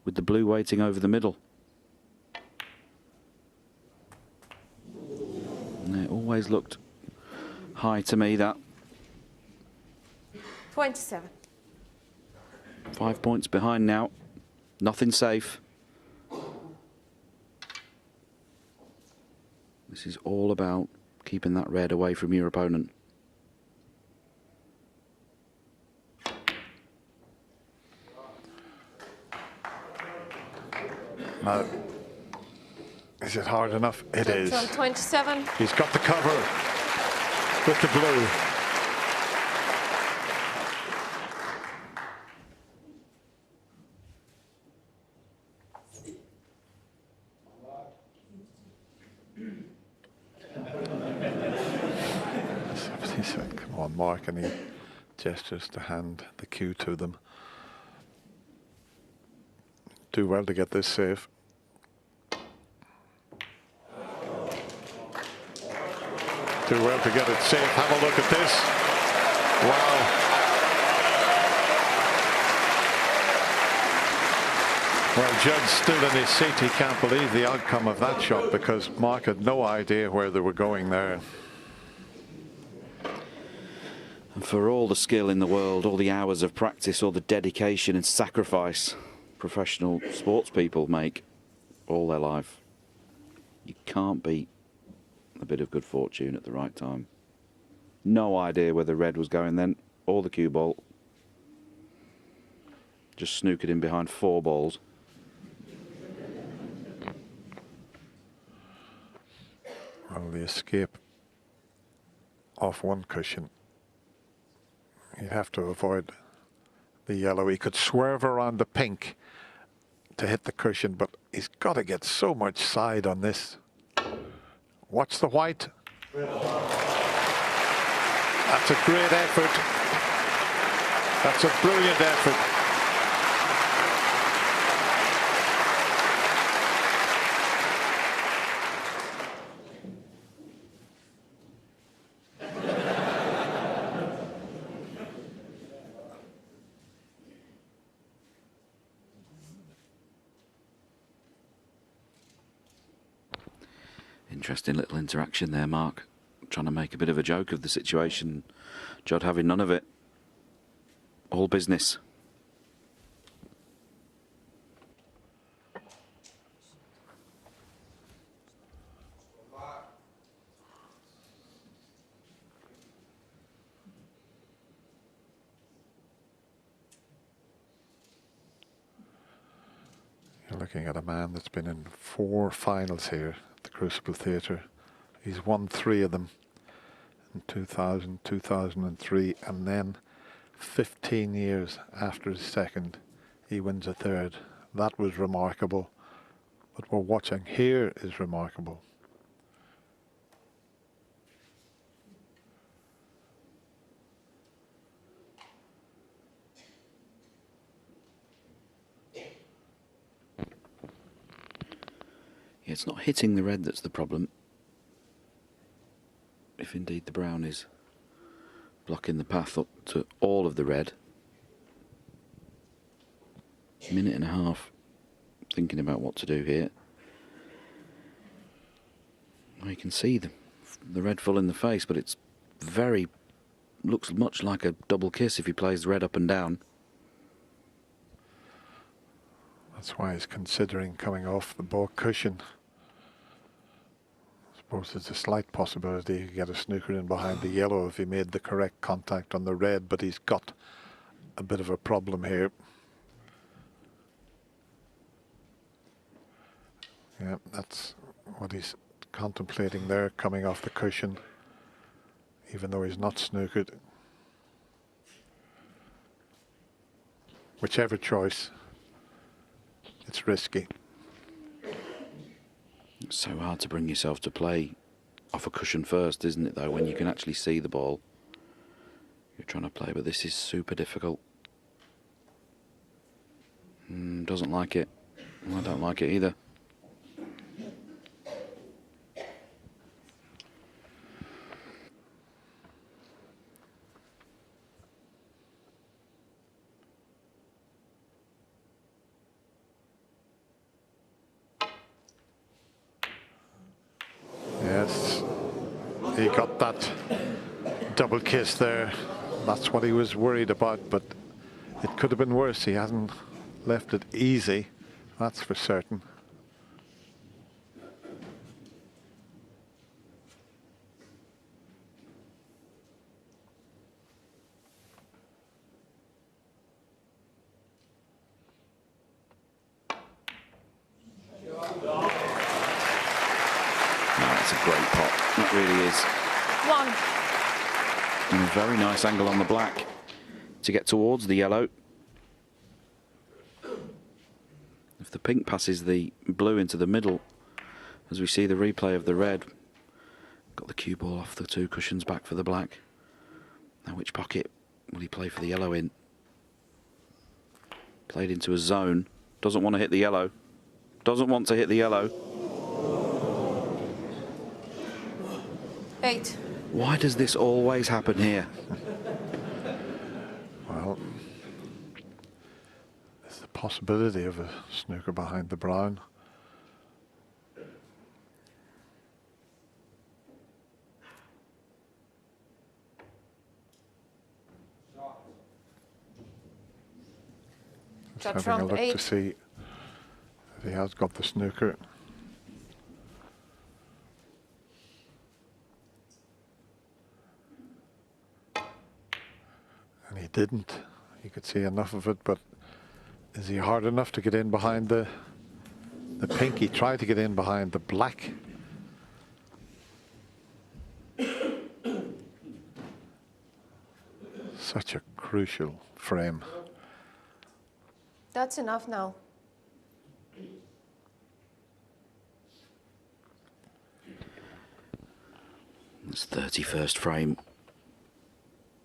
with the blue waiting over the middle. And it always looked high to me, that. 27. 5 points behind now. Nothing safe. This is all about keeping that red away from your opponent. Now, is it hard enough? It is. 27. He's got the cover with the blue. Somebody said, come on, Mark, and he gestures to hand the cue to them. do well to get this save. Do well to get it safe. Have a look at this. Wow. Well, Judd's still in his seat. He can't believe the outcome of that shot because Mark had no idea where they were going there. And for all the skill in the world, all the hours of practice, all the dedication and sacrifice professional sports people make all their life, you can't beat a bit of good fortune at the right time. No idea where the red was going then, or the cue ball. Just snookered in behind 4 balls. Well, the escape off one cushion. He'd have to avoid the yellow. He could swerve around the pink to hit the cushion, but he's got to get so much side on this. Watch the white. That's a great effort. That's a brilliant effort. Interesting little interaction there, Mark. Trying to make a bit of a joke of the situation. Judd having none of it. All business. You're looking at a man that's been in 4 finals here. The Crucible Theatre. He's won 3 of them in 2000, 2003, and then 15 years after his second, he wins a 3rd. That was remarkable. What we're watching here is remarkable. It's not hitting the red that's the problem. If indeed the brown is blocking the path up to all of the red. Minute and a half thinking about what to do here. Well, you can see the red full in the face, but it's looks much like a double kiss if he plays the red up and down. That's why he's considering coming off the ball cushion. I suppose there's a slight possibility he could get a snooker in behind the yellow if he made the correct contact on the red, but he's got a bit of a problem here. Yeah, that's what he's contemplating there, coming off the cushion, even though he's not snookered. Whichever choice, it's risky. It's so hard to bring yourself to play off a cushion first, isn't it, though, when you can actually see the ball you're trying to play, but this is super difficult. Doesn't like it. I don't like it either. Yes, he got that double kiss there. That's what he was worried about, but it could have been worse. He hasn't left it easy, that's for certain. That's a great pot. It really is. And a very nice angle on the black to get towards the yellow. If the pink passes the blue into the middle, as we see the replay of the red, got the cue ball off the 2 cushions back for the black. Now which pocket will he play for the yellow in? Played into a zone. Doesn't want to hit the yellow. Doesn't want to hit the yellow. 8. Why does this always happen here? Well, there's the possibility of a snooker behind the brown. Just having a look to see if he has got the snooker. And he didn't. You could see enough of it, but is he hard enough to get in behind the pink? He tried to get in behind the black. Such a crucial frame. That's enough now. It's 31st frame.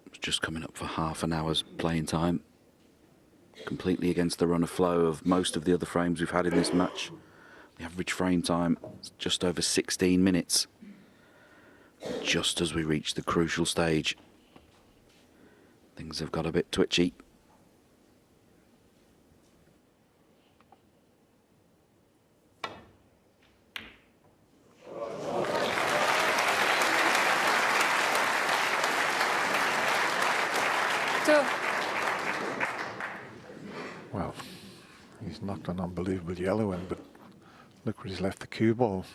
It's just coming up for half an hour's playing time. Completely against the run of flow of most of the other frames we've had in this match. The average frame time is just over 16 minutes. Just as we reach the crucial stage, things have got a bit twitchy. Well, he's knocked an unbelievable yellow in, but look where he's left the cue ball.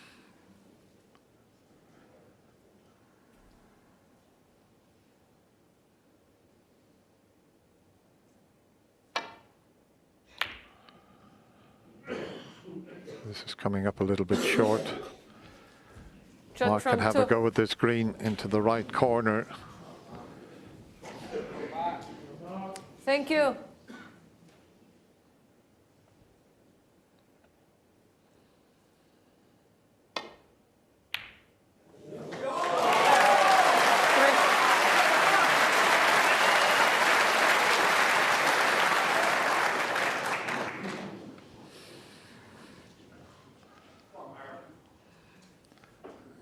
This is coming up a little bit short. Judd Mark can have a go with this green into the right corner. Thank you.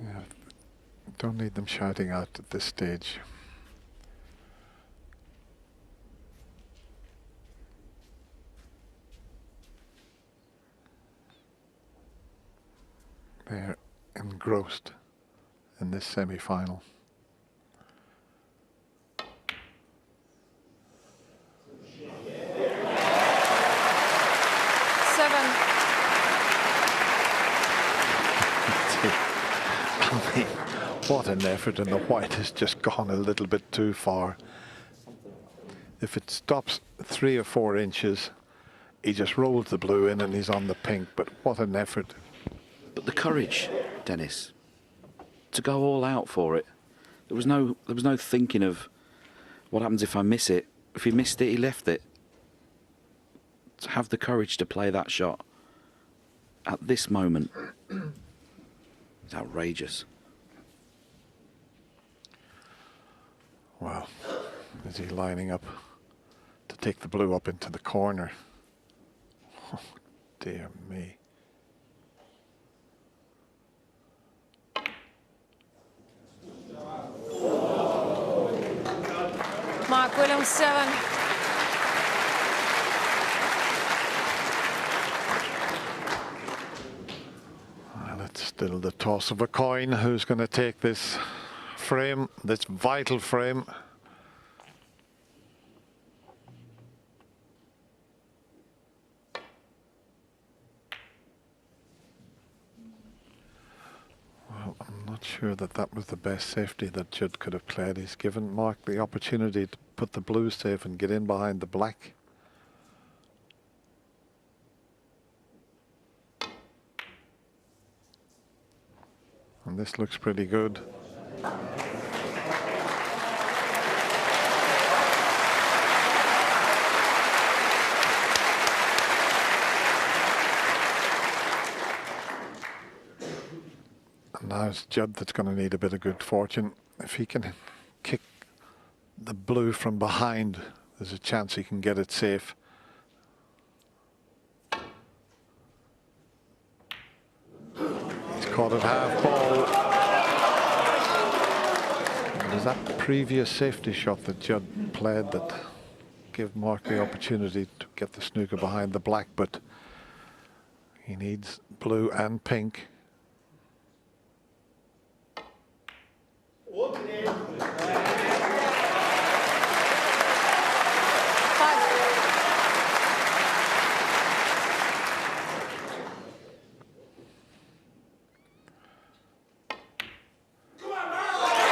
Yeah, don't need them shouting out at this stage. They're engrossed in this semi-final. I mean, what an effort, and the white has just gone a little bit too far. If it stops 3 or 4 inches, he just rolls the blue in and he's on the pink, but what an effort. But the courage, Dennis, to go all out for it. There was no thinking of what happens if I miss it. If he missed it, he left it. To have the courage to play that shot at this moment is outrageous. Wow, is he lining up to take the blue up into the corner? Oh, dear me. Mark Williams 7. Well, it's still the toss of a coin. Who's going to take this frame, this vital frame? Well, I'm not sure that that was the best safety that Judd could have played. He's given Mark the opportunity to put the blue safe and get in behind the black. And this looks pretty good. And now it's Judd that's going to need a bit of good fortune. If he can kick the blue from behind, there's a chance he can get it safe. Caught it half ball. There's that previous safety shot that Judd played that gave Mark the opportunity to get the snooker behind the black, but he needs blue and pink.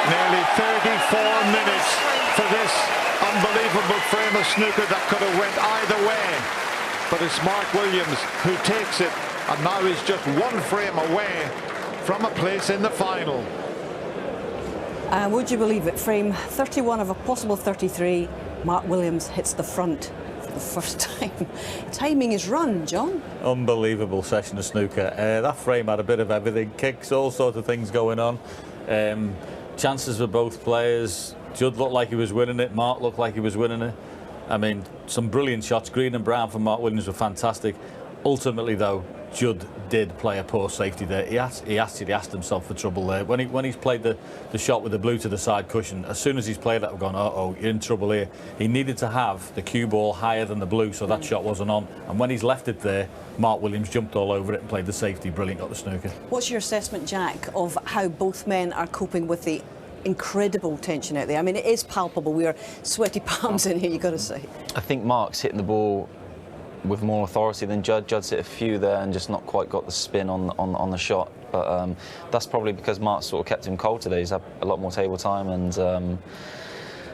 Nearly 34 minutes for this unbelievable frame of snooker that could have went either way. But it's Mark Williams who takes it, and now he's just one frame away from a place in the final. Would you believe it? Frame 31 of a possible 33. Mark Williams hits the front for the first time. Timing is run, John. Unbelievable session of snooker. That frame had a bit of everything. Kicks, all sorts of things going on. Chances for both players. Judd looked like he was winning it. Mark looked like he was winning it. I mean, some brilliant shots. Green and brown for Mark Williams were fantastic. Ultimately, though, Judd did play a poor safety there. He asked himself for trouble there. When he's played the shot with the blue to the side cushion, as soon as he's played that, we've gone, uh-oh, you're in trouble here. He needed to have the cue ball higher than the blue, so that shot wasn't on. And when he's left it there, Mark Williams jumped all over it and played the safety. Brilliant, got the snooker. What's your assessment, Jack, of how both men are coping with the incredible tension out there? I mean, it is palpable. We are sweaty palms in here, you've got to say. I think Mark's hitting the ball with more authority than Judd. Judd's hit a few there and just not quite got the spin on the shot. But that's probably because Mark sort of kept him cold today. He's had a lot more table time and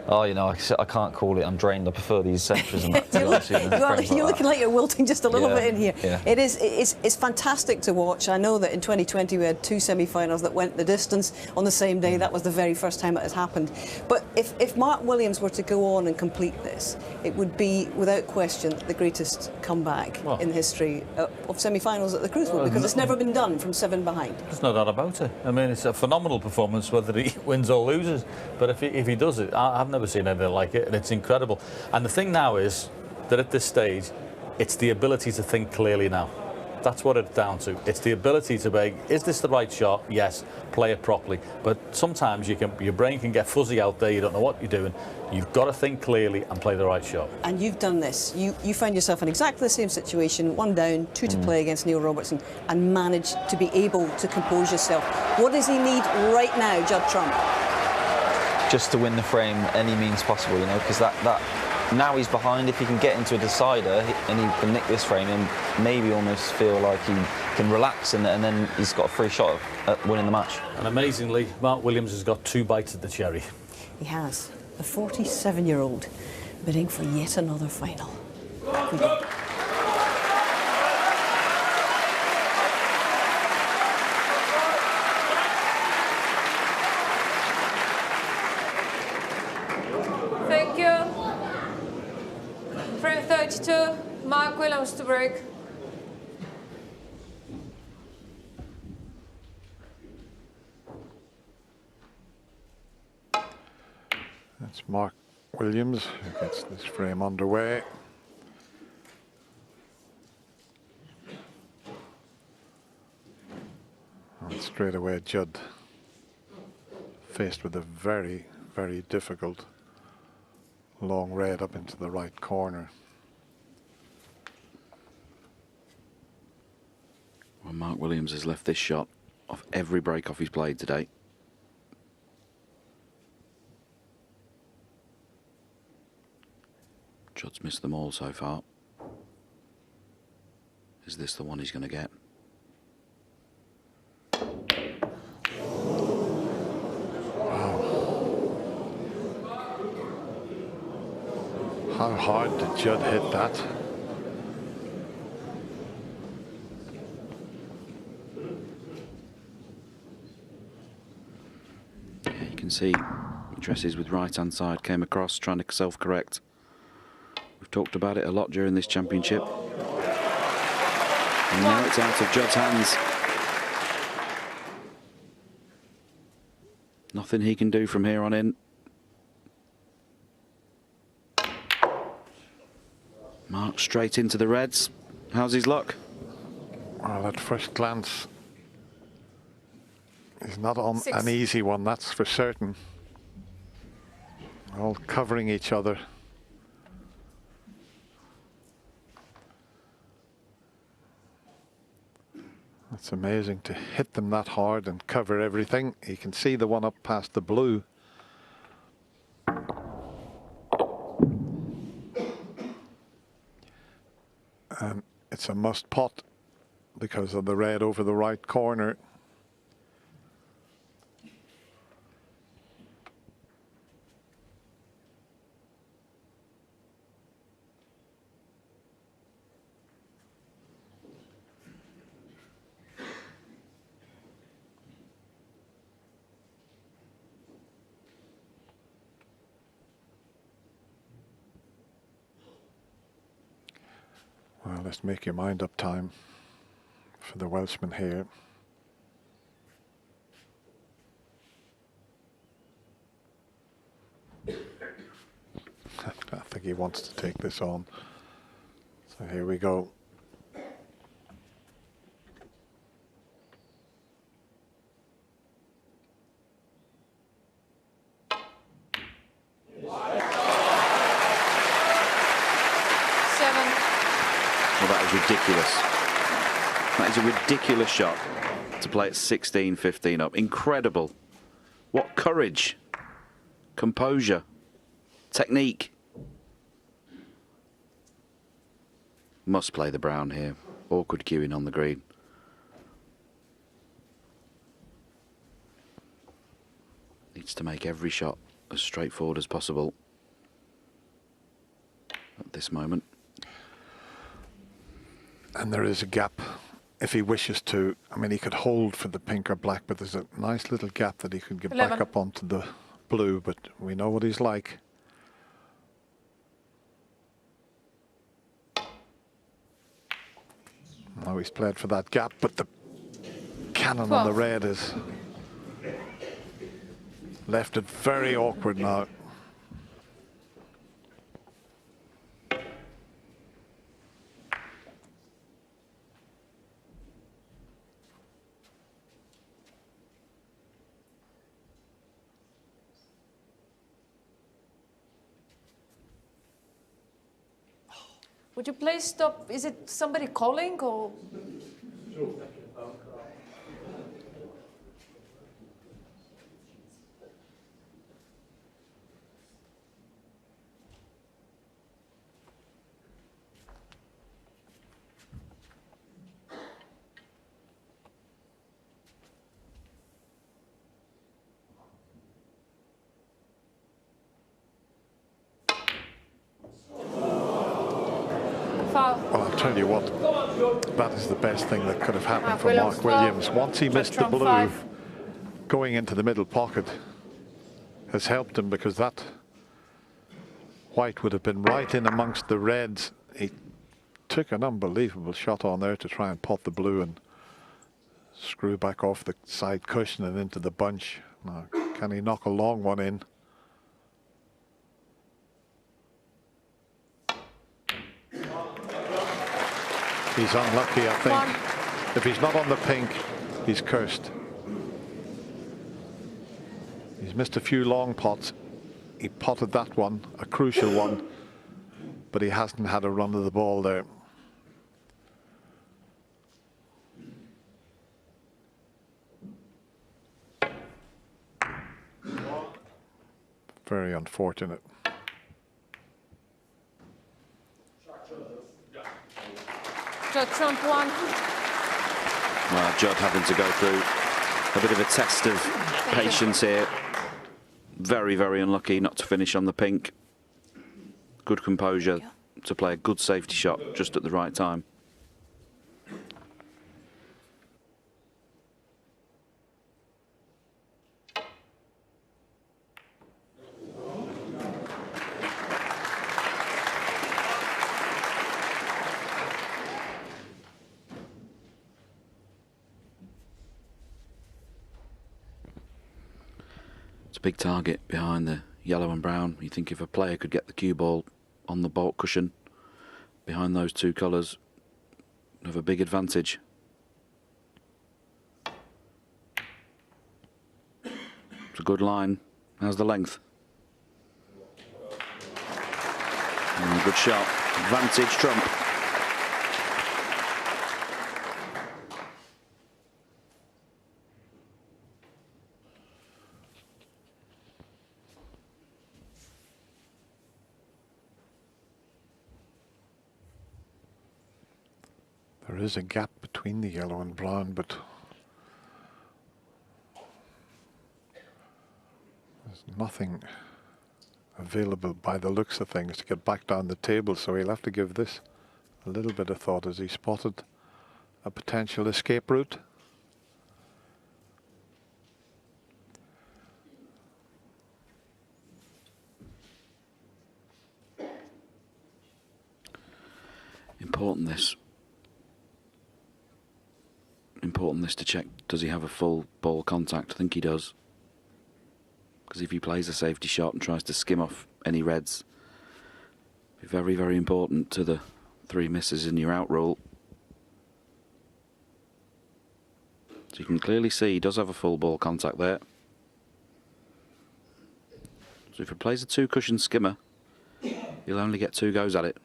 oh, you know, I can't call it. I'm drained. I prefer these centres and that. You're looking like you're wilting just a little bit in here. Yeah. It's fantastic to watch. I know that in 2020 we had two semi-finals that went the distance on the same day. That was the very first time it has happened. But if Mark Williams were to go on and complete this, it would be, without question, the greatest comeback in the history of semi-finals at the Crucible, because it's never been done from 7 behind. There's no doubt about it. I mean, it's a phenomenal performance, whether he wins or loses. But if he does it, I've never seen anything like it, and it's incredible. And the thing now is that at this stage, it's the ability to think clearly now. That's what it's down to. It's the ability to be, is this the right shot? Yes, play it properly. But sometimes your brain can get fuzzy out there, you don't know what you're doing. You've got to think clearly and play the right shot. And you've done this. You found yourself in exactly the same situation, 1 down, 2 to play against Neil Robertson, and managed to be able to compose yourself. What does he need right now, Judd Trump? Just to win the frame any means possible, you know, because that now he's behind. If he can get into a decider and he can nick this frame and maybe almost feel like he can relax, and then he's got a free shot at winning the match. And amazingly, Mark Williams has got 2 bites at the cherry. He has. The 47-year-old bidding for yet another final. Thank you. Frame 32, Mark Williams to break. That's Mark Williams who gets this frame underway. And straight away Judd faced with a very, very difficult long red up into the right corner. Well, Mark Williams has left this shot off every break off he's played today. Judd's missed them all so far. Is this the one he's going to get? How hard did Judd hit that? Yeah, you can see he dresses with right hand side, came across trying to self-correct. We've talked about it a lot during this championship. And now it's out of Judd's hands. Nothing he can do from here on in. Mark straight into the reds. How's his luck? Well, at first glance, He's not on 6. an easy one, that's for certain. All covering each other. It's amazing to hit them that hard and cover everything. You can see the one up past the blue. And it's a must pot because of the red over the right corner. Well, let's make your mind up time for the Welshman here. I think he wants to take this on. So here we go. Well, that is ridiculous. That is a ridiculous shot to play at 16-15 up. Incredible. What courage, composure, technique. Must play the brown here. Awkward queuing on the green. Needs to make every shot as straightforward as possible at this moment. And there is a gap if he wishes to. I mean, he could hold for the pink or black, but there's a nice little gap that he could get 11. back up onto the blue, but we know what he's like. Now he's played for that gap, but the cannon on the red is left it very awkward now. Would you please stop? Is it somebody calling or? Well, I'll tell you what, that is the best thing that could have happened for Mark Williams. Once he missed the blue, going into the middle pocket has helped him, because that white would have been right in amongst the reds. He took an unbelievable shot on there to try and pot the blue and screw back off the side cushion and into the bunch. Now, can he knock a long one in? He's unlucky, I think. If he's not on the pink, he's cursed. He's missed a few long pots. He potted that one, a crucial one, but he hasn't had a run of the ball there. Very unfortunate. Judd Trump won. Well, Judd having to go through a bit of a test of patience here. Very, very unlucky not to finish on the pink. Good composure to play a good safety shot just at the right time. Big target behind the yellow and brown. You think if a player could get the cue ball on the baulk cushion behind those two colours, have a big advantage. good line. How's the length? And a good shot. Advantage trump. There is a gap between the yellow and brown, but there's nothing available by the looks of things to get back down the table, so he'll have to give this a little bit of thought as he spotted a potential escape route. Important this to check, does he have a full ball contact? I think he does. Because if he plays a safety shot and tries to skim off any reds, it'll be very, very important to the 3 misses in your out rule. So you can clearly see he does have a full ball contact there. So if he plays a 2-cushion skimmer, he'll only get 2 goes at it.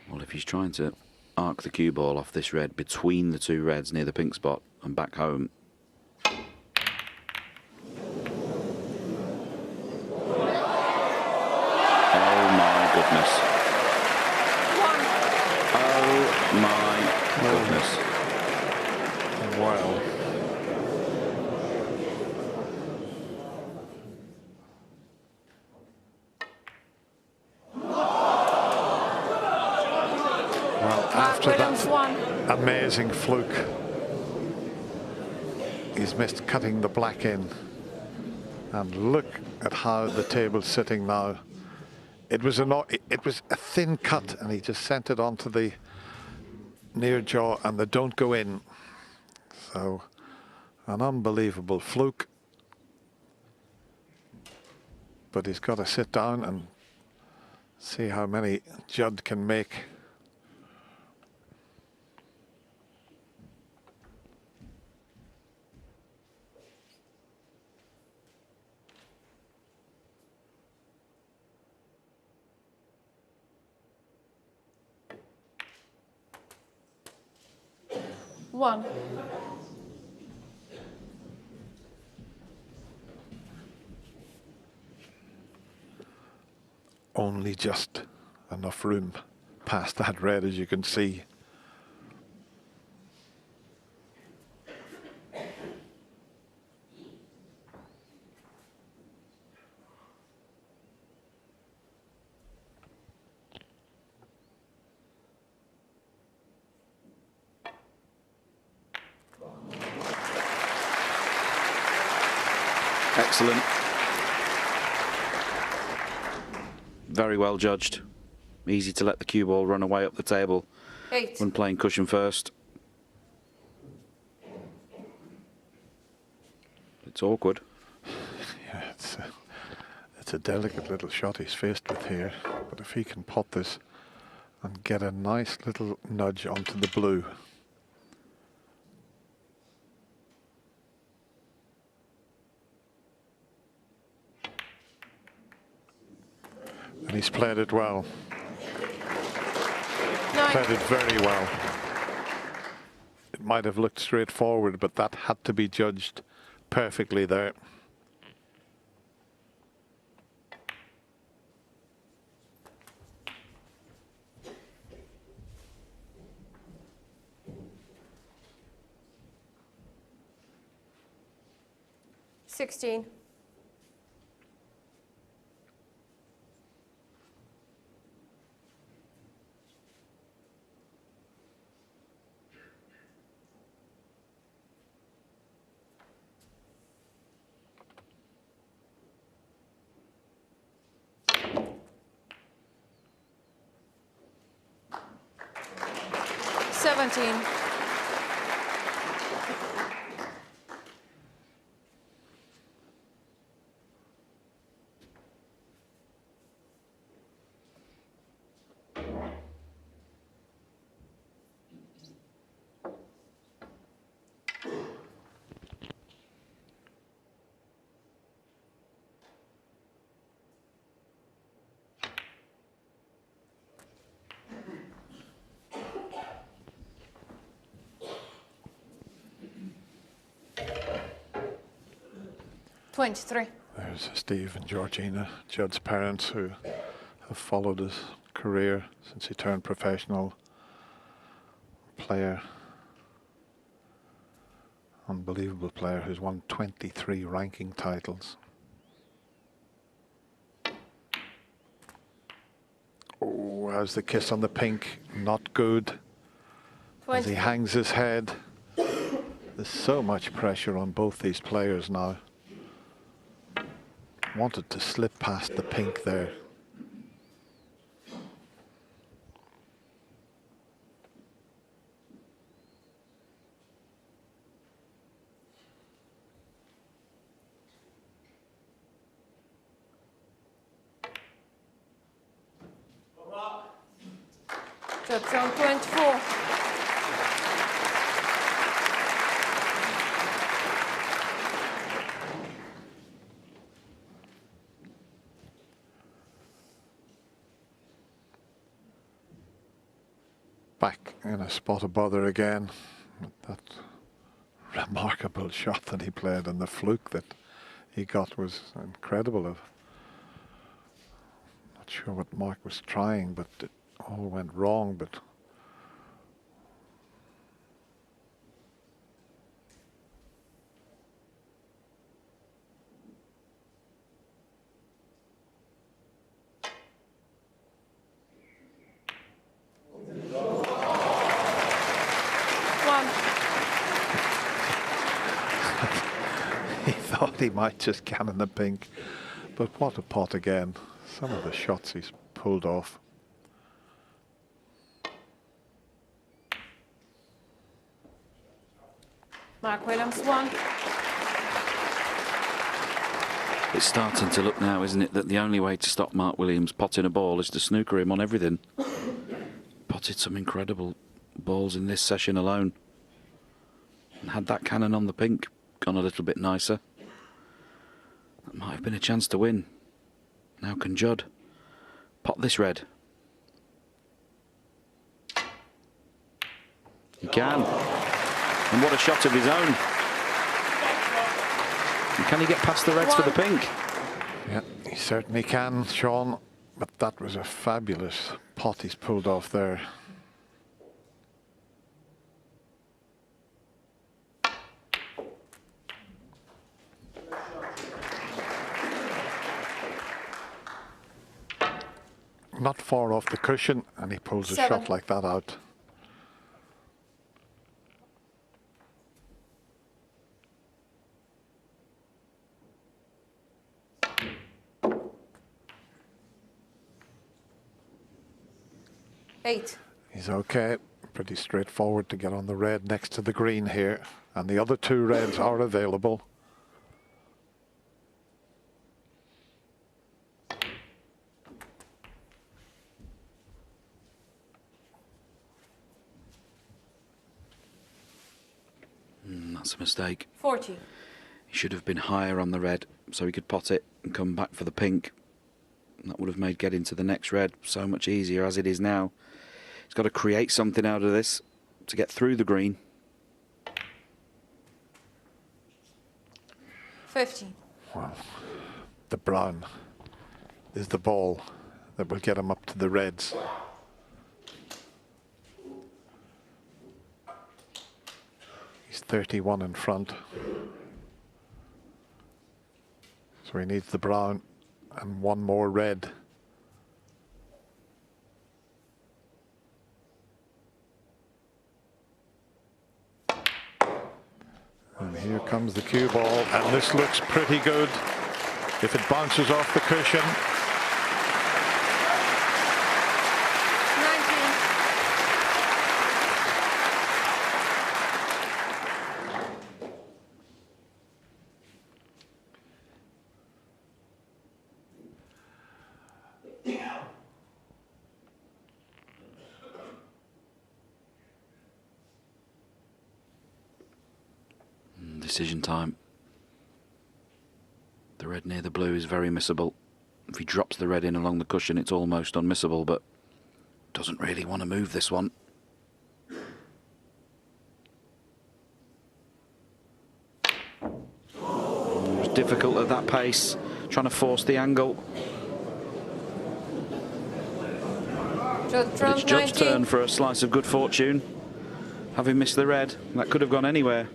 Well, if he's trying to arc the cue ball off this red between the 2 reds near the pink spot and back home. Oh my goodness. Oh my goodness. Wow. After that amazing fluke, he's missed cutting the black in. And look at how the table's sitting now. It was a thin cut, and he just sent it onto the near jaw and the don't go in. So an unbelievable fluke. But he's got to sit down and see how many Judd can make. One. Only just enough room past that red, as you can see. Excellent. Very well judged. Easy to let the cue ball run away up the table 8. when playing cushion first. It's awkward. Yeah, it's a delicate little shot he's faced with here, but if he can pot this and get a nice little nudge onto the blue. And he's played it well. Played it very well. It might have looked straightforward, but that had to be judged perfectly there. $16. 23. There's Steve and Georgina, Judd's parents, who have followed his career since he turned professional player. Unbelievable player who's won 23 ranking titles. Oh, how's the kiss on the pink? Not good. As he hangs his head. There's so much pressure on both these players now. Wanted to slip past the pink there. Judd's on 24. Back in a spot of bother again. That remarkable shot that he played and the fluke that he got was incredible. Not sure what Mark was trying, but it all went wrong. But he thought he might just cannon the pink, but what a pot again. Some of the shots he's pulled off. Mark Williams 1. It's starting to look now, isn't it, that the only way to stop Mark Williams potting a ball is to snooker him on everything. Potted some incredible balls in this session alone. And had that cannon on the pink gone a little bit nicer, that might have been a chance to win. Now can Judd pot this red? He can. And what a shot of his own. And can he get past the reds for the pink? Yeah, he certainly can, Shaun. But that was a fabulous pot he's pulled off there. Not far off the cushion, and he pulls a shot like that out. Eight. He's okay. Pretty straightforward to get on the red next to the green here. And the other two reds are available. That's a mistake. 40. He should have been higher on the red so he could pot it and come back for the pink. And that would have made getting to the next red so much easier as it is now. He's got to create something out of this to get through the green. 50. Well, the brown is the ball that will get him up to the reds. He's 31 in front. So he needs the brown and one more red. And here comes the cue ball, and this looks pretty good if it bounces off the cushion. 19. Decision time. The red near the blue is very missable. If he drops the red in along the cushion, it's almost unmissable, but doesn't really want to move this one. difficult at that pace, trying to force the angle. Judd, But Trump it's Judd's 19. turn for a slice of good fortune, having missed the red. That could have gone anywhere.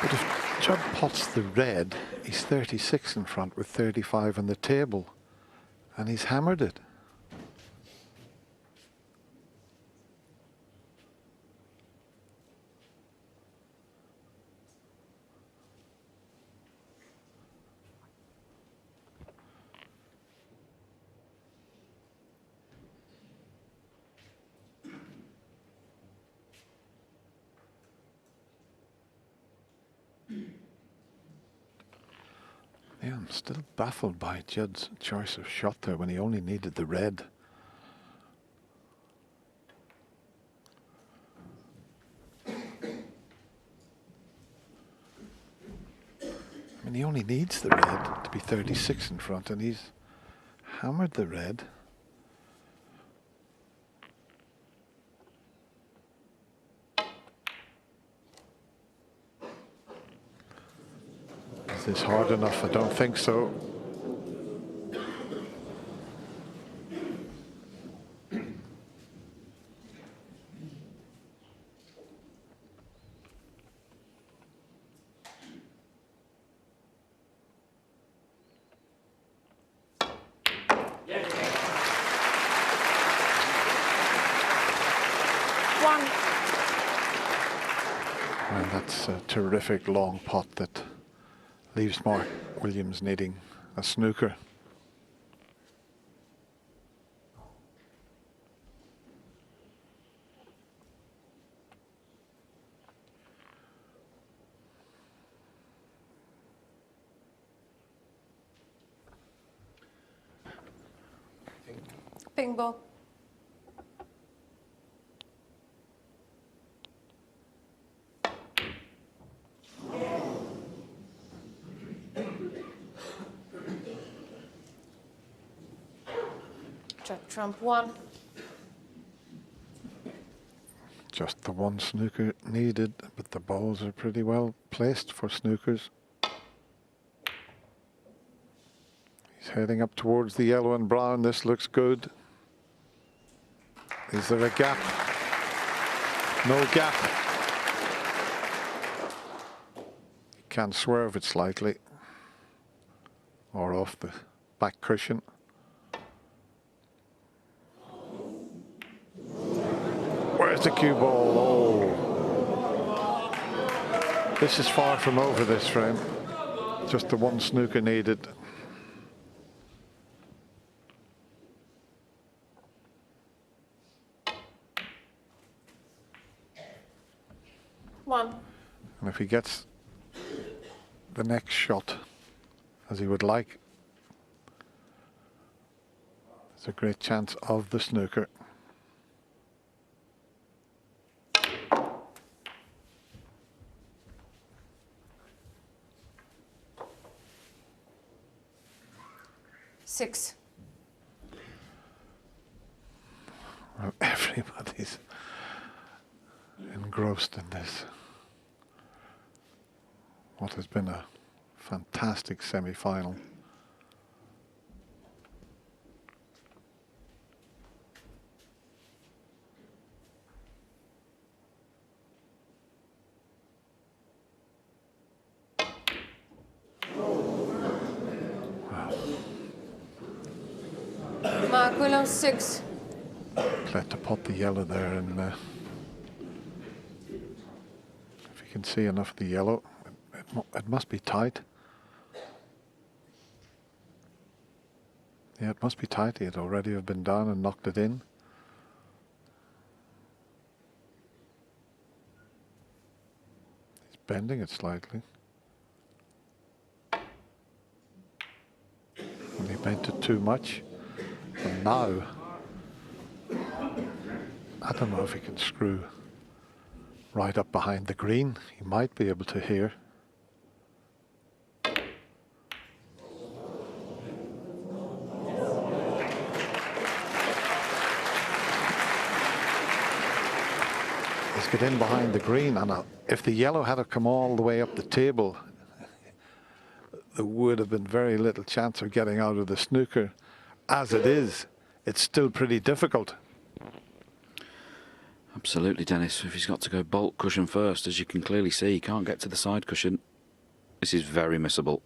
But if Judd pots the red, he's 36 in front with 35 on the table, and he's hammered it. Yeah, I'm still baffled by Judd's choice of shot there when he only needed the red. I mean, he only needs the red to be 36 in front, and he's hammered the red. Is this hard enough? I don't think so. And that's a terrific long pot that leaves Mark Williams needing a snooker. Ping ball. Jack Trump 1. Just the one snooker needed, but the balls are pretty well placed for snookers. He's heading up towards the yellow and brown. This looks good. Is there a gap? No gap. Can swerve it slightly or off the back cushion. Where's the cue ball? Oh. This is far from over, this frame. Just the one snooker needed. One. And if he gets the next shot as he would like, there's a great chance of the snooker. Six. Well, everybody's engrossed in this. What has been a fantastic semi-final. Mark Williams 6. Glad to pot the yellow there, and if you can see enough of the yellow, it must be tight. Yeah, it must be tight. He had already have been down and knocked it in. He's bending it slightly. And he bent it too much. And now, I don't know if he can screw right up behind the green. He might be able to here. He's got in behind the green, and if the yellow had have come all the way up the table, there would have been very little chance of getting out of the snooker. As it is, it's still pretty difficult. Absolutely, Dennis. If he's got to go bolt cushion first, as you can clearly see, he can't get to the side cushion. This is very missable.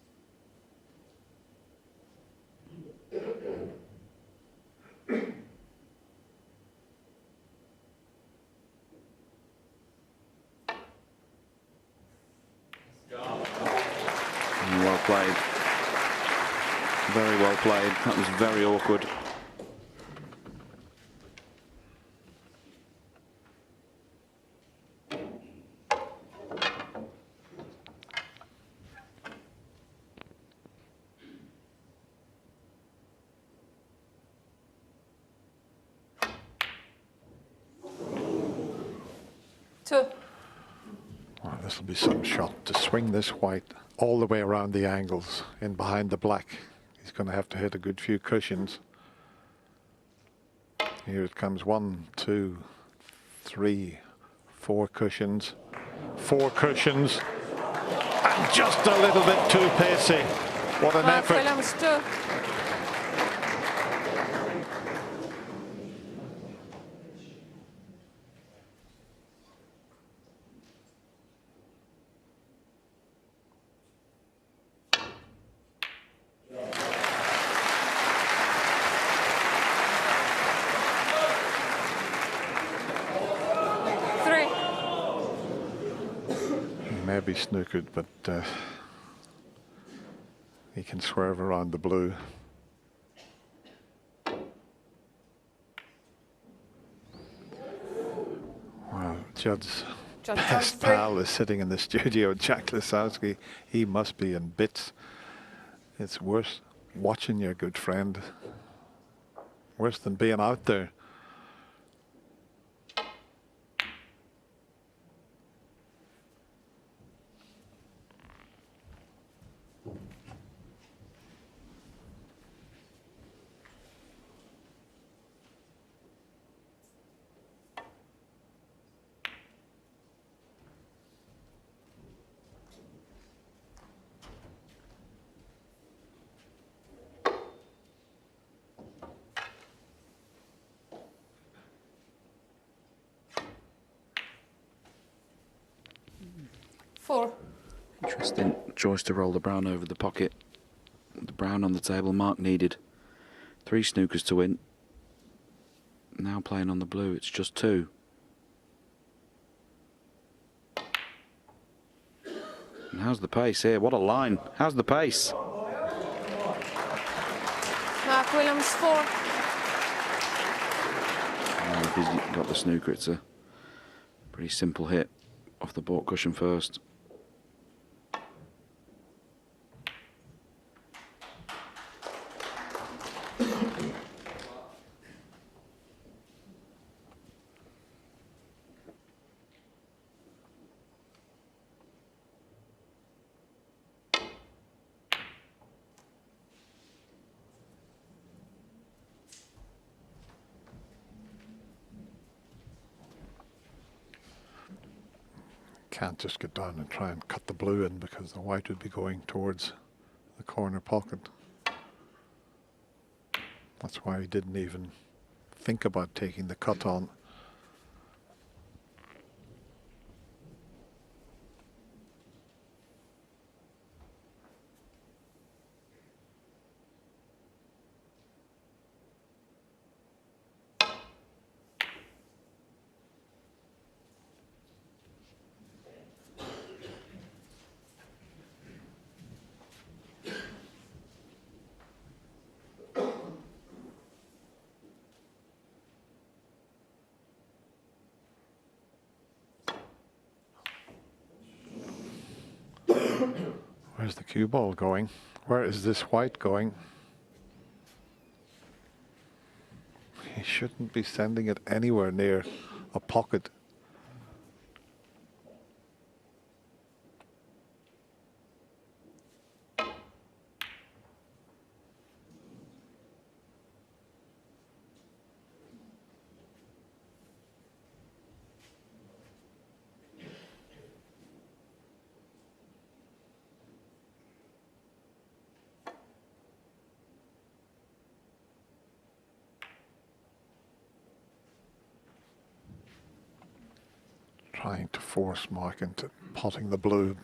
Well played. Very well played. That was very awkward. Two. Well, this will be some shot to swing this white all the way around the angles in behind the black. He's going to have to hit a good few cushions. Here it comes. 1, 2, 3, 4 cushions. 4 cushions. And just a little bit too pacey. What an effort. Williams, 2. Maybe snookered, but he can swerve around the blue. Wow, Judd's best pal is sitting in the studio, Jack Lisowski. He must be in bits. It's worse watching your good friend. Worse than being out there. Four. Interesting choice to roll the brown over the pocket. The brown on the table, Mark needed 3 snookers to win. Now playing on the blue, it's just 2. And how's the pace here? What a line. How's the pace? Mark Williams, 4. Well, if he's got the snooker, it's a pretty simple hit off the baulk cushion first. Can't just get down and try and cut the blue in, because the white would be going towards the corner pocket. That's why he didn't even think about taking the cut on. Where's the cue ball going? Where is this white going? He shouldn't be sending it anywhere near a pocket. trying to force Mark into potting the blue.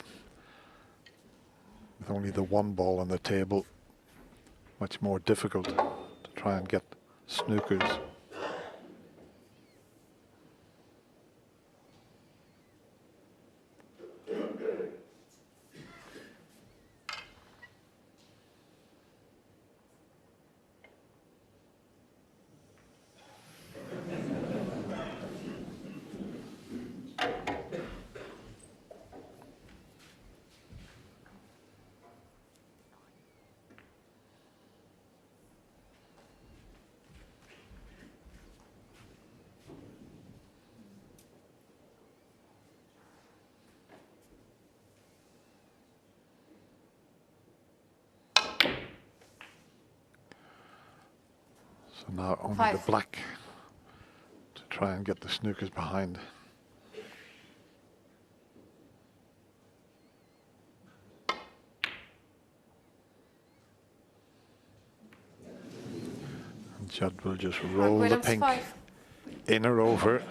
With only the one ball on the table, much more difficult to try and get snookers. So now only the black to try and get the snookers behind. And Judd will just roll the pink in or over.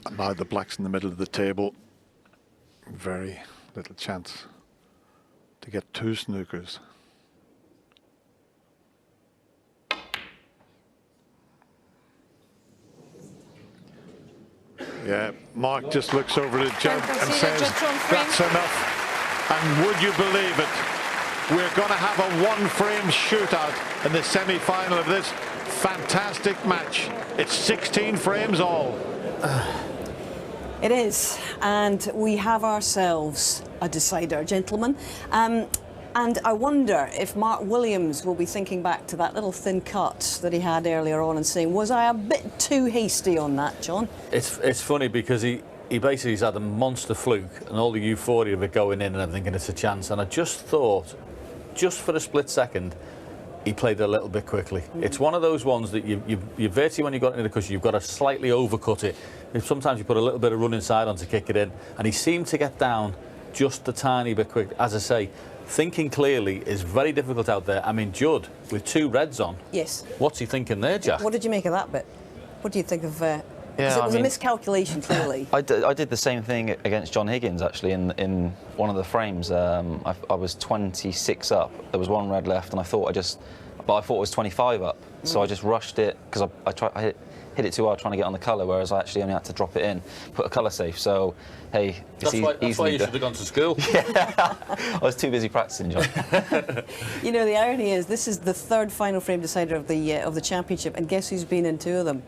And now the black's in the middle of the table. Very little chance to get two snookers. Yeah, Mark just looks over to Judd and says, that's enough. And would you believe it? We're going to have a one-frame shootout in the semi-final of this fantastic match. It's 16 frames all. It is, and we have ourselves a decider, gentlemen. And I wonder if Mark Williams will be thinking back to that little thin cut that he had earlier on and saying, was I a bit too hasty on that, John? It's funny because he basically's had a monster fluke and all the euphoria of it going in and everything, and it's a chance. And I just thought, just for a split second, he played a little bit quickly. It's one of those ones that you virtually, when you got into the cushion, you've got to slightly overcut it. Sometimes you put a little bit of run inside on to kick it in, and he seemed to get down just a tiny bit quick. As I say, thinking clearly is very difficult out there. I mean, Judd, with two reds on. Yes. What's he thinking there, Jack? What did you make of that bit? What do you think of... Yeah, it was a miscalculation, clearly. I did the same thing against John Higgins, actually, in one of the frames. I was 26 up. There was one red left, and I thought it was 25 up. So I just rushed it, because I hit it too hard trying to get on the colour, whereas I actually only had to drop it in, put a colour safe. So, hey, that's why you should have gone to school. Yeah, I was too busy practicing, John. You know, the irony is this is the third final frame decider of the championship, and guess who's been in two of them?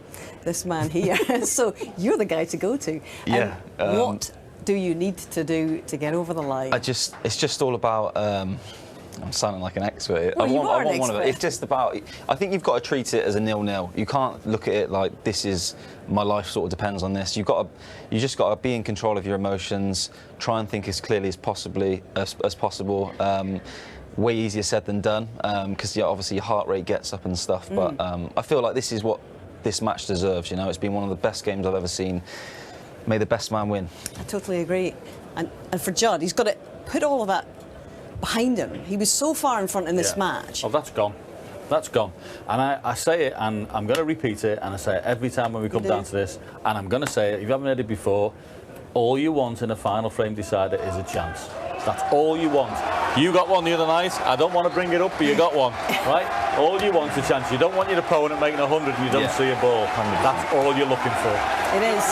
This man here. So you're the guy to go to. Yeah. What do you need to do to get over the line? It's just all about. I'm sounding like an expert. Well, you are an expert. One of it. It's just about. I think you've got to treat it as a 0-0. You can't look at it like this is my life sort of depends on this. You just got to be in control of your emotions. Try and think as clearly as possible. Way easier said than done, because obviously your heart rate gets up and stuff. But I feel like this is what this match deserves. You know, it's been one of the best games I've ever seen. May the best man win. I totally agree. And for Judd, he's got to put all of that behind him. He was so far in front in this match. Oh, that's gone. That's gone. And I say it, and I'm going to repeat it, and I say it every time when we come down to this, and I'm going to say it, if you haven't heard it before, all you want in a final frame decider is a chance. That's all you want. You got one the other night. I don't want to bring it up, but you got one, right? All you want is a chance. You don't want your opponent making 100 and you don't see a ball. That's all you're looking for. It is.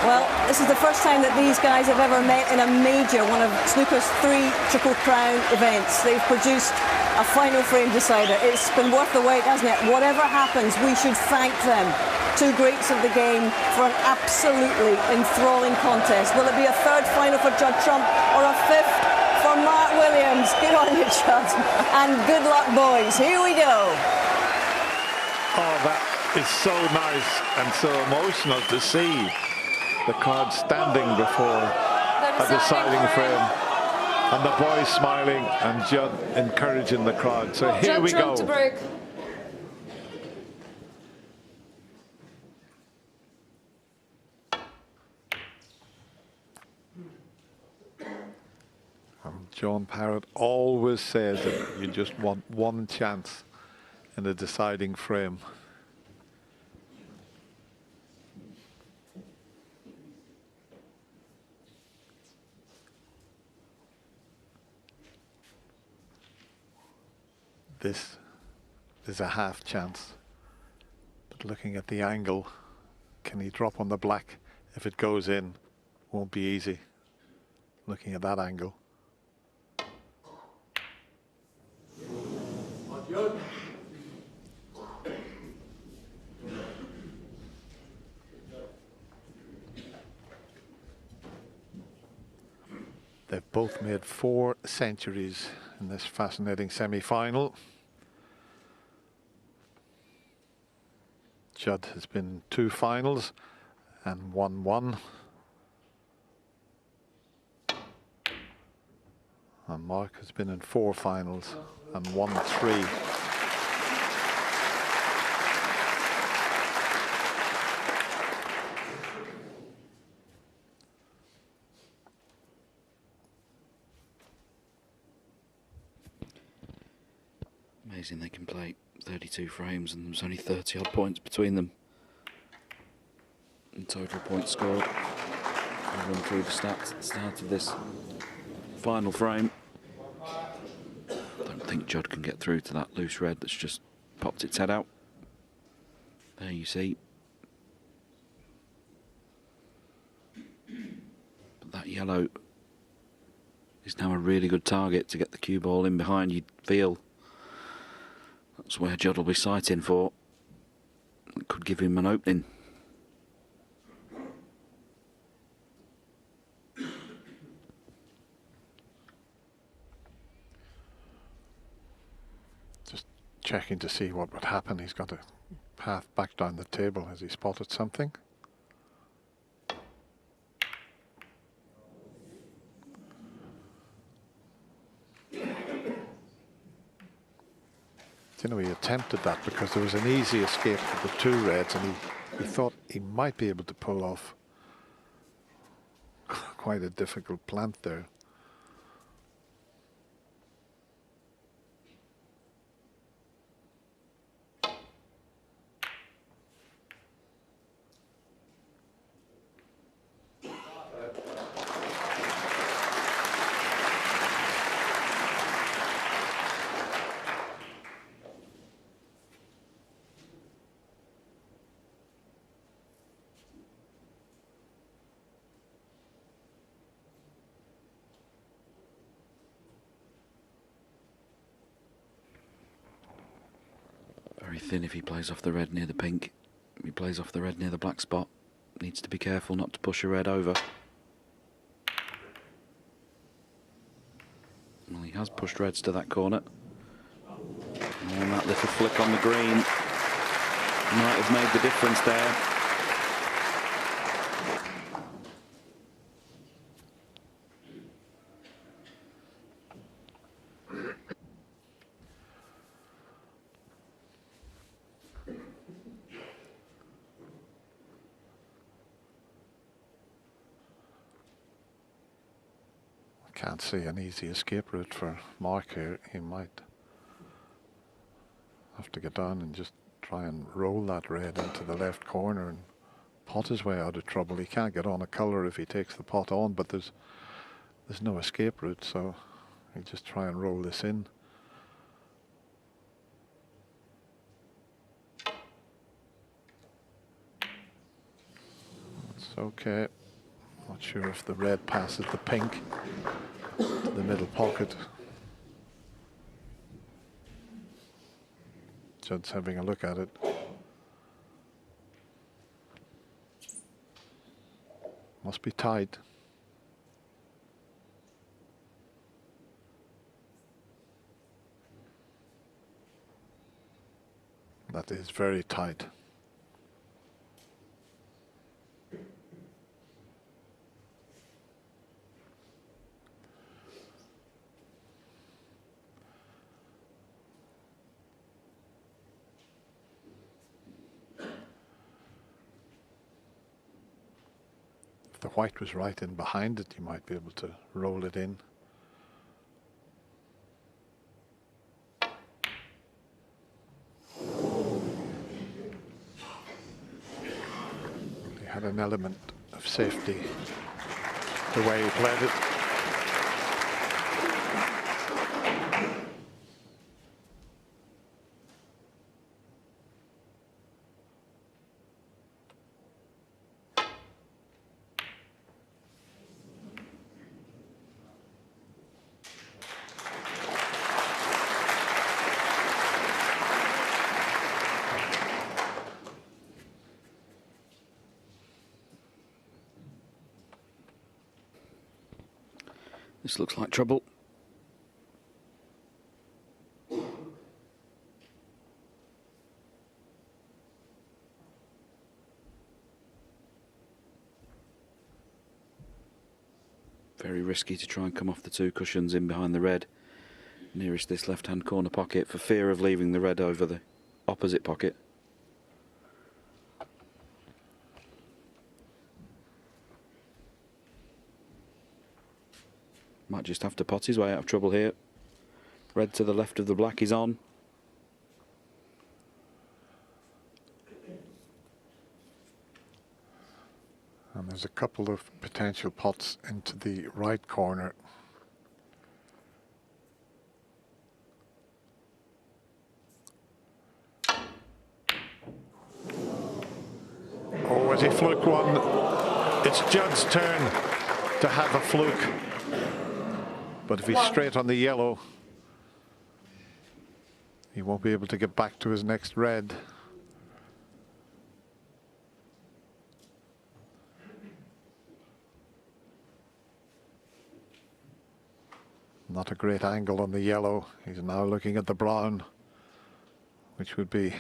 Well, this is the first time that these guys have ever met in a major, one of snooker's 3 Triple Crown events. They've produced a final frame decider. It's been worth the wait, hasn't it? Whatever happens, we should thank them two greats of the game for an absolutely enthralling contest. Will it be a third final for Judd Trump or a fifth for Mark Williams? Good on you, Judd, and good luck, boys. Here we go. Oh, that is so nice and so emotional to see the crowd standing before a deciding frame, and the boys smiling and Judd encouraging the crowd. So here we go. Judd Trump to break. John Parrott always says that you just want one chance in the deciding frame. This is a half chance, but looking at the angle, can he drop on the black? If it goes in, won't be easy. Looking at that angle. They've both made 4 centuries in this fascinating semi-final. Judd has been in 2 finals and won 1. And Mark has been in 4 finals and won 3. Amazing they can play 32 frames and there's only 30 odd points between them in total points scored. I'll run through the stats at the start of this final frame. I don't think Judd can get through to that loose red that's just popped its head out. There you see. But that yellow is now a really good target to get the cue ball in behind, you'd feel. That's where Judd will be sighting for. It could give him an opening. Just checking to see what would happen. He's got a path back down the table. Has he spotted something? You know, he attempted that because there was an easy escape for the 2 reds, and he thought he might be able to pull off quite a difficult plant there. Very thin if he plays off the red near the pink. If he plays off the red near the black spot, needs to be careful not to push a red over. Well, he has pushed reds to that corner. And that little flick on the green might have made the difference there. Can't see an easy escape route for Mark here. He might have to get down and just try and roll that red into the left corner and pot his way out of trouble. He can't get on a colour if he takes the pot on, but there's no escape route, so he'll just try and roll this in. It's okay. Not sure if the red passes the pink to the middle pocket. Judd's having a look at it. Must be tight. That is very tight. If the white was right in behind it, you might be able to roll it in. He had an element of safety the way he played it. This looks like trouble. Very risky to try and come off the two cushions in behind the red, nearest this left-hand corner pocket, for fear of leaving the red over the opposite pocket. Might just have to pot his way out of trouble here. Red to the left of the black is on. And there's a couple of potential pots into the right corner. Oh, as he fluke one, it's Judd's turn to have a fluke. But if he's straight on the yellow, he won't be able to get back to his next red. Not a great angle on the yellow. He's now looking at the brown, which would be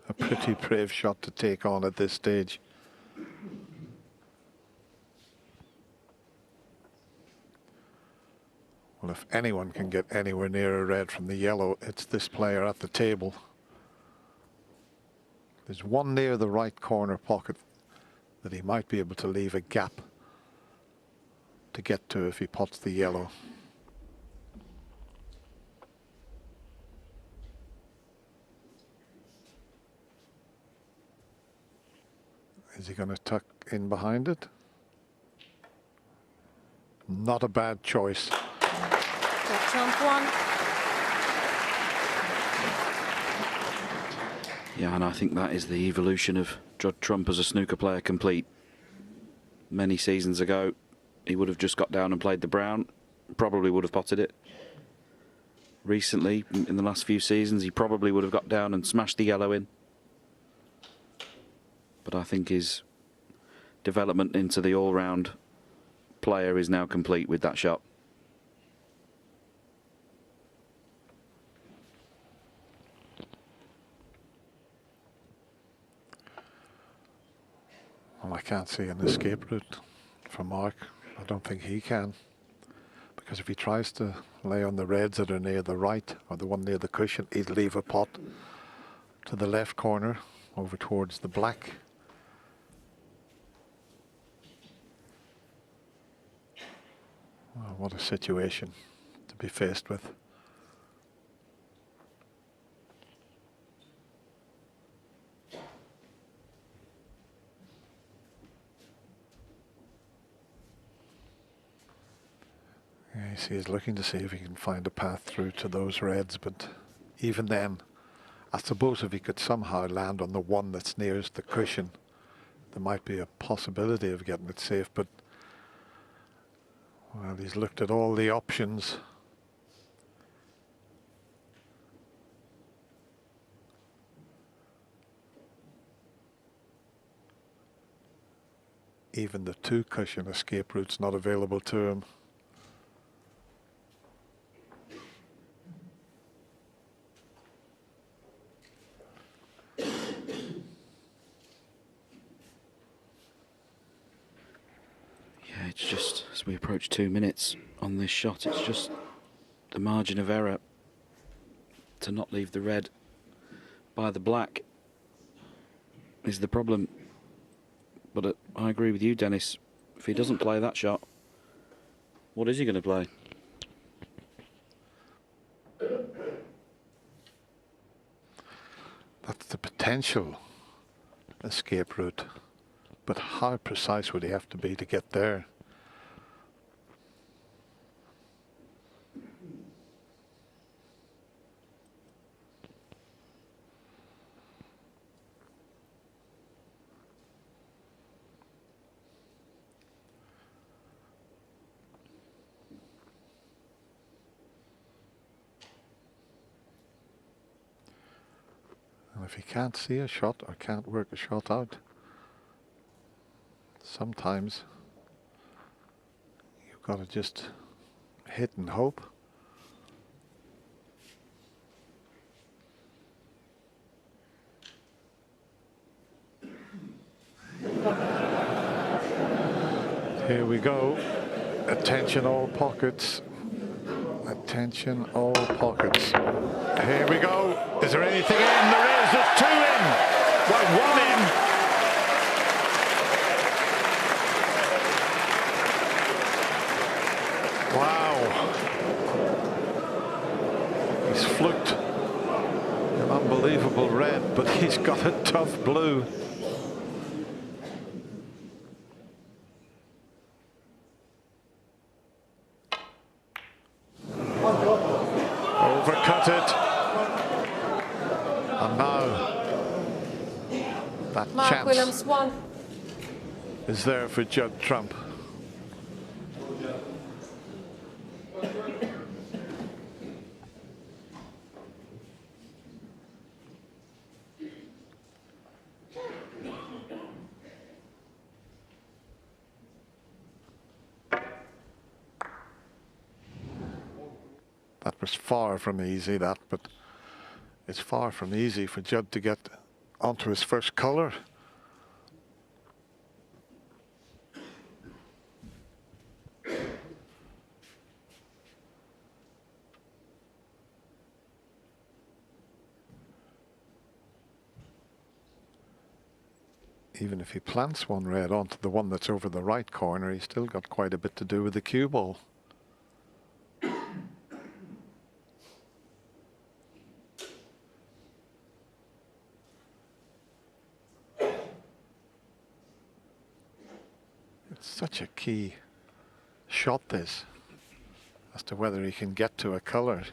a pretty brave shot to take on at this stage. Well, if anyone can get anywhere near a red from the yellow, it's this player at the table. There's one near the right corner pocket that he might be able to leave a gap to get to if he pots the yellow. Is he going to tuck in behind it? Not a bad choice. Trump one. Yeah, and I think that is the evolution of Judd Trump as a snooker player complete. Many seasons ago, he would have just got down and played the brown, probably would have potted it. Recently, in the last few seasons, he probably would have got down and smashed the yellow in. But I think his development into the all-round player is now complete with that shot. Well, I can't see an escape route for Mark. I don't think he can. Because if he tries to lay on the reds that are near the right, or the one near the cushion, he'd leave a pot to the left corner, over towards the black. Well, what a situation to be faced with. Yeah, you see, he's looking to see if he can find a path through to those reds, but even then, I suppose if he could somehow land on the one that's nearest the cushion, there might be a possibility of getting it safe, but well, he's looked at all the options. even the 2-cushion escape route's not available to him. Yeah, it's just, as we approach 2 minutes on this shot, it's just the margin of error to not leave the red by the black is the problem. But I agree with you, Dennis. If he doesn't play that shot, what is he going to play? That's the potential escape route. But how precise would he have to be to get there? And if he can't see a shot or can't work a shot out, sometimes you've got to just hit and hope. Here we go. Attention all pockets. Attention all pockets. Here we go. Is there anything in? There is. There's 2 in. Well, 1 in. Wow. He's fluked an unbelievable red, but he's got a tough blue. Overcut it. And now that Mark chance Williams won. is there for Judd Trump. That was far from easy, but it's far from easy for Judd to get onto his first colour. Even if he plants one red onto the one that's over the right corner, he's still got quite a bit to do with the cue ball. It's such a key shot, this, as to whether he can get to a colour.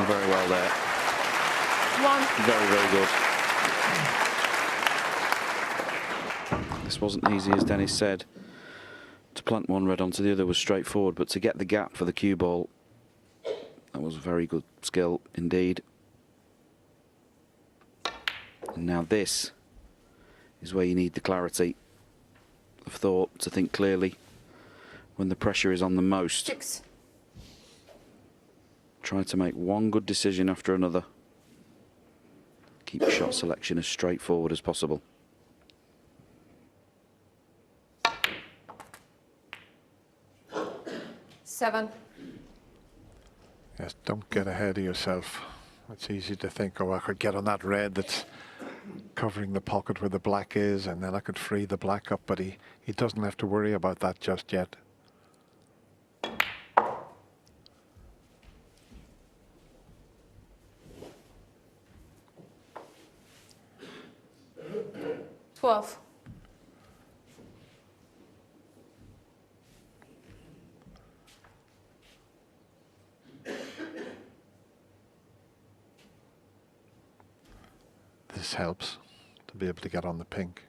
Very well there. 1. Very, very good. This wasn't easy, as Dennis said. To plant one red onto the other was straightforward, but to get the gap for the cue ball, that was a very good skill indeed. And now this is where you need the clarity of thought to think clearly when the pressure is on the most. 6. Try to make one good decision after another. Keep shot selection as straightforward as possible. Seven. Yes, don't get ahead of yourself. It's easy to think, oh, I could get on that red that's covering the pocket where the black is, and then I could free the black up, but he doesn't have to worry about that just yet. this helps to be able to get on the pink.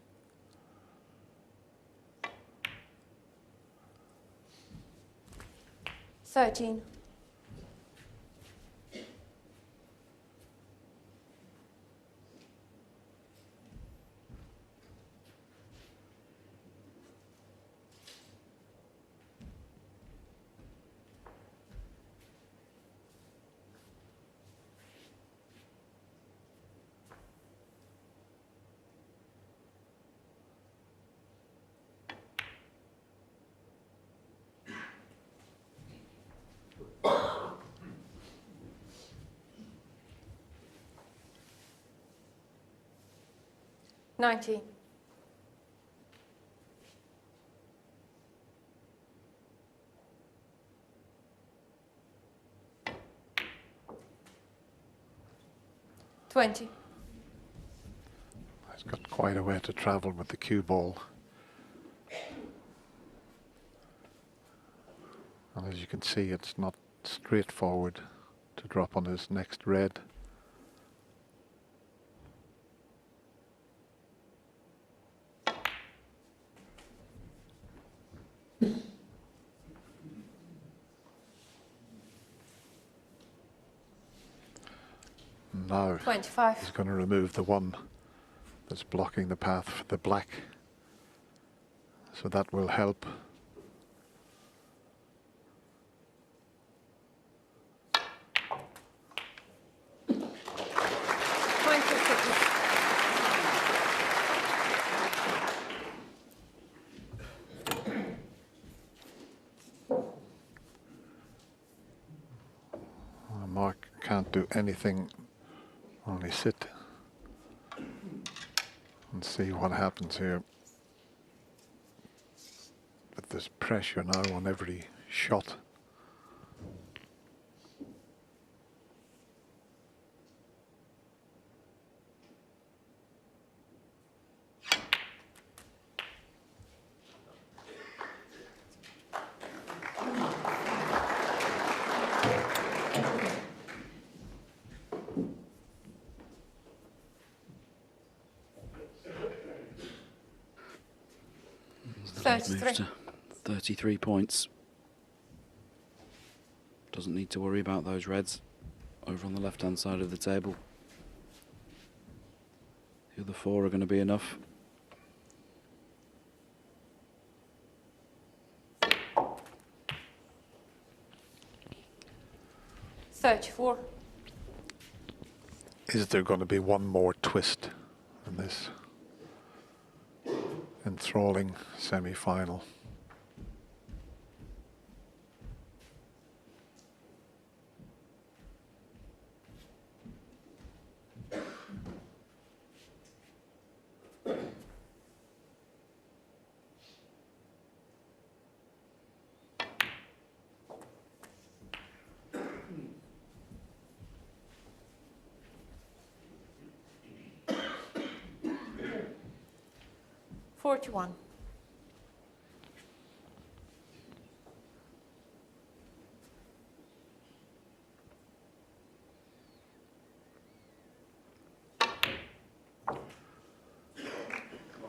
$13. $90. $20. He's got quite a way to travel with the cue ball. And as you can see, it's not straightforward to drop on his next red. Now 25. he's going to remove the one that's blocking the path for the black. So that will help. Mark can't do anything, only sit and see what happens here. But there's pressure now on every shot. Moves to 33 points. Doesn't need to worry about those reds over on the left-hand side of the table. The other four are going to be enough. $34. Is there going to be one more twist in this enthralling semi-final? $41.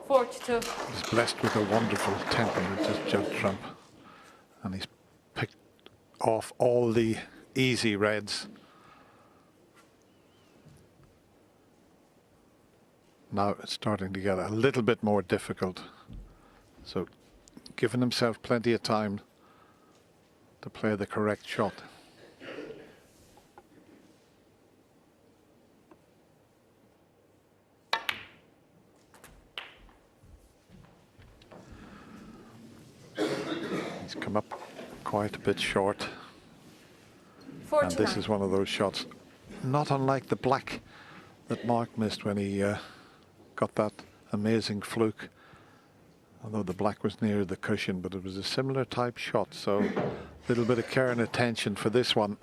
$42. He's blessed with a wonderful temperament, as Judd Trump, and he's picked off all the easy reds. Now it's starting to get a little bit more difficult. So giving himself plenty of time to play the correct shot. He's come up quite a bit short. 49. And this is one of those shots, not unlike the black that Mark missed when he got that amazing fluke. Although the black was near the cushion, but it was a similar type shot, so a little bit of care and attention for this one.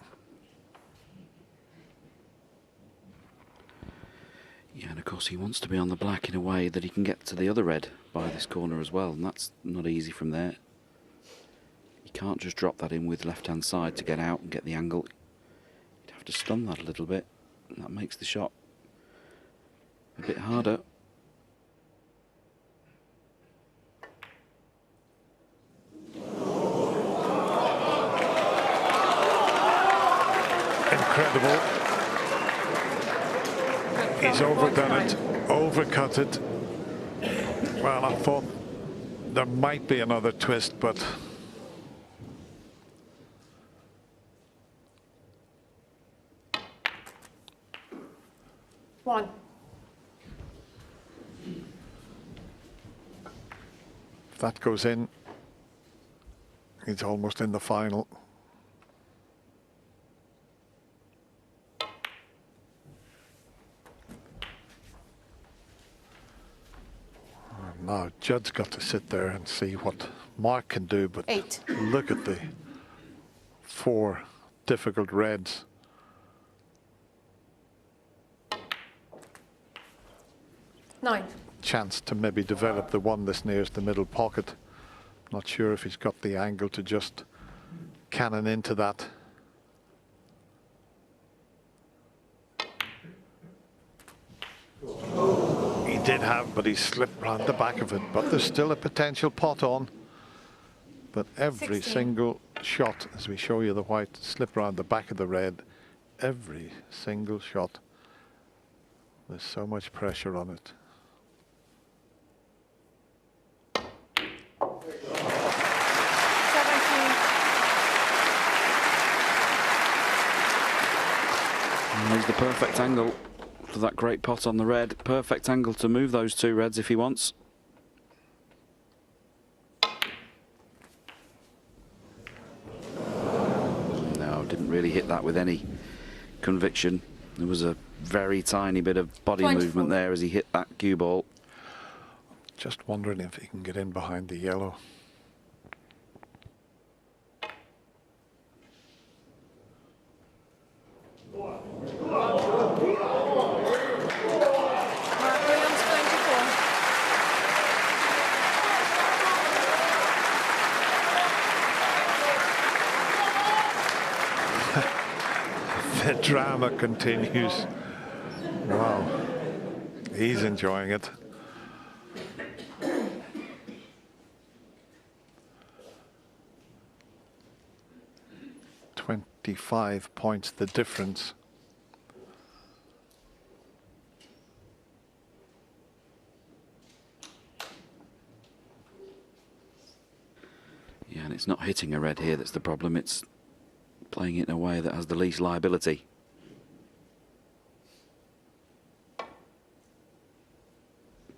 Yeah, and of course he wants to be on the black in a way that he can get to the other red by this corner as well, and that's not easy from there. You can't just drop that in with left-hand side to get out and get the angle. You'd have to stun that a little bit, and that makes the shot a bit harder. Incredible. He's overdone it, overcut it. Well, I thought there might be another twist, but one. if that goes in, he's almost in the final. Now Judd's got to sit there and see what Mark can do, but 8. look at the 4 difficult reds. Nine. Chance to maybe develop the one that's nearest the middle pocket. Not sure if he's got the angle to just cannon into that. He did have, but he slipped round the back of it. But there's still a potential pot on. But every 16. single shot, as we show you the white, slip round the back of the red. Every single shot. There's so much pressure on it. And there's the perfect angle for that great pot on the red. Perfect angle to move those 2 reds if he wants. No, didn't really hit that with any conviction. There was a very tiny bit of body 24. movement there as he hit that cue ball. Just wondering if he can get in behind the yellow. The drama continues. Wow, he's enjoying it. $25 points the difference. Yeah, and it's not hitting a red here that's the problem. It's playing it in a way that has the least liability.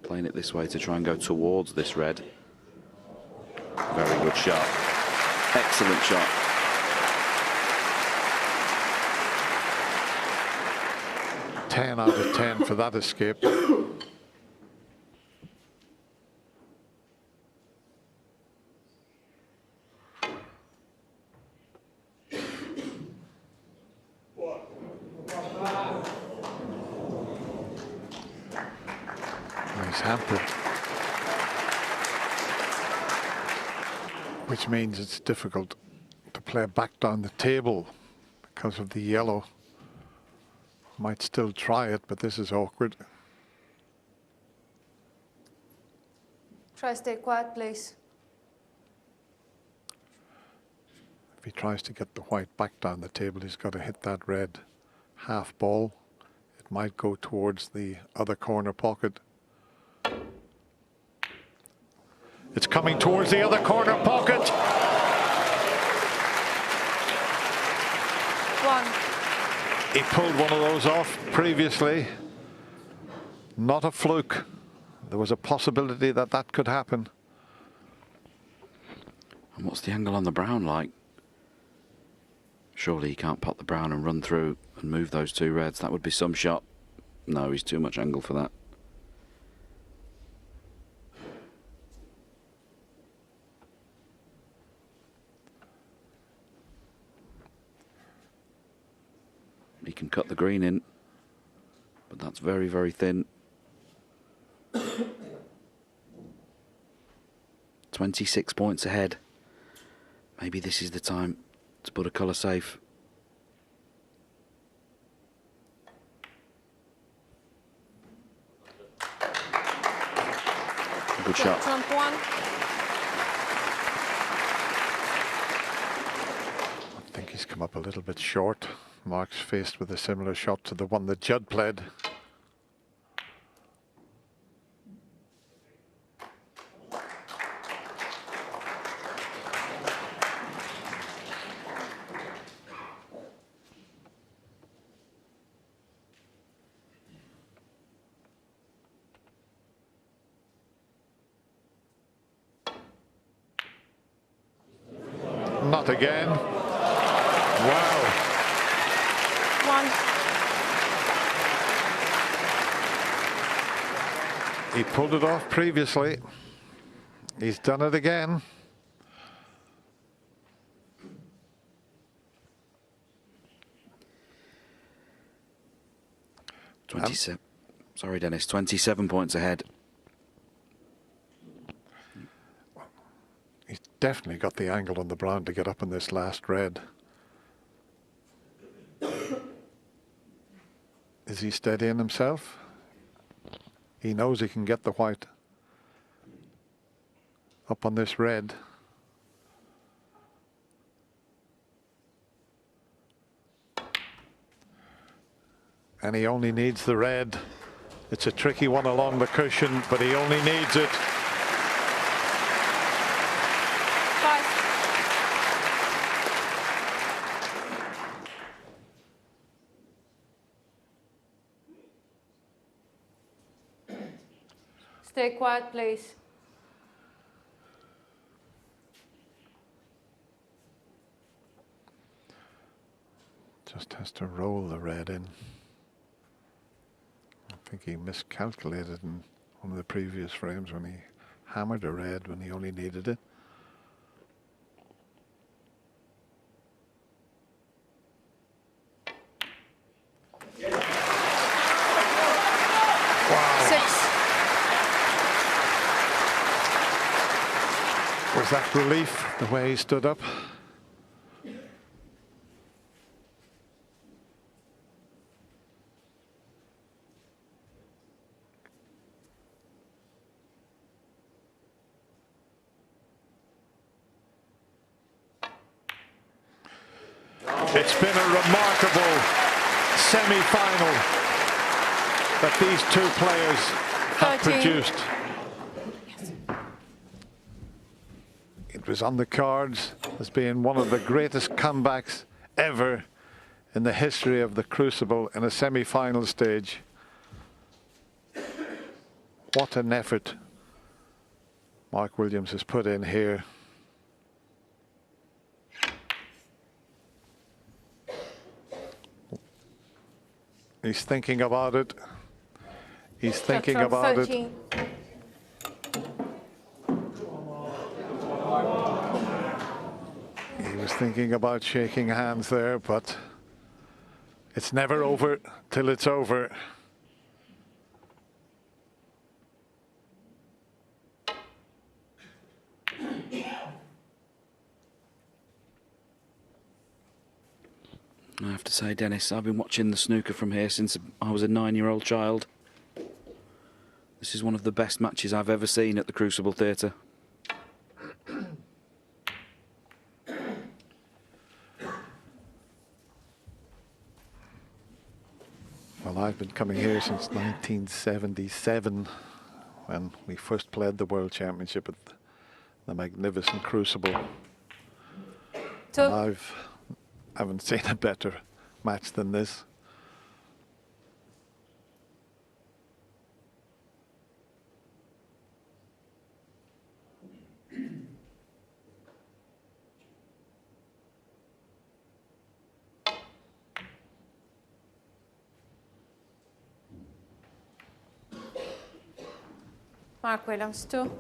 Playing it this way to try and go towards this red. Very good shot. Excellent shot. Ten out of 10 for that escape. He's hampered. Which means it's difficult to play back down the table because of the yellow. Might still try it, but this is awkward. Try stay quiet, please. If he tries to get the white back down the table, he's got to hit that red half ball. It might go towards the other corner pocket. It's coming towards the other corner pocket. One. He pulled one of those off previously. Not a fluke. There was a possibility that that could happen. And what's the angle on the brown like? Surely he can't pot the brown and run through and move those 2 reds. That would be some shot. No, he's too much angle for that. He can cut the green in, but that's very, very thin. 26 points ahead. Maybe this is the time to put a colour safe. Good shot. Trump 1. I think he's come up a little bit short. Mark's faced with a similar shot to the one that Judd played. Not again. Wow. 1. He pulled it off previously. He's done it again. Sorry, Dennis. 27 points ahead. He's definitely got the angle on the brown to get up in this last red. Is he steadying himself? He knows he can get the white up on this red. And he only needs the red. It's a tricky one along the cushion, but he only needs it. 5. Stay quiet, please. Just has to roll the red in. I think he miscalculated in one of the previous frames when he hammered a red when he only needed it. Wow. 6. Was that relief, the way he stood up? It's been a remarkable semi-final that these two players have 13. produced. It was on the cards as being one of the greatest comebacks ever in the history of the Crucible in a semi-final stage. What an effort Mark Williams has put in here. He's thinking about it. He's thinking about it. 13. He was thinking about shaking hands there, but it's never over till it's over. I have to say, Dennis, I've been watching the snooker from here since I was a 9-year-old child. This is one of the best matches I've ever seen at the Crucible Theatre. Well, I've been coming here since 1977 when we first played the World Championship at the magnificent Crucible. And haven't seen a better match than this. Mark Williams 2.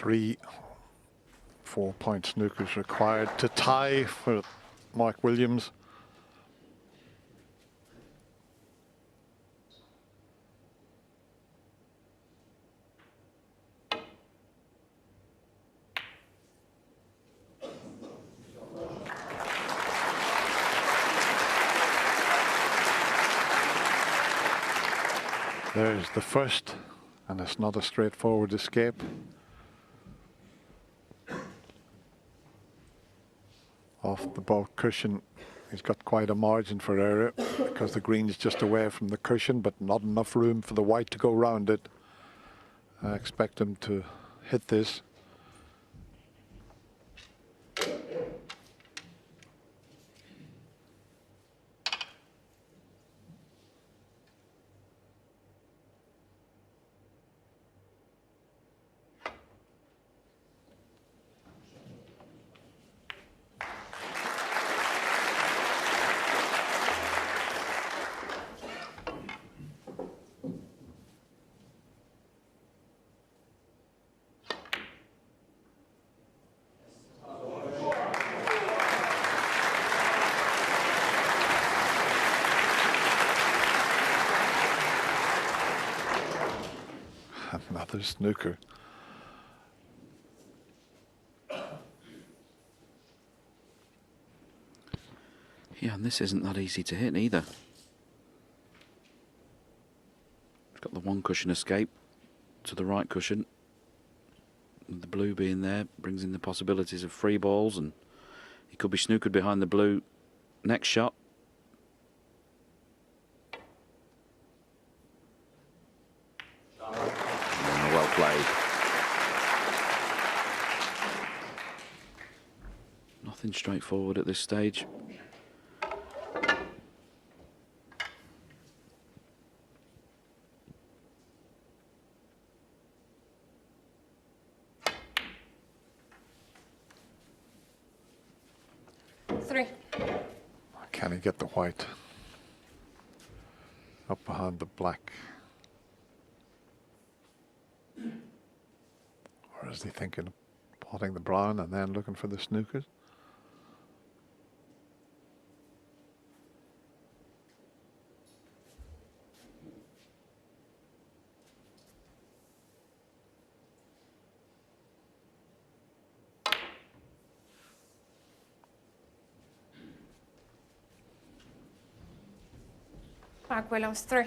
3 4-point snookers required to tie for Mark Williams. There's the first, and it's not a straightforward escape. Off the baulk cushion, he's got quite a margin for error because the green's just away from the cushion, but not enough room for the white to go round it. I expect him to hit this. Another snooker. Yeah, and this isn't that easy to hit either. He's got the one cushion escape to the right cushion. The blue being there brings in the possibilities of free balls, and he could be snookered behind the blue next shot. Well played. Nothing straightforward at this stage. Three. Can he get the white up behind the black? Or is he thinking of potting the brown and then looking for the snookers? Mark Williams, 3.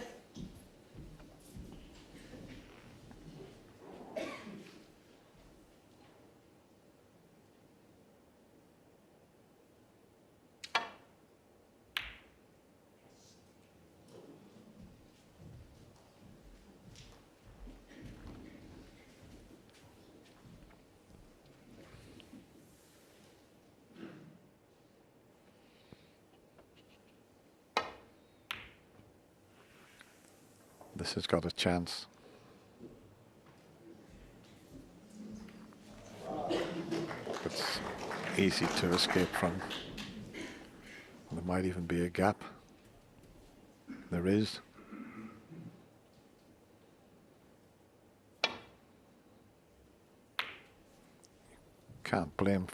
This has got a chance. It's easy to escape from. There might even be a gap. There is. Can't blame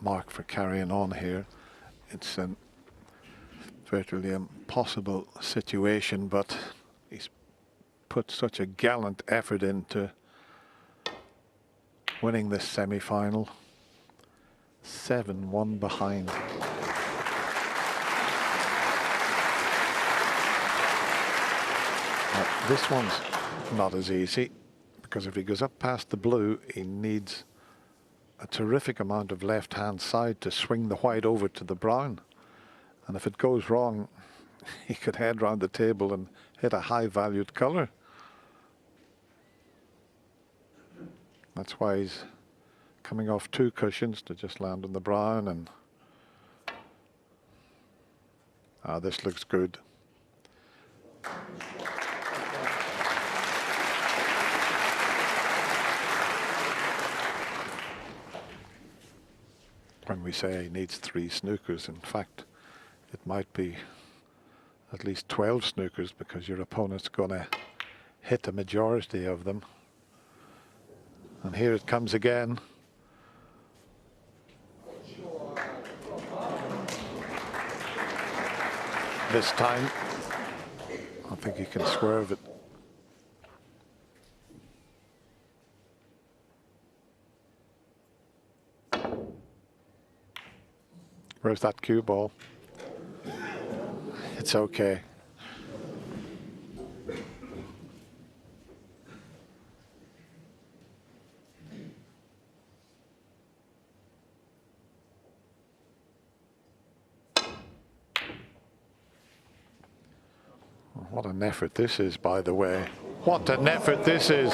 Mark for carrying on here. It's a virtually impossible situation, but he's put such a gallant effort into winning this semi-final. 7-1 behind. This one's not as easy, because if he goes up past the blue, he needs a terrific amount of left-hand side to swing the white over to the brown. And if it goes wrong, he could head round the table and hit a high-valued colour. That's why he's coming off 2 cushions to just land on the brown. And this looks good. When we say he needs 3 snookers, in fact, it might be at least 12 snookers, because your opponent's going to hit a majority of them. And here it comes again. This time, I think he can swerve it. Where's that cue ball? It's okay. What an effort this is, by the way. What an effort this is.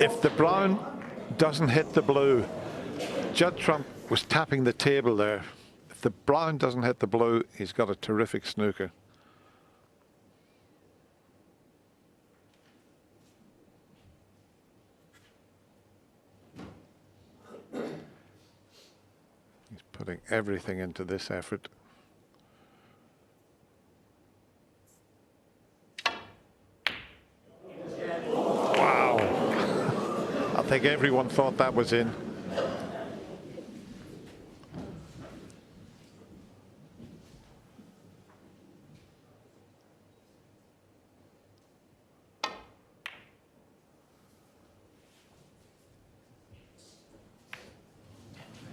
If the brown doesn't hit the blue, Judd Trump was tapping the table there. If the brown doesn't hit the blue, he's got a terrific snooker. He's putting everything into this effort. Wow. I think everyone thought that was in.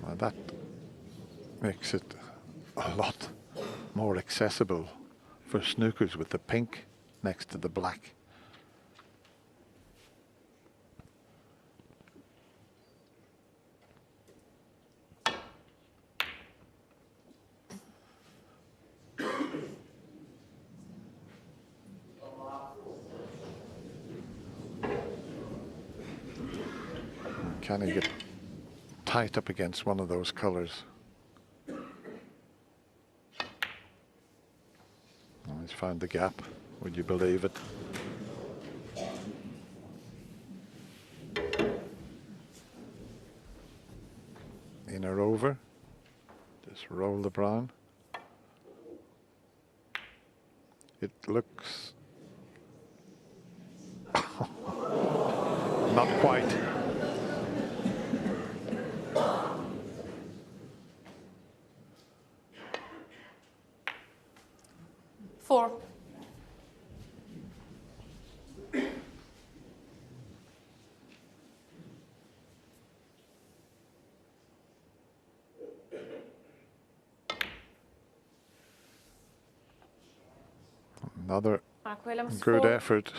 Well, that makes it a lot more accessible for snookers with the pink next to the black. Can he get tight up against one of those colors? Oh, he's found the gap. Would you believe it? In or over. Just roll the brown. It looks not quite. Four. Another Mark Williams, good 4. effort.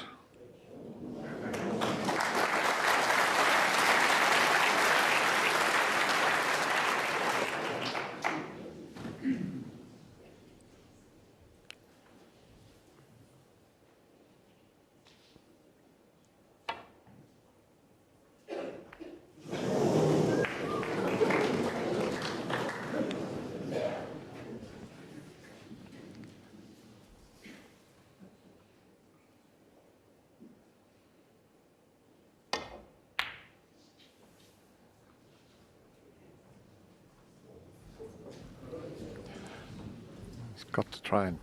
Got to try and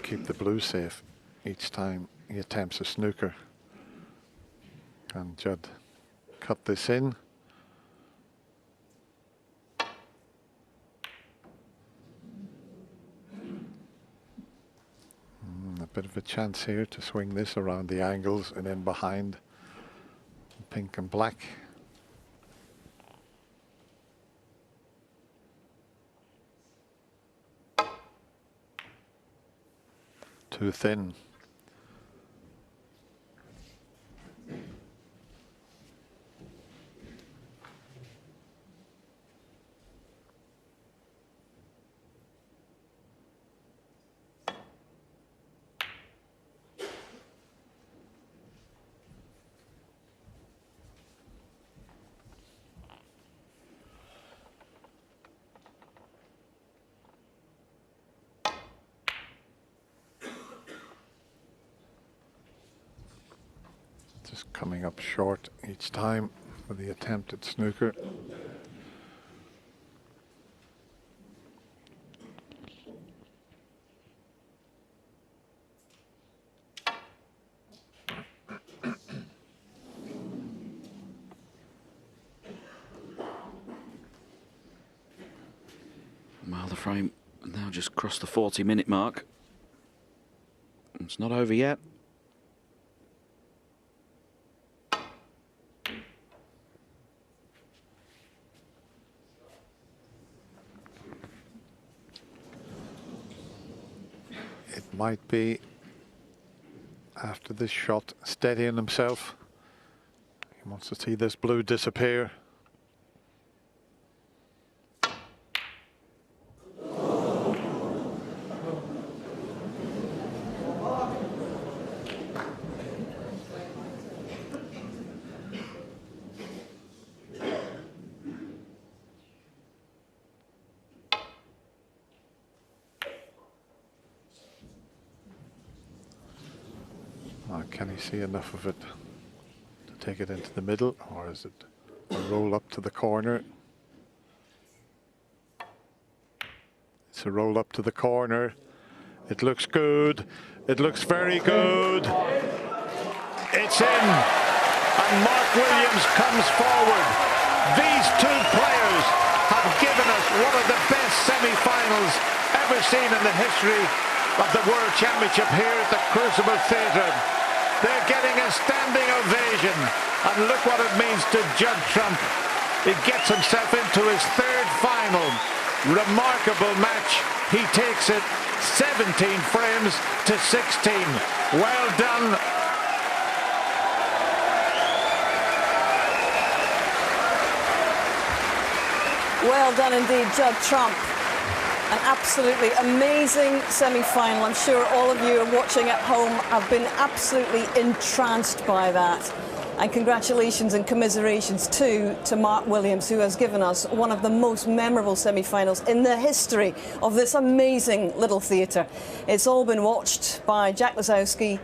keep the blue safe each time he attempts a snooker. And Judd cut this in. A bit of a chance here to swing this around the angles and in behind pink and black. Too thin. Just coming up short each time with the attempt at snooker. Well, the frame now just crossed the 40-minute mark. It's not over yet. It might be, after this shot, steadying himself. He wants to see this blue disappear. Can he see enough of it to take it into the middle, or is it a roll up to the corner? It's a roll up to the corner. It looks good. It looks very good. It's in, and Mark Williams comes forward. These two players have given us one of the best semi-finals ever seen in the history of the World Championship here at the Crucible Theatre. They're getting a standing ovation, and look what it means to Judd Trump. He gets himself into his third final. Remarkable match. He takes it 17 frames to 16. Well done. Well done indeed, Judd Trump. An absolutely amazing semi-final. I'm sure all of you are watching at home have been absolutely entranced by that. And congratulations and commiserations too to Mark Williams, who has given us one of the most memorable semi-finals in the history of this amazing little theatre. It's all been watched by Jack Lazowski,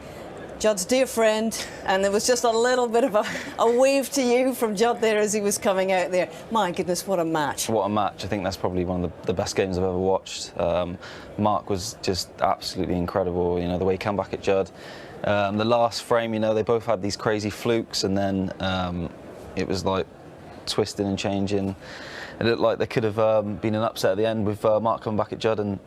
Judd's dear friend, and there was just a little bit of a wave to you from Judd there as he was coming out there. My goodness, what a match. What a match. I think that's probably one of the best games I've ever watched. Mark was just absolutely incredible, you know, the way he came back at Judd. The last frame, you know, they both had these crazy flukes, and then it was like twisting and changing. It looked like there could have been an upset at the end with Mark coming back at Judd, and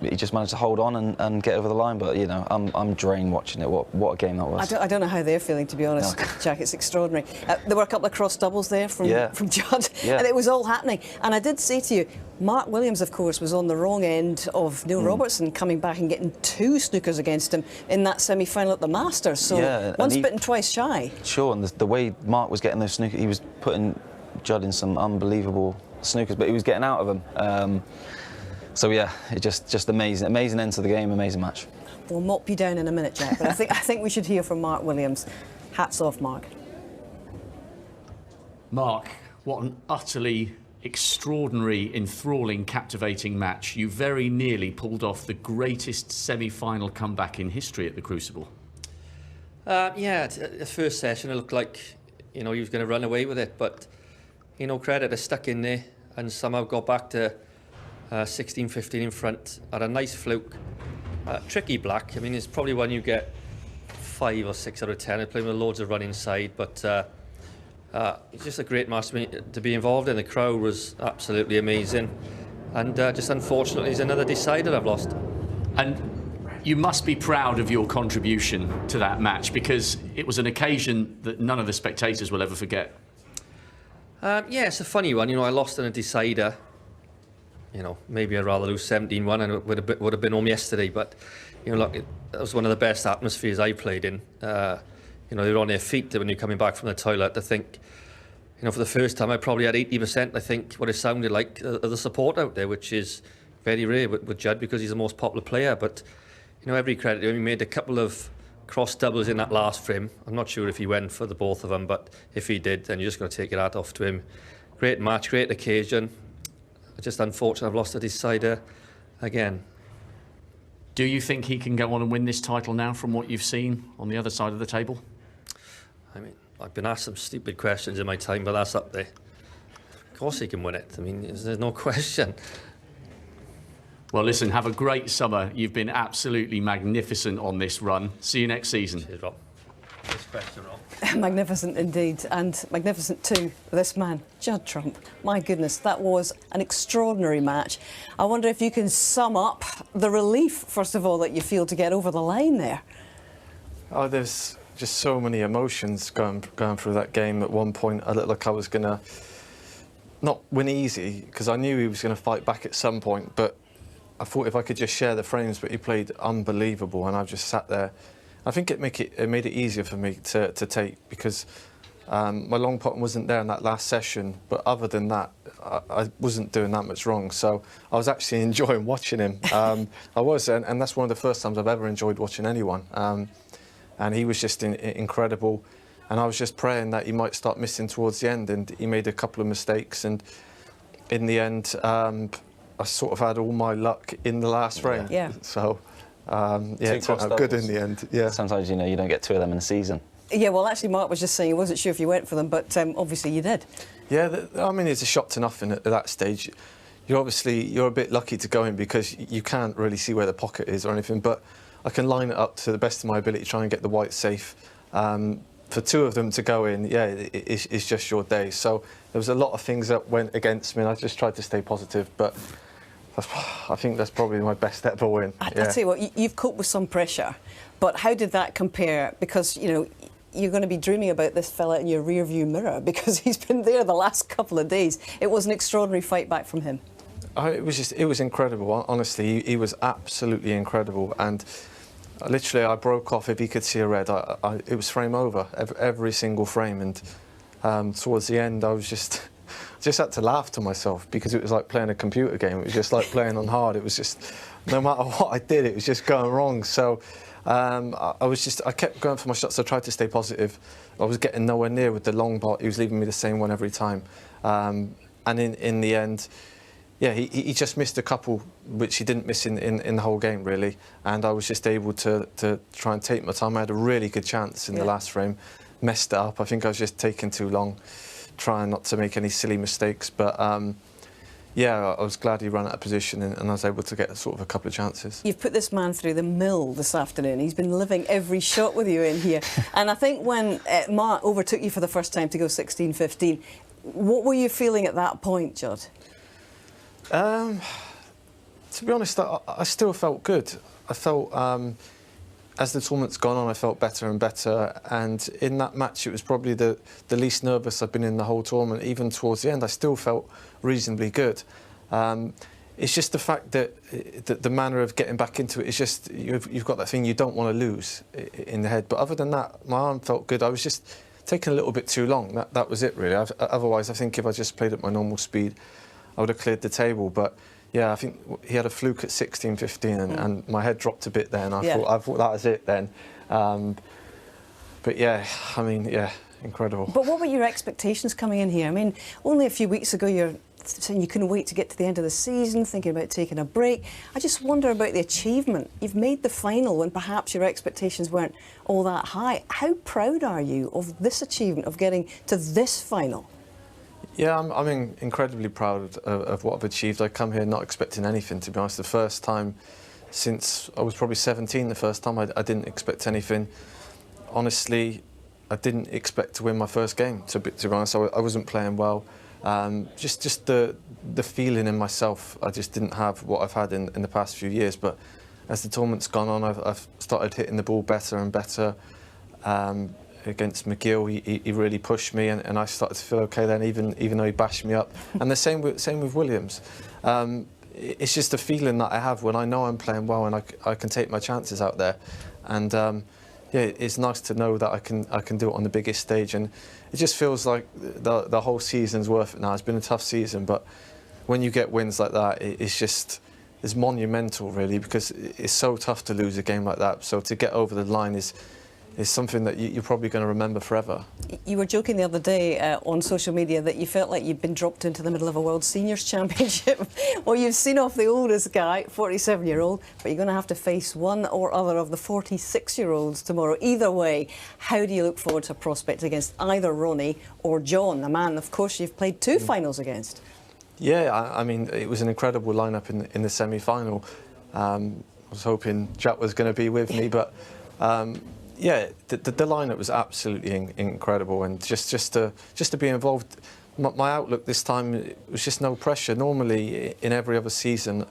he just managed to hold on and get over the line. But, you know, I'm drained watching it. What a game that was. I don't know how they're feeling, to be honest, no. Jack. It's extraordinary. There were a couple of cross doubles there from Judd, and it was all happening. And I did say to you, Mark Williams, of course, was on the wrong end of Neil Robertson coming back and getting 2 snookers against him in that semi-final at the Masters. So once bitten, twice shy. Sure, and the way Mark was getting those snookers, he was putting Judd in some unbelievable snookers, but he was getting out of them. So yeah, it just amazing end to the game, amazing match. We'll mop you down in a minute, Jack, but I think we should hear from Mark Williams. Hats off, Mark. Mark, what an utterly extraordinary, enthralling, captivating match. You very nearly pulled off the greatest semi-final comeback in history at the Crucible. Yeah, the first session it looked like, you know, he was going to run away with it, but, you know, credit, I stuck in there and somehow got back to 16-15 in front. Had a nice fluke. Tricky black. I mean, it's probably one you get 5 or 6 out of 10. I played with loads of run inside, but it's just a great match to be involved in. The crowd was absolutely amazing, and just unfortunately, it's another decider I've lost. And you must be proud of your contribution to that match, because it was an occasion that none of the spectators will ever forget. Yeah, it's a funny one. You know, I lost in a decider. You know, maybe I'd rather lose 17-1 and it would have been home yesterday. But, you know, look, that was one of the best atmospheres I played in. You know, they were on their feet when you're coming back from the toilet. I think, you know, for the first time, I probably had 80%, I think, what it sounded like, of the support out there, which is very rare with Judd because he's the most popular player. But, you know, every credit to him. He made a couple of cross doubles in that last frame. I'm not sure if he went for the both of them, but if he did, then you're just going to take your hat off to him. Great match, great occasion. Just unfortunate I've lost a decider again. Do you think he can go on and win this title now from what you've seen on the other side of the table? I mean, I've been asked some stupid questions in my time, but that's up there. Of course he can win it. I mean, there's no question. Well, listen, have a great summer. You've been absolutely magnificent on this run. See you next season. Cheers, Rob. this question off. Magnificent indeed, and magnificent too, this man, Judd Trump. My goodness, that was an extraordinary match. I wonder if you can sum up the relief, first of all, that you feel to get over the line there. Oh, there's just so many emotions going through that game. At one point, I looked like I was going to not win easy, because I knew he was going to fight back at some point, but I thought if I could just share the frames, but he played unbelievable, and I just sat there. I think it made it easier for me to take, because my long pot wasn't there in that last session, but other than that, I wasn't doing that much wrong. So I was actually enjoying watching him. I was, and that's one of the first times I've ever enjoyed watching anyone. And he was just incredible. And I was just praying that he might start missing towards the end, and he made a couple of mistakes. And in the end, I sort of had all my luck in the last frame. Yeah. So. Yeah, it turned out good in the end. Yeah. Sometimes, you know, you don't get two of them in a season. Yeah, well, actually, Mark was just saying he wasn't sure if you went for them, but obviously you did. Yeah, I mean, it's a shot to nothing at that stage. You're a bit lucky to go in, because you can't really see where the pocket is or anything, but I can line it up to the best of my ability, try and get the white safe. For two of them to go in, yeah, it's just your day. So there was a lot of things that went against me, and I just tried to stay positive, but I think that's probably my best ever win. I tell you what, you've coped with some pressure, but how did that compare? Because, you know, you're going to be dreaming about this fella in your rear-view mirror, because he's been there the last couple of days. It was an extraordinary fight back from him. It was incredible. Honestly, he was absolutely incredible, and literally I broke off. If he could see a red, it was frame over, every single frame, and towards the end I was just had to laugh to myself, because it was like playing a computer game. It was just like playing on hard. It was just, no matter what I did, it was just going wrong. So I kept going for my shots. I tried to stay positive. I was getting nowhere near with the long pot. He was leaving me the same one every time. And in the end, yeah, he just missed a couple, which he didn't miss in the whole game, really. And I was just able to try and take my time. I had a really good chance in the last frame. Messed it up. I think I was just taking too long, trying not to make any silly mistakes. But yeah, I was glad he ran out of position, and I was able to get sort of a couple of chances. You've put this man through the mill this afternoon. He's been living every shot with you in here. And I think when Mark overtook you for the first time to go 16-15, what were you feeling at that point, Judd? To be honest, I still felt good. I felt, as the tournament's gone on, I felt better and better. And in that match, it was probably the least nervous I've been in the whole tournament. Even towards the end, I still felt reasonably good. It's just the fact that the manner of getting back into it is just, you've got that thing you don't want to lose in the head. But other than that, my arm felt good. I was just taking a little bit too long. That was it, really. Otherwise, I think if I just played at my normal speed, I would have cleared the table. But yeah, I think he had a fluke at 16-15, and my head dropped a bit there, and I thought that was it then. But yeah, I mean, yeah, incredible. But what were your expectations coming in here? I mean, only a few weeks ago you're saying you couldn't wait to get to the end of the season, thinking about taking a break. I just wonder about the achievement. You've made the final when perhaps your expectations weren't all that high. How proud are you of this achievement, of getting to this final? Yeah, I'm incredibly proud of what I've achieved. I come here not expecting anything, to be honest. The first time since I was probably 17, the first time I didn't expect anything. Honestly, I didn't expect to win my first game, to be honest. I wasn't playing well. Just the feeling in myself, I just didn't have what I've had in the past few years. But as the tournament's gone on, I've started hitting the ball better and better. Against McGill, he really pushed me, and I started to feel okay then, even though he bashed me up. And the same with Williams. It's just a feeling that I have when I know I'm playing well, and I can take my chances out there. And yeah, it's nice to know that I can do it on the biggest stage, and it just feels like the whole season's worth it now. It's been a tough season, but when you get wins like that, it's monumental, really, because it's so tough to lose a game like that. So to get over the line is something that you're probably going to remember forever. You were joking the other day on social media that you felt like you'd been dropped into the middle of a World Seniors Championship. Well, you've seen off the oldest guy, 47-year-old, but you're going to have to face one or other of the 46-year-olds tomorrow. Either way, how do you look forward to a prospect against either Ronnie or John, a man, of course, you've played two finals against? Yeah, I mean, it was an incredible lineup in the semi-final. I was hoping Jack was going to be with me, but Yeah, the lineup was absolutely incredible, and just to be involved. My outlook this time was just no pressure. Normally, in every other season,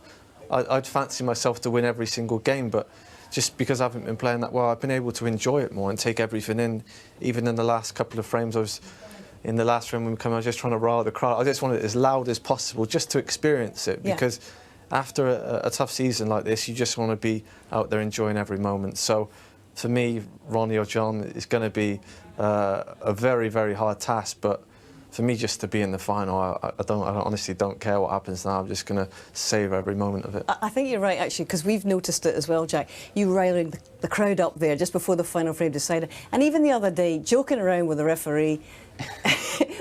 I'd fancy myself to win every single game, but just because I haven't been playing that well, I've been able to enjoy it more and take everything in. Even in the last couple of frames, in the last frame when we come, I was just trying to rile the crowd. I just wanted it as loud as possible, just to experience it, because after a tough season like this, you just want to be out there enjoying every moment. So, for me, Ronnie or John, it's going to be a very, very hard task, but for me, just to be in the final, I honestly don't care what happens now. I'm just going to savour every moment of it. I think you're right, actually, because we've noticed it as well, Jack. You riling the crowd up there just before the final frame decided. And even the other day, joking around with the referee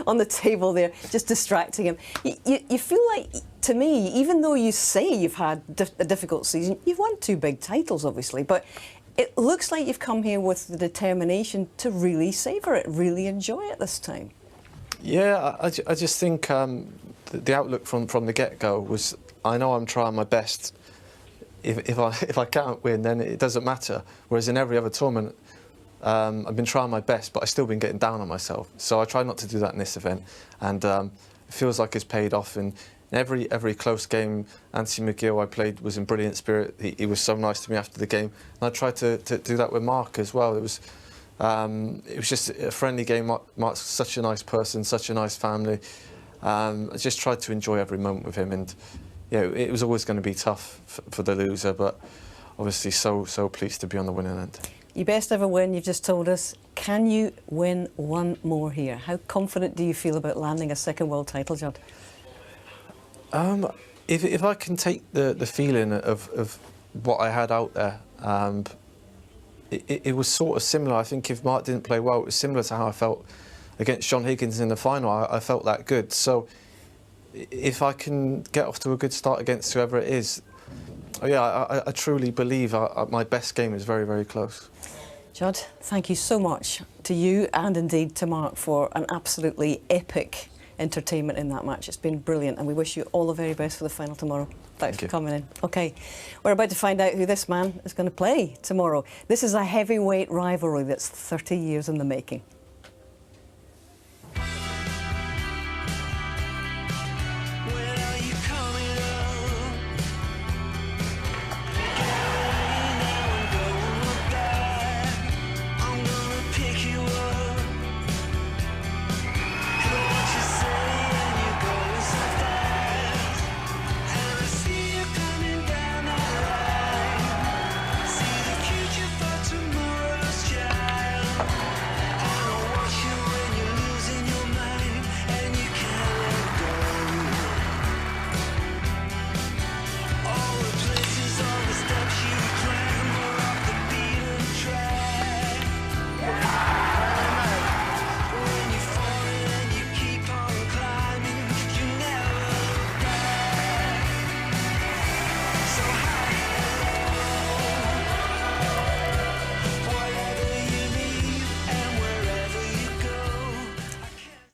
on the table there, just distracting him. You feel like, to me, even though you say you've had a difficult season, you've won 2 big titles, obviously, but it looks like you've come here with the determination to really savour it, really enjoy it this time. Yeah, I just think the outlook from the get-go was, I know I'm trying my best. If I can't win, then it doesn't matter. Whereas in every other tournament, I've been trying my best, but I've still been getting down on myself. So I try not to do that in this event, and it feels like it's paid off. And in every close game, Anthony McGill I played was in brilliant spirit. He was so nice to me after the game, and I tried to do that with Mark as well. It was just a friendly game. Mark's such a nice person, such a nice family. I just tried to enjoy every moment with him, and yeah, it was always going to be tough for the loser, but obviously so pleased to be on the winning end. Your best ever win, you've just told us. Can you win one more here? How confident do you feel about landing a second world title, Judd? If I can take the feeling of what I had out there, it was sort of similar. I think if Mark didn't play well, it was similar to how I felt against John Higgins in the final. I felt that good. So if I can get off to a good start against whoever it is, yeah, I truly believe my best game is very, very close. Judd, thank you so much to you and indeed to Mark for an absolutely epic entertainment in that match. It's been brilliant, and we wish you all the very best for the final tomorrow. Thanks for coming in. OK, we're about to find out who this man is going to play tomorrow. This is a heavyweight rivalry that's 30 years in the making.